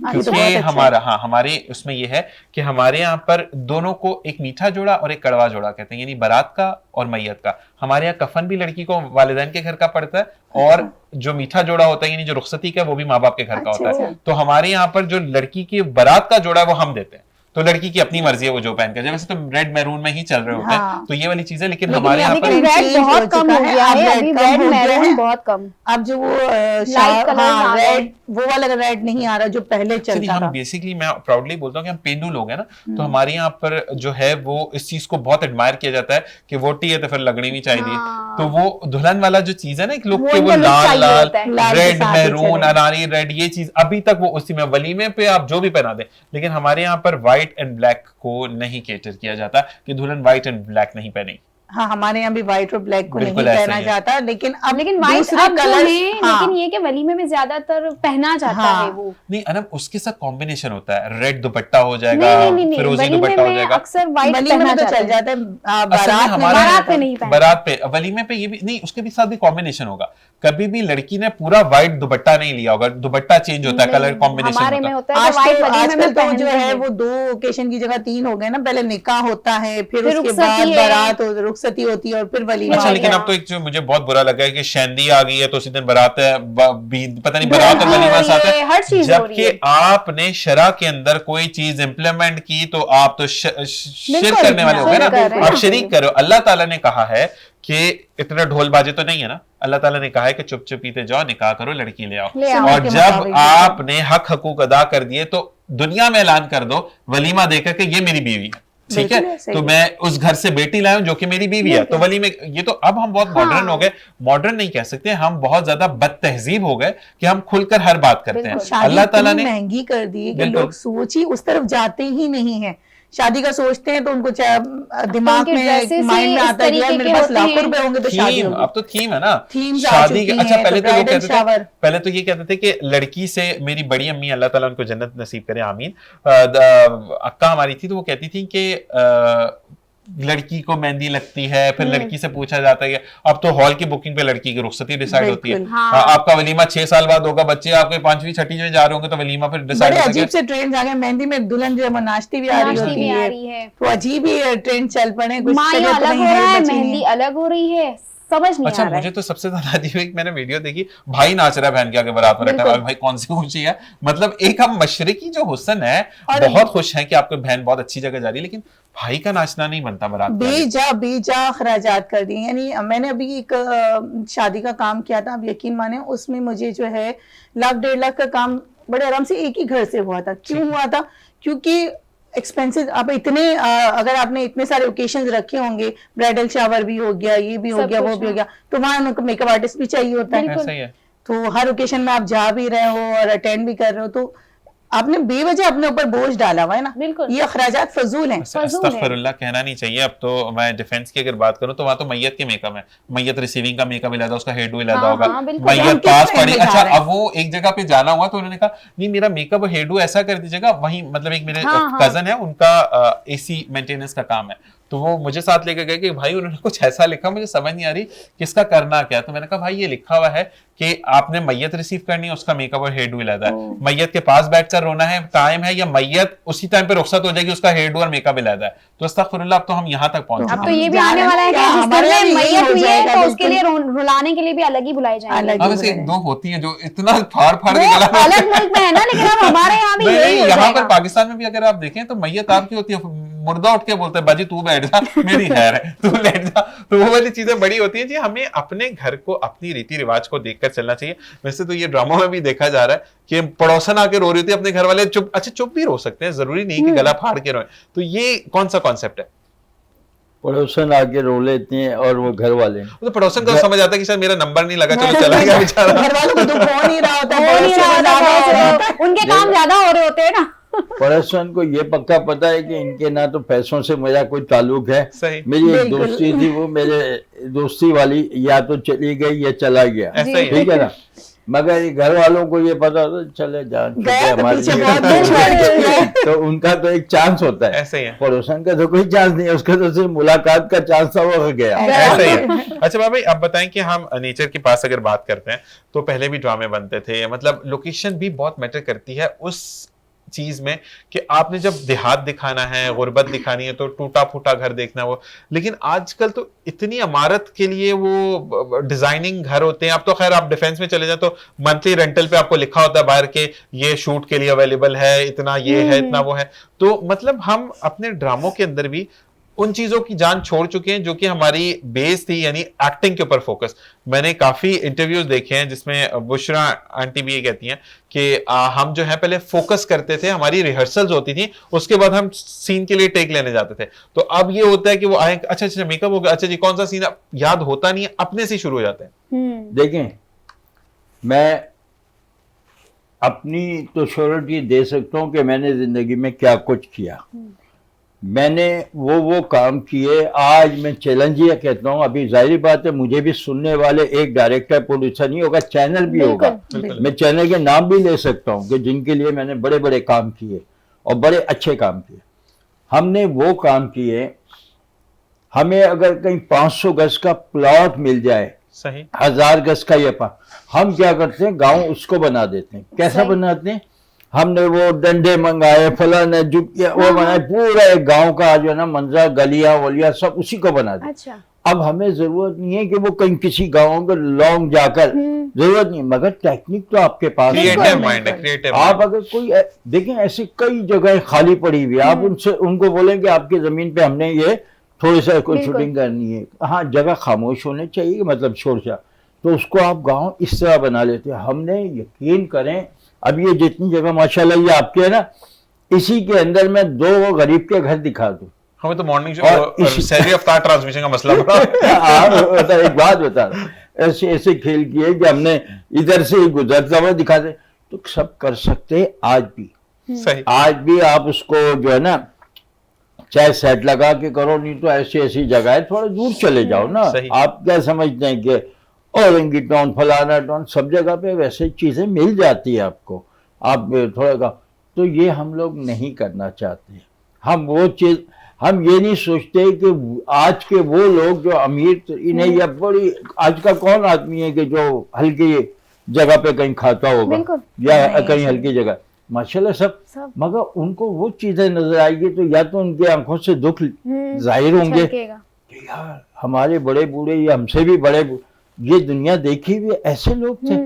Speaker 4: ये तो बहुत
Speaker 2: क्योंकि
Speaker 4: अच्छा है।
Speaker 2: हमारा हाँ हमारे उसमें ये है कि हमारे यहाँ पर दोनों को एक मीठा जोड़ा और एक कड़वा जोड़ा कहते हैं, यानी बारात का और मैयत का। हमारे यहाँ कफन भी लड़की को वालिदैन के घर का पड़ता है और जो मीठा जोड़ा होता है यानी जो रुखसती का वो भी माँ बाप के घर का
Speaker 4: अच्छा,
Speaker 2: होता है।
Speaker 4: अच्छा।
Speaker 2: तो हमारे यहाँ पर जो लड़की की बारात का जोड़ा है वो हम देते हैं, तो लड़की की अपनी मर्जी है वो जो पहन कर जाए। वैसे तो रेड मैरून में ही चल रहे होते हैं,
Speaker 4: हाँ।
Speaker 2: तो ये वाली चीजें, लेकिन हमारे यहाँ
Speaker 1: लेकिन
Speaker 2: पर
Speaker 1: रेड बहुत कम हो गया है, अभी रेड मैरून बहुत कम।
Speaker 4: अब जो वो
Speaker 1: लाइट कलर आ गए।
Speaker 4: रेड, वो वाला रेड नहीं आ रहा जो पहले
Speaker 2: एक्चुअली
Speaker 4: चलता
Speaker 2: हम
Speaker 4: था।
Speaker 2: बेसिकली, मैं प्राउडली बोलता हूँ कि हम पेंडू लोग हैं ना, तो हमारे यहाँ पर जो है वो इस चीज को बहुत एडमायर किया जाता है कि वोटी है तो फिर लगनी भी चाहिए।
Speaker 1: हाँ।
Speaker 2: तो वो दुल्हन वाला जो चीज है ना, एक लुक
Speaker 1: वो
Speaker 2: के, वो
Speaker 1: इनको look
Speaker 2: लाल
Speaker 1: चाहिए
Speaker 2: लाल
Speaker 1: होता है।
Speaker 4: लाल के
Speaker 2: रेड
Speaker 4: साथ ही
Speaker 2: मैरून
Speaker 4: चले।
Speaker 2: अनारी रेड, ये चीज अभी तक वो उसी में, वलीमे पे आप जो भी पहना दे, लेकिन हमारे यहाँ पर व्हाइट एंड ब्लैक को नहीं कैटर किया जाता कि दुल्हन व्हाइट एंड ब्लैक नहीं पहनेगी।
Speaker 4: हाँ, हमारे यहाँ भी व्हाइट और ब्लैक को नहीं
Speaker 2: बिल्कुल ऐसा
Speaker 4: पहना
Speaker 2: ही है।
Speaker 4: जाता, लेकिन अब
Speaker 1: व्हाइट
Speaker 4: दूसरे
Speaker 1: अब जो
Speaker 4: कलर्स,
Speaker 1: है,
Speaker 4: हाँ,
Speaker 1: लेकिन ये कि वलीमे में ज्यादातर पहना जाता
Speaker 4: हाँ।
Speaker 1: है वो।
Speaker 2: नहीं अनम, उसके साथ कॉम्बिनेशन होता है, रेड दुपट्टा हो जाएगा,
Speaker 1: नहीं,
Speaker 2: फिरोजी
Speaker 1: वलीमे
Speaker 2: दुपट्टा हो
Speaker 1: में
Speaker 2: जाएगा।
Speaker 1: अक्सर व्हाइट
Speaker 4: वलीमे
Speaker 1: पहना
Speaker 4: में तो
Speaker 1: जाता
Speaker 4: चल
Speaker 1: है।
Speaker 4: जाता है,
Speaker 2: असल में
Speaker 4: बारात में
Speaker 2: हमारे
Speaker 1: बारात पे नहीं पहना।
Speaker 2: बारात पे, वलीमे पे ये भी नहीं, उसके भी साथ भी कॉम्बिनेशन होगा। कभी भी लड़की ने पूरा व्हाइट दुपट्टा नहीं लिया होगा, दुपट्टा चेंज होता है, कलर कॉम्बिनेशन
Speaker 1: हमारे में
Speaker 2: होता है।
Speaker 1: होता है
Speaker 4: आज
Speaker 1: व्हाइट
Speaker 4: तो
Speaker 1: वलीमे
Speaker 4: आजकल
Speaker 1: में
Speaker 4: तो जो
Speaker 1: पहनते
Speaker 4: है
Speaker 1: हैं।
Speaker 4: वो 2 ओकेशन की जगह 3 हो गए ना, पहले निकाह होता है, फिर
Speaker 1: फिर
Speaker 4: उसके
Speaker 1: रुखसती
Speaker 4: बाद
Speaker 1: है।
Speaker 4: बारात और रुखसती होती है और फिर वलीमा
Speaker 2: अच्छा,
Speaker 4: होता
Speaker 2: लेकिन
Speaker 4: है।
Speaker 2: अब तो एक जो मुझे बहुत बुरा लगा है कि शैंदी आ गई है तो उसी दिन बारात है, पता नहीं बारात और
Speaker 1: हो
Speaker 2: वलीमा
Speaker 1: रही
Speaker 2: साथ
Speaker 1: है,
Speaker 2: है।
Speaker 1: हर चीज हो रही
Speaker 2: जबकि
Speaker 1: है।
Speaker 2: आपने शरा के अंदर कोई चीज इंप्लीमेंट की तो आप तो शिरक करने वाले हो गए
Speaker 1: शिरक कर रहे
Speaker 2: ना,
Speaker 1: हैं।
Speaker 2: आप शरीक करो। अल्लाह ताला ने कहा है कि इतना ढोल बाजे तो नहीं है ना, अल्लाह ताला ने कहा है कि चुप चुपीते जाओ, निकाह करो, लड़की ले आओ।
Speaker 1: ले आओ।
Speaker 2: और
Speaker 4: के
Speaker 2: जब
Speaker 4: मुताबिक
Speaker 2: आपने हक हकूक अदा कर दिए तो दुनिया में ऐलान कर दो वलीमा देकर के ये मेरी बीवी है, ठीक
Speaker 4: बिल्कुल
Speaker 2: है,
Speaker 4: ऐसे
Speaker 2: तो
Speaker 4: ही।
Speaker 2: मैं उस घर से बेटी लाया हूं जो कि मेरी बीवी है, तो वली में ये तो अब हम बहुत मॉडर्न हो गए, मॉडर्न नहीं कह सकते, हम बहुत ज्यादा बदतहजीब हो गए कि हम खुलकर हर बात करते हैं।
Speaker 4: शादी
Speaker 2: अल्लाह ताला
Speaker 4: इतनी
Speaker 2: ने
Speaker 4: महंगी कर दी है कि
Speaker 2: बिल्कुल।
Speaker 4: लोग सोच ही उस तरफ जाते ही नहीं है। शादी का सोचते हैं तो उनको दिमाग
Speaker 1: उनके
Speaker 4: में,
Speaker 1: dresses
Speaker 4: माइंड
Speaker 1: ही
Speaker 4: में
Speaker 1: इस
Speaker 4: आता है कि यार
Speaker 1: तरीके
Speaker 4: मेरे
Speaker 1: के
Speaker 4: पास
Speaker 1: होते
Speaker 4: लाखों
Speaker 1: हैं।
Speaker 4: रुपए होंगे तो शादी
Speaker 2: थीम,
Speaker 4: होगी।
Speaker 2: अब तो थीम है ना,
Speaker 4: Themes आ
Speaker 2: शादी
Speaker 4: चुकी
Speaker 2: अच्छा
Speaker 4: हैं,
Speaker 2: पहले
Speaker 4: तो
Speaker 2: तो लोग
Speaker 4: bridal
Speaker 2: कहते थे,
Speaker 4: shower।
Speaker 2: पहले तो ये कहते थे कि लड़की से, मेरी बड़ी अम्मी अल्लाह ताला उनको जन्नत नसीब करे आमीन, अक्का हमारी थी, तो वो कहती थी कि लड़की को मेहंदी लगती है, फिर लड़की से पूछा जाता है, अब तो हॉल की बुकिंग पे लड़की की रुखसती डिसाइड होती है।
Speaker 4: बिल्कुल।
Speaker 1: हाँ।
Speaker 2: आपका वलीमा 6 साल बाद होगा, बच्चे आपके 5वीं 6वीं में जा रहे होंगे, तो वलीमा फिर डिसाइड
Speaker 4: बड़े
Speaker 2: होता
Speaker 4: अजीब
Speaker 2: है।
Speaker 4: से ट्रेंड्स आ गए। मेहंदी में दुल्हन जो है वो नाचती भी आ रही
Speaker 1: नाचती
Speaker 4: होती
Speaker 1: भी आ
Speaker 4: है,
Speaker 1: रही है।
Speaker 4: तो अजीब ही ट्रेंड चल पड़े, कुछ
Speaker 1: माया
Speaker 4: जगह तो
Speaker 1: अलग
Speaker 4: नहीं
Speaker 1: हो रहा है,
Speaker 4: बची नहीं
Speaker 1: मेहंदी अलग हो रही है, समझ नहीं
Speaker 2: अच्छा,
Speaker 1: आ रहा
Speaker 2: मुझे
Speaker 1: है।
Speaker 2: तो सबसे ज्यादा अजीब एक मैंने वीडियो देखी, भाई नाच रहा है बहन के आगे बारात में बैठा हुआ है। भाई कौन सी खुशी है, मतलब एक हम मशरकी जो हुस्न है,
Speaker 4: और
Speaker 2: बहुत खुश है कि आपकी बहन बहुत अच्छी जगह जा रही है, लेकिन भाई का नाचना नहीं बनता बारात में।
Speaker 4: बेजा खराजात कर दिए। यानी मैंने अभी एक शादी का काम किया था, आप यकीन माने, उसमें मुझे जो है 1,00,000-1,50,000 का काम बड़े आराम से एक ही घर से हुआ था। क्यों हुआ था? क्योंकि एक्सपेंसिव, आप इतने अगर आपने इतने सारे ओकेशंस रखे होंगे, ब्राइडल शावर भी हो गया, ये भी हो
Speaker 1: सब
Speaker 4: गया, वो
Speaker 1: कुछ,
Speaker 4: भी हो गया, तो वहां उनको मेकअप आर्टिस्ट भी चाहिए होता है।
Speaker 2: ऐसा ही है।
Speaker 4: तो हर ओकेशन में आप जा भी रहे हो और अटेंड भी कर रहे हो, तो आपने बेवजह अपने ऊपर बोझ डाला हुआ है ना।
Speaker 1: बिल्कुल।
Speaker 4: ये अखराजात फजूल हैं।
Speaker 2: अस्तगफिरुल्लाह कहना नहीं चाहिए। अब तो मैं डिफेंस की अगर बात करूं तो वहां तो मैयत के मेकअप है, मैयत रिसीविंग का मेकअप इलादा, उसका हेयर डू इलादा
Speaker 1: हाँ,
Speaker 2: होगा,
Speaker 1: हाँ, बिल्कुल।
Speaker 2: मैयत
Speaker 4: हम किस
Speaker 2: पास
Speaker 4: ट्रेंड
Speaker 2: पड़ी।
Speaker 4: में जा
Speaker 2: अच्छा,
Speaker 4: रहे हैं?
Speaker 2: अब वो एक जगह पे जाना हुआ तो उन्होंने कहा नहीं मेरा मेकअप और हेयर डू ऐसा कर दीजिएगा, वहीं मतलब एक मेरे
Speaker 1: हाँ, हाँ।
Speaker 2: कजन है, उनका एसी मेंटेनेंस का काम है, तो वो मुझे साथ लेकर गए कि भाई उन्होंने कुछ ऐसा लिखा, मुझे समझ नहीं आ रही किसका करना क्या। तो मैंने कहा भाई ये लिखा हुआ है कि आपने मैयत रिसीव करनी है, उसका मेकअप और हेयर डू इलादा है, मैयत के पास बैठकर रोना है टाइम है, या मैयत उसी टाइम पे रुखसत हो जाएगी, उसका हेयर डू और मेकअप इलादा है। तो अस्तगफिरुल्लाह, अब तो हम यहाँ तक पहुंच
Speaker 1: अब
Speaker 2: चुके
Speaker 1: तो
Speaker 2: हैं।
Speaker 1: ये भी
Speaker 4: जा
Speaker 1: आने
Speaker 4: रहे
Speaker 1: वाला है
Speaker 4: हैं,
Speaker 1: कि जिस
Speaker 4: हमारे
Speaker 1: घर
Speaker 4: यहाँ
Speaker 1: में
Speaker 4: भी यही
Speaker 1: मैयत
Speaker 4: हो
Speaker 1: हुई है
Speaker 4: जाएगा,
Speaker 1: तो उसके लिए
Speaker 4: बिल्कुल।
Speaker 1: रुलाने के लिए भी अलग ही बुलाए जाएंगे।
Speaker 4: अलग
Speaker 2: हाँ, वैसे एक दो होती हैं जो इतना फाड़ फाड़ के गला
Speaker 1: वो अलग मुल्क में है ना, लेकिन अब हमारे यहाँ भी
Speaker 2: नहीं,
Speaker 1: यही हो
Speaker 2: यहाँ पर
Speaker 1: जाएगा।
Speaker 2: पाकिस्तान में भी अगर आप देखें तो मैयत आपकी होती है, मुर्दा उठ के बोलते हैं बाजी तू बैठ जा, मेरी खैर है, तू लेट जा। तो वो वाली चीजें बड़ी होती हैं जी। हमें अपने घर को, अपनी रीति रिवाज को देखकर चलना चाहिए। वैसे तो ये ड्रामा में भी देखा जा रहा है कि पड़ोसन आके रो रही होती है, अपने घर वाले चुप, अच्छा चुप भी रो सकते हैं, जरूरी नहीं कि गला फाड़ के रोए। तो ये कौन सा कॉन्सेप्ट है?
Speaker 3: पड़ोसन आके रो लेते हैं और वो घर वाले।
Speaker 2: तो पड़ोसन को समझ आता है कि शायद मेरा नंबर नहीं लगा, चलो चला गया बेचारा।
Speaker 4: घर वालों को दुख हो नहीं रहा होता,
Speaker 1: हो नहीं रहा
Speaker 4: पड़ोसियों को
Speaker 1: होता,
Speaker 4: ज्यादा हो रहा होता।
Speaker 1: उनके काम ज्यादा हो रहे होते हैं ना।
Speaker 3: पड़ोसन को ये पक्का पता है कि इनके ना तो पैसों से मेरा कोई ताल्लुक है।
Speaker 2: सही।
Speaker 3: मेरी एक
Speaker 4: बिल्कुल।
Speaker 3: दोस्ती थी, वो मेरे दोस्ती वाली या तो चली गई या चला गया,
Speaker 2: ऐसा ही है।
Speaker 3: ठीक है ना। मगर ये घर वालों को ये पता था चले जान चुके
Speaker 4: गया तो
Speaker 3: हमारे
Speaker 4: पीछे
Speaker 3: लिए।
Speaker 4: बहुत देर छोड़ के।
Speaker 3: तो उनका तो एक चांस होता है,
Speaker 2: ऐसा ही है।
Speaker 3: पड़ोसन का तो कोई चांस नहीं है, उसका तो सिर्फ मुलाकात का चांस था, वो गया।
Speaker 2: ऐसा ही है। अच्छा बाबा, अब बताएं कि हम नेचर के पास अगर बात करते हैं तो पहले भी ड्रामे बनते थे, मतलब लोकेशन भी बहुत मैटर करती है उस चीज में कि आपने जब देहात दिखाना है, गुर्बत दिखानी है तो टूटा फूटा घर देखना वो, लेकिन आजकल तो इतनी इमारत के लिए वो डिजाइनिंग घर होते हैं। अब तो खैर आप डिफेंस में चले जाए तो मंथली रेंटल पे आपको लिखा होता है बाहर के ये शूट के लिए अवेलेबल है, इतना ये है, इतना वो है। तो मतलब हम अपने ड्रामों के अंदर भी उन चीजों की जान छोड़ चुके हैं जो कि हमारी बेस थी, यानी एक्टिंग के ऊपर फोकस। मैंने काफी इंटरव्यूज देखे हैं जिसमें बुशरा आंटी भी ये कहती हैं कि हम जो है पहले फोकस करते थे, हमारी रिहर्सल्स होती थी, उसके बाद हम सीन के लिए टेक लेने जाते थे। तो अब ये होता है कि वो आए, अच्छा अच्छा मेकअप हो गया, अच्छा जी कौन सा सीन याद होता नहीं है, अपने से शुरू हो जाते हैं।
Speaker 3: देखें, मैं अपनी तो श्योरिटी दे सकता हूं कि मैंने जिंदगी में क्या कुछ किया। मैंने वो काम किए। आज मैं चैलेंज ये कहता हूँ, अभी जाहिर बात है मुझे भी सुनने वाले एक डायरेक्टर प्रोड्यूसर नहीं होगा, चैनल भी होगा। मैं चैनल के नाम भी ले सकता हूँ कि जिनके लिए मैंने बड़े बड़े काम किए और बड़े अच्छे काम किए। हमने वो काम किए, हमें अगर कहीं 500 गज का प्लॉट मिल जाए,
Speaker 2: सही
Speaker 3: 1000 गज का ये हम क्या करते हैं, गांव उसको बना देते हैं। कैसा बनाते हैं, हमने वो डंडे मंगाए, फलाने जुटिया वो बनाए, पूरा एक गांव का जो है ना मंजर, गलियां वलियां सब उसी को बना दे।
Speaker 1: अच्छा।
Speaker 3: अब हमें जरूरत नहीं है कि वो कहीं किसी गाँव के लॉन्ग जाकर, जरूरत नहीं, मगर टेक्निक तो आपके पास है। आप अगर कोई देखें, ऐसी कई जगह खाली पड़ी हुई, आप उनसे उनको बोलें कि आपकी जमीन पे हमने ये थोड़ी सा कोई शूटिंग करनी है, हाँ जगह खामोश होने चाहिए, मतलब शोर शा, तो उसको आप गाँव इस तरह बना लेते हैं। हमने यकीन करें, अब ये जितनी जगह माशाल्लाह ये आपके है ना, इसी के अंदर मैं 2 गरीब के घर दिखा दूं।
Speaker 2: हमें तो मॉर्निंग सैलरी अफ्तार ट्रांसमिशन का मसला पड़ा।
Speaker 3: एक बात बता, ऐसे ऐसे खेल किए कि हमने इधर से ही गुजरता हुआ दिखा दे, तो सब कर सकते हैं आज भी।
Speaker 2: सही, आज
Speaker 3: भी आप उसको जो है ना, चाहे सेट लगा के करो, नहीं तो ऐसी ऐसी जगह है, थोड़ा दूर चले जाओ ना। आप क्या समझते हैं कि औरंगी टाउन, फलाना टाउन, सब जगह पे वैसे चीजें मिल जाती है आपको, आप थोड़ा का, तो ये हम लोग नहीं करना चाहते। हम वो चीज, हम ये नहीं सोचते कि आज के वो लोग जो अमीर, इन्हें या बड़ी, आज का कौन आदमी है कि जो हल्की जगह पे कहीं खाता होगा या कहीं हल्की जगह, माशाल्लाह सब, मगर उनको वो चीजें नजर आएगी तो या तो उनकी आंखों से दुख जाहिर होंगे कि यार हमारे बड़े बूढ़े या हमसे भी बड़े, ये दुनिया देखी हुई ऐसे लोग थे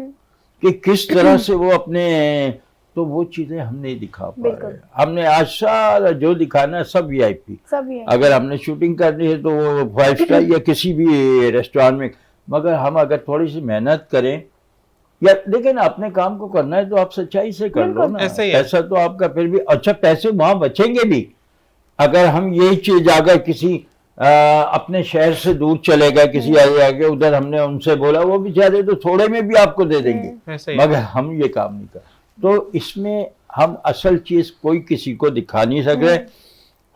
Speaker 3: कि किस तरह से वो अपने, तो वो चीजें हम नहीं दिखा पा रहे। हमने आज सारा जो दिखाना है सब VIP। अगर हमने शूटिंग करनी है तो वो 5 स्टार या किसी भी रेस्टोरेंट में, मगर हम अगर थोड़ी सी मेहनत करें, या लेकिन अपने काम को करना है तो आप सच्चाई से कर लो ना, ऐसा तो आपका फिर भी अच्छा पैसे वहां बचेंगे भी। अगर हम यही चीज अगर किसी अपने शहर से दूर चले गए, किसी आगे उधर हमने उनसे बोला, वो बेचारे तो थोड़े में भी आपको दे देंगे, मगर हम ये काम नहीं कर, तो इसमें हम असल चीज कोई किसी को दिखा नहीं सके,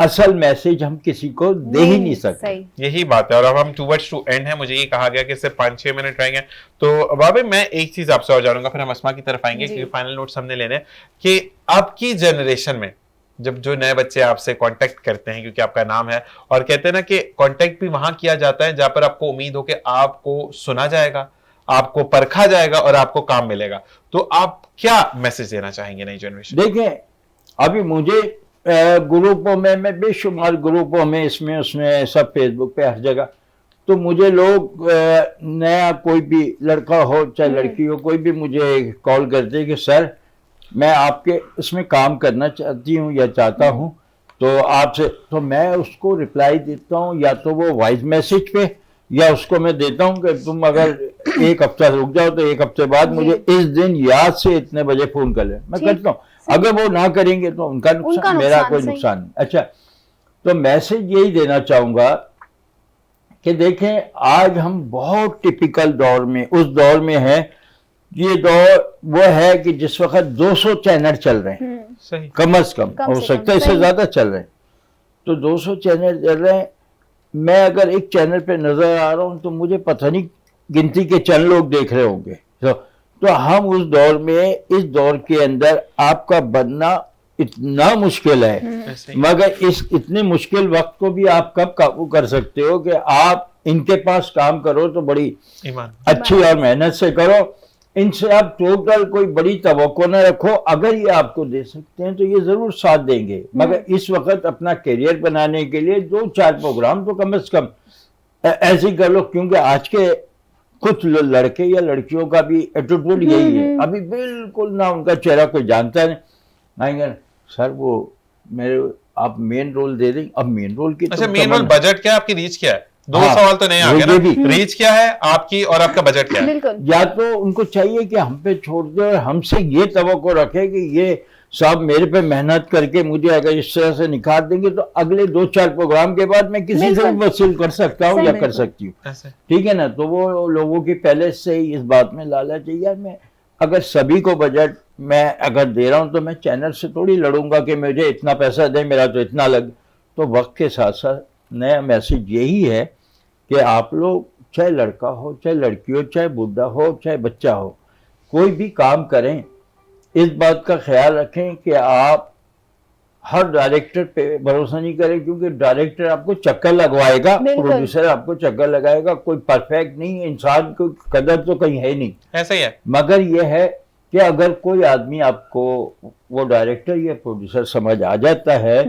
Speaker 3: असल मैसेज हम किसी को दे ही नहीं सकते।
Speaker 2: यही बात है। और अब हम टूवर्ड्स टू एंड है, मुझे ये कहा गया कि सिर्फ 5-6 मिनट रहेंगे, तो बाबे मैं एक चीज आपसे और जानूंगा, फिर हम अस्मा की तरफ आएंगे क्योंकि फाइनल नोट्स हमने लेने कि आपकी जनरेशन में जब जो नए बच्चे आपसे कांटेक्ट करते हैं, क्योंकि आपका नाम है, और कहते हैं ना कि कांटेक्ट भी वहां किया जाता है जहां पर आपको उम्मीद हो कि आपको सुना जाएगा, आपको परखा जाएगा और आपको काम मिलेगा, तो आप क्या मैसेज देना चाहेंगे नई जनरेशन?
Speaker 3: देखिए, अभी मुझे ग्रुपों में, मैं बेशुमार ग्रुपों में, इसमें उसमें सब फेसबुक पे हर जगह, तो मुझे लोग नया कोई भी लड़का हो चाहे लड़की हो, कोई भी मुझे कॉल करते हैं कि सर मैं आपके इसमें काम करना चाहती हूँ या चाहता हूँ, तो आपसे, तो मैं उसको रिप्लाई देता हूँ, या तो वो वॉइस मैसेज पे, या उसको मैं देता हूँ कि तुम अगर 1 हफ्ता रुक जाओ तो 1 हफ्ते बाद मुझे इस दिन याद से इतने बजे फोन कर ले, मैं करता हूँ। अगर वो ना करेंगे तो उनका नुकसान, मेरा कोई नुकसान नहीं। अच्छा, तो मैसेज यही देना चाहूंगा कि देखें, आज हम बहुत टिपिकल दौर में, उस दौर में है, ये दौर वो है कि जिस वक्त 200 चैनल चल रहे हैं, कम से कम हो सकता है इससे ज्यादा चल रहे हैं, तो 200 चैनल चल रहे हैं। मैं अगर एक चैनल पे नजर आ रहा हूं तो मुझे पता नहीं गिनती के चंद लोग देख रहे होंगे, तो हम उस दौर में, इस दौर के अंदर आपका बनना इतना मुश्किल है, मगर इस इतने मुश्किल वक्त को भी आप कब काबू कर सकते हो कि आप इनके पास काम करो तो बड़ी अच्छी और मेहनत से करो, इनसे आप टोटल कोई बड़ी तवक्को न रखो। अगर ये आपको दे सकते हैं तो ये जरूर साथ देंगे, मगर इस वक्त अपना करियर बनाने के लिए 2-4 प्रोग्राम तो कम से कम ऐसे ही कर लो, क्योंकि आज के कुछ लड़के या लड़कियों का भी एटीट्यूड यही है, अभी बिल्कुल ना उनका चेहरा कोई जानता नहीं, आएंगे सर वो मेरे आप मेन रोल दे दें। अब मेन रोल की
Speaker 2: अच्छा, मेन रोल बजट क्या है आपकी, रीच क्या है? दो सवाल तो नहीं आ गया ना, रीच क्या है आपकी और आपका बजट क्या है?
Speaker 3: या तो उनको चाहिए कि हम पे छोड़ दे और हमसे ये तवक्को रखे कि ये साहब मेरे पे मेहनत करके मुझे अगर इस तरह से निकाल देंगे तो अगले 2-4 प्रोग्राम के बाद मैं किसी से भी वसूल कर सकता हूँ या कर सकती हूँ, ठीक है ना। तो वो लोगों की पहले से ही इस बात में लालच है, यार मैं अगर सभी को बजट मैं अगर दे रहा हूँ तो मैं चैनल से थोड़ी लड़ूंगा कि मुझे इतना पैसा दे, मेरा तो इतना लग। तो वक्त के साथ साथ नया मैसेज यही है कि आप लोग चाहे लड़का हो, चाहे लड़की हो, चाहे बूढ़ा हो, चाहे बच्चा हो, कोई भी काम करें, इस बात का ख्याल रखें कि आप हर डायरेक्टर पे भरोसा नहीं करें, क्योंकि डायरेक्टर आपको चक्कर लगवाएगा, प्रोड्यूसर आपको चक्कर लगाएगा। कोई परफेक्ट नहीं है, इंसान को कदर तो कहीं है नहीं, ऐसा ही है। मगर यह है कि अगर कोई आदमी आपको वो डायरेक्टर या प्रोड्यूसर समझ आ जाता है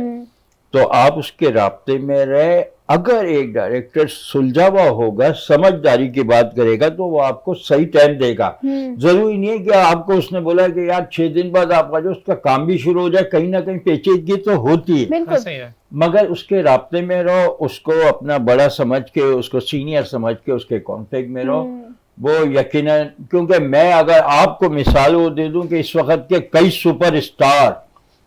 Speaker 3: तो आप उसके राब्ते में रहे। अगर एक डायरेक्टर सुलझा हुआ होगा, समझदारी की बात करेगा, तो वो आपको सही टाइम देगा। जरूरी नहीं है कि आपको उसने बोला कि यार 6 दिन बाद आप आ जाओ, उसका काम भी शुरू हो जाए, कहीं ना कहीं पेचीदगी तो होती है, मगर उसके राब्ते में रहो, उसको अपना बड़ा समझ के, उसको सीनियर समझ के उसके कॉन्टेक्ट में रहो। वो यकीनन, क्योंकि मैं अगर आपको मिसाल वो दे दूं कि इस वक्त के कई सुपरस्टार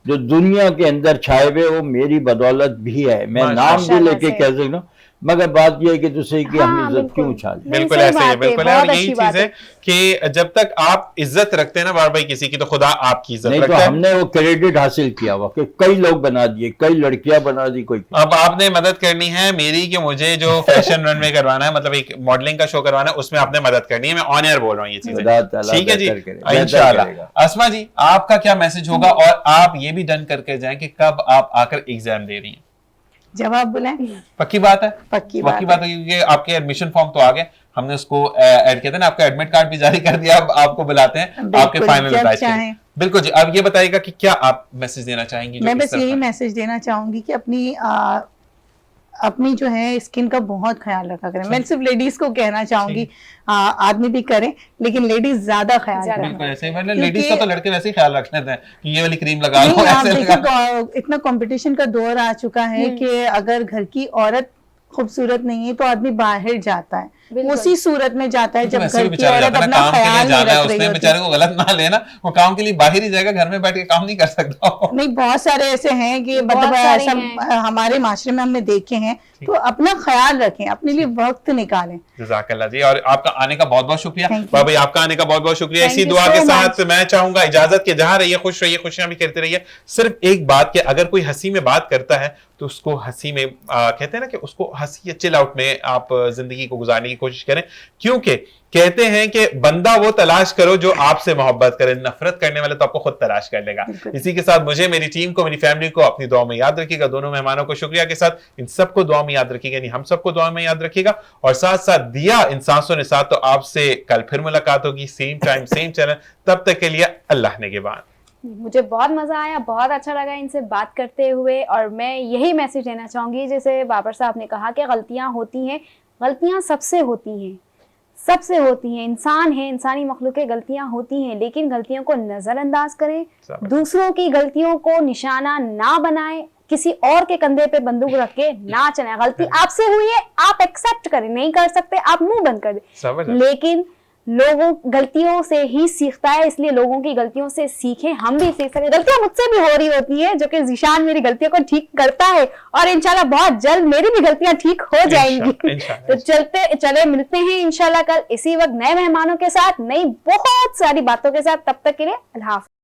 Speaker 3: जो दुनिया के अंदर छाए हुए वो मेरी बदौलत भी है, मैं नाम भी लेके कह सकता हूँ, मगर बात यह है कि दूसरे की हम इज्जत क्यों उछाल।
Speaker 2: बिल्कुल ऐसे ही, बिल्कुल है। यही चीज है कि जब तक आप इज्जत रखते हैं ना बार भाई किसी की, तो खुदा आपकी इज्जत रखता है।
Speaker 3: तो हमने वो क्रेडिट हासिल किया हुआ कि कई लोग बना दिए, कई लड़कियां बना दी। कोई
Speaker 2: अब आपने मदद करनी है मेरी कि मुझे जो फैशन रनवे करवाना है, मतलब एक मॉडलिंग का शो करवाना है, उसमें आपने मदद करनी है। मैं ऑन एयर बोल रहा हूँ ये चीजें, ठीक है जी, इंशाल्लाह। अस्मा जी, आपका क्या मैसेज होगा, और आप ये भी डन करके जाएं कि कब आप आकर एग्जाम दे रही हैं?
Speaker 4: जवाब बुलाएं?
Speaker 2: पक्की बात है,
Speaker 4: पक्की बात है,
Speaker 2: क्योंकि आपके एडमिशन फॉर्म तो आ गए, हमने उसको ऐड किया था ना, आपका एडमिट कार्ड भी जारी कर दिया, अब आपको बुलाते हैं आपके फाइनल बैच के लिए। बिल्कुल जी, अब ये बताइएगा कि क्या आप मैसेज देना चाहेंगी?
Speaker 4: मैं बस यही मैसेज देना चाहूंगी कि अपनी जो है स्किन का बहुत ख्याल रखा करें। मैं सिर्फ लेडीज को कहना चाहूंगी, आदमी भी करें, लेकिन लेडीज ज्यादा ख्याल करें।
Speaker 2: बिल्कुल ऐसे ही, मतलब लेडीज का तो लड़के वैसे ही ख्याल रख लेते हैं कि ये वाली क्रीम लगा लो, ऐसे लगा।
Speaker 4: इतना कंपटीशन का दौर आ चुका है कि अगर घर की औरत खूबसूरत नहीं है तो आदमी बाहर जाता है, उसी सूरत में जाता है जब घर की औरत अपना ख्याल नहीं रख रही होती।
Speaker 2: बेचारे को गलत ना लेना, वो काम के लिए बाहर ही जाएगा, घर में बैठ के काम नहीं कर सकता।
Speaker 4: नहीं, बहुत सारे ऐसे हैं कि मतलब ऐसा हमारे माशरे में हमने देखे हैं। तो अपना ख्याल रखें, अपने लिए वक्त निकालें।
Speaker 2: जज़ाकल्लाह जी, और आपका आने का बहुत बहुत शुक्रिया भाई, आपका आने का बहुत बहुत शुक्रिया। इसी दुआ के साथ मैं चाहूंगा इजाजत के, जहां रहिए खुश रहिए, खुशियां भी करते रहिए। सिर्फ एक बात कि अगर कोई हंसी में बात करता है तो उसको हंसी में कहते हैं ना कि उसको हंसी चिल आउट में आप जिंदगी को गुजारने की कोशिश करें, क्योंकि कहते हैं कि बंदा वो तलाश करो जो आपसे मोहब्बत करे, नफरत करने वाले तो आपको खुद तलाश कर लेगा। इसी के साथ मुझे, मेरी टीम को, मेरी फैमिली को अपनी दुआ में याद रखिएगा। दोनों मेहमानों को शुक्रिया के साथ इन सबको दुआ में याद रखिएगा, यानी हम सबको दुआ में याद रखिएगा। और साथ साथ दिया इन सांसों ने साथ, तो आपसे कल फिर मुलाकात होगी, सेम टाइम सेम चैनल। तब तक के लिए अल्लाह निगहबान।
Speaker 1: मुझे बहुत मजा आया, बहुत अच्छा लगा इनसे बात करते हुए, और मैं यही मैसेज देना चाहूंगी जैसे बाबर साहब ने कहा कि गलतियां होती हैं, गलतियां सबसे होती हैं, सबसे होती हैं, इंसान है, इंसानी मखलूक़ें, गलतियां होती हैं, लेकिन गलतियों को नजरअंदाज करें, दूसरों की गलतियों को निशाना ना बनाएं, किसी और के कंधे पे बंदूक रख के ना चलें। गलती आपसे हुई है, आप एक्सेप्ट करें, नहीं कर सकते आप मुंह बंद कर दें, लेकिन लोगों गलतियों से ही सीखता है, इसलिए लोगों की गलतियों से सीखें, हम भी सीख सकें। गलतियां मुझसे भी हो रही होती है, जो कि ज़ीशान मेरी गलतियों को ठीक करता है, और इंशाल्लाह बहुत जल्द मेरी भी गलतियां ठीक हो जाएंगी। तो चले मिलते हैं इंशाल्लाह कल इसी वक्त नए मेहमानों के साथ, नई बहुत सारी बातों के साथ। तब तक के लिए अल्लाह हाफ़िज़।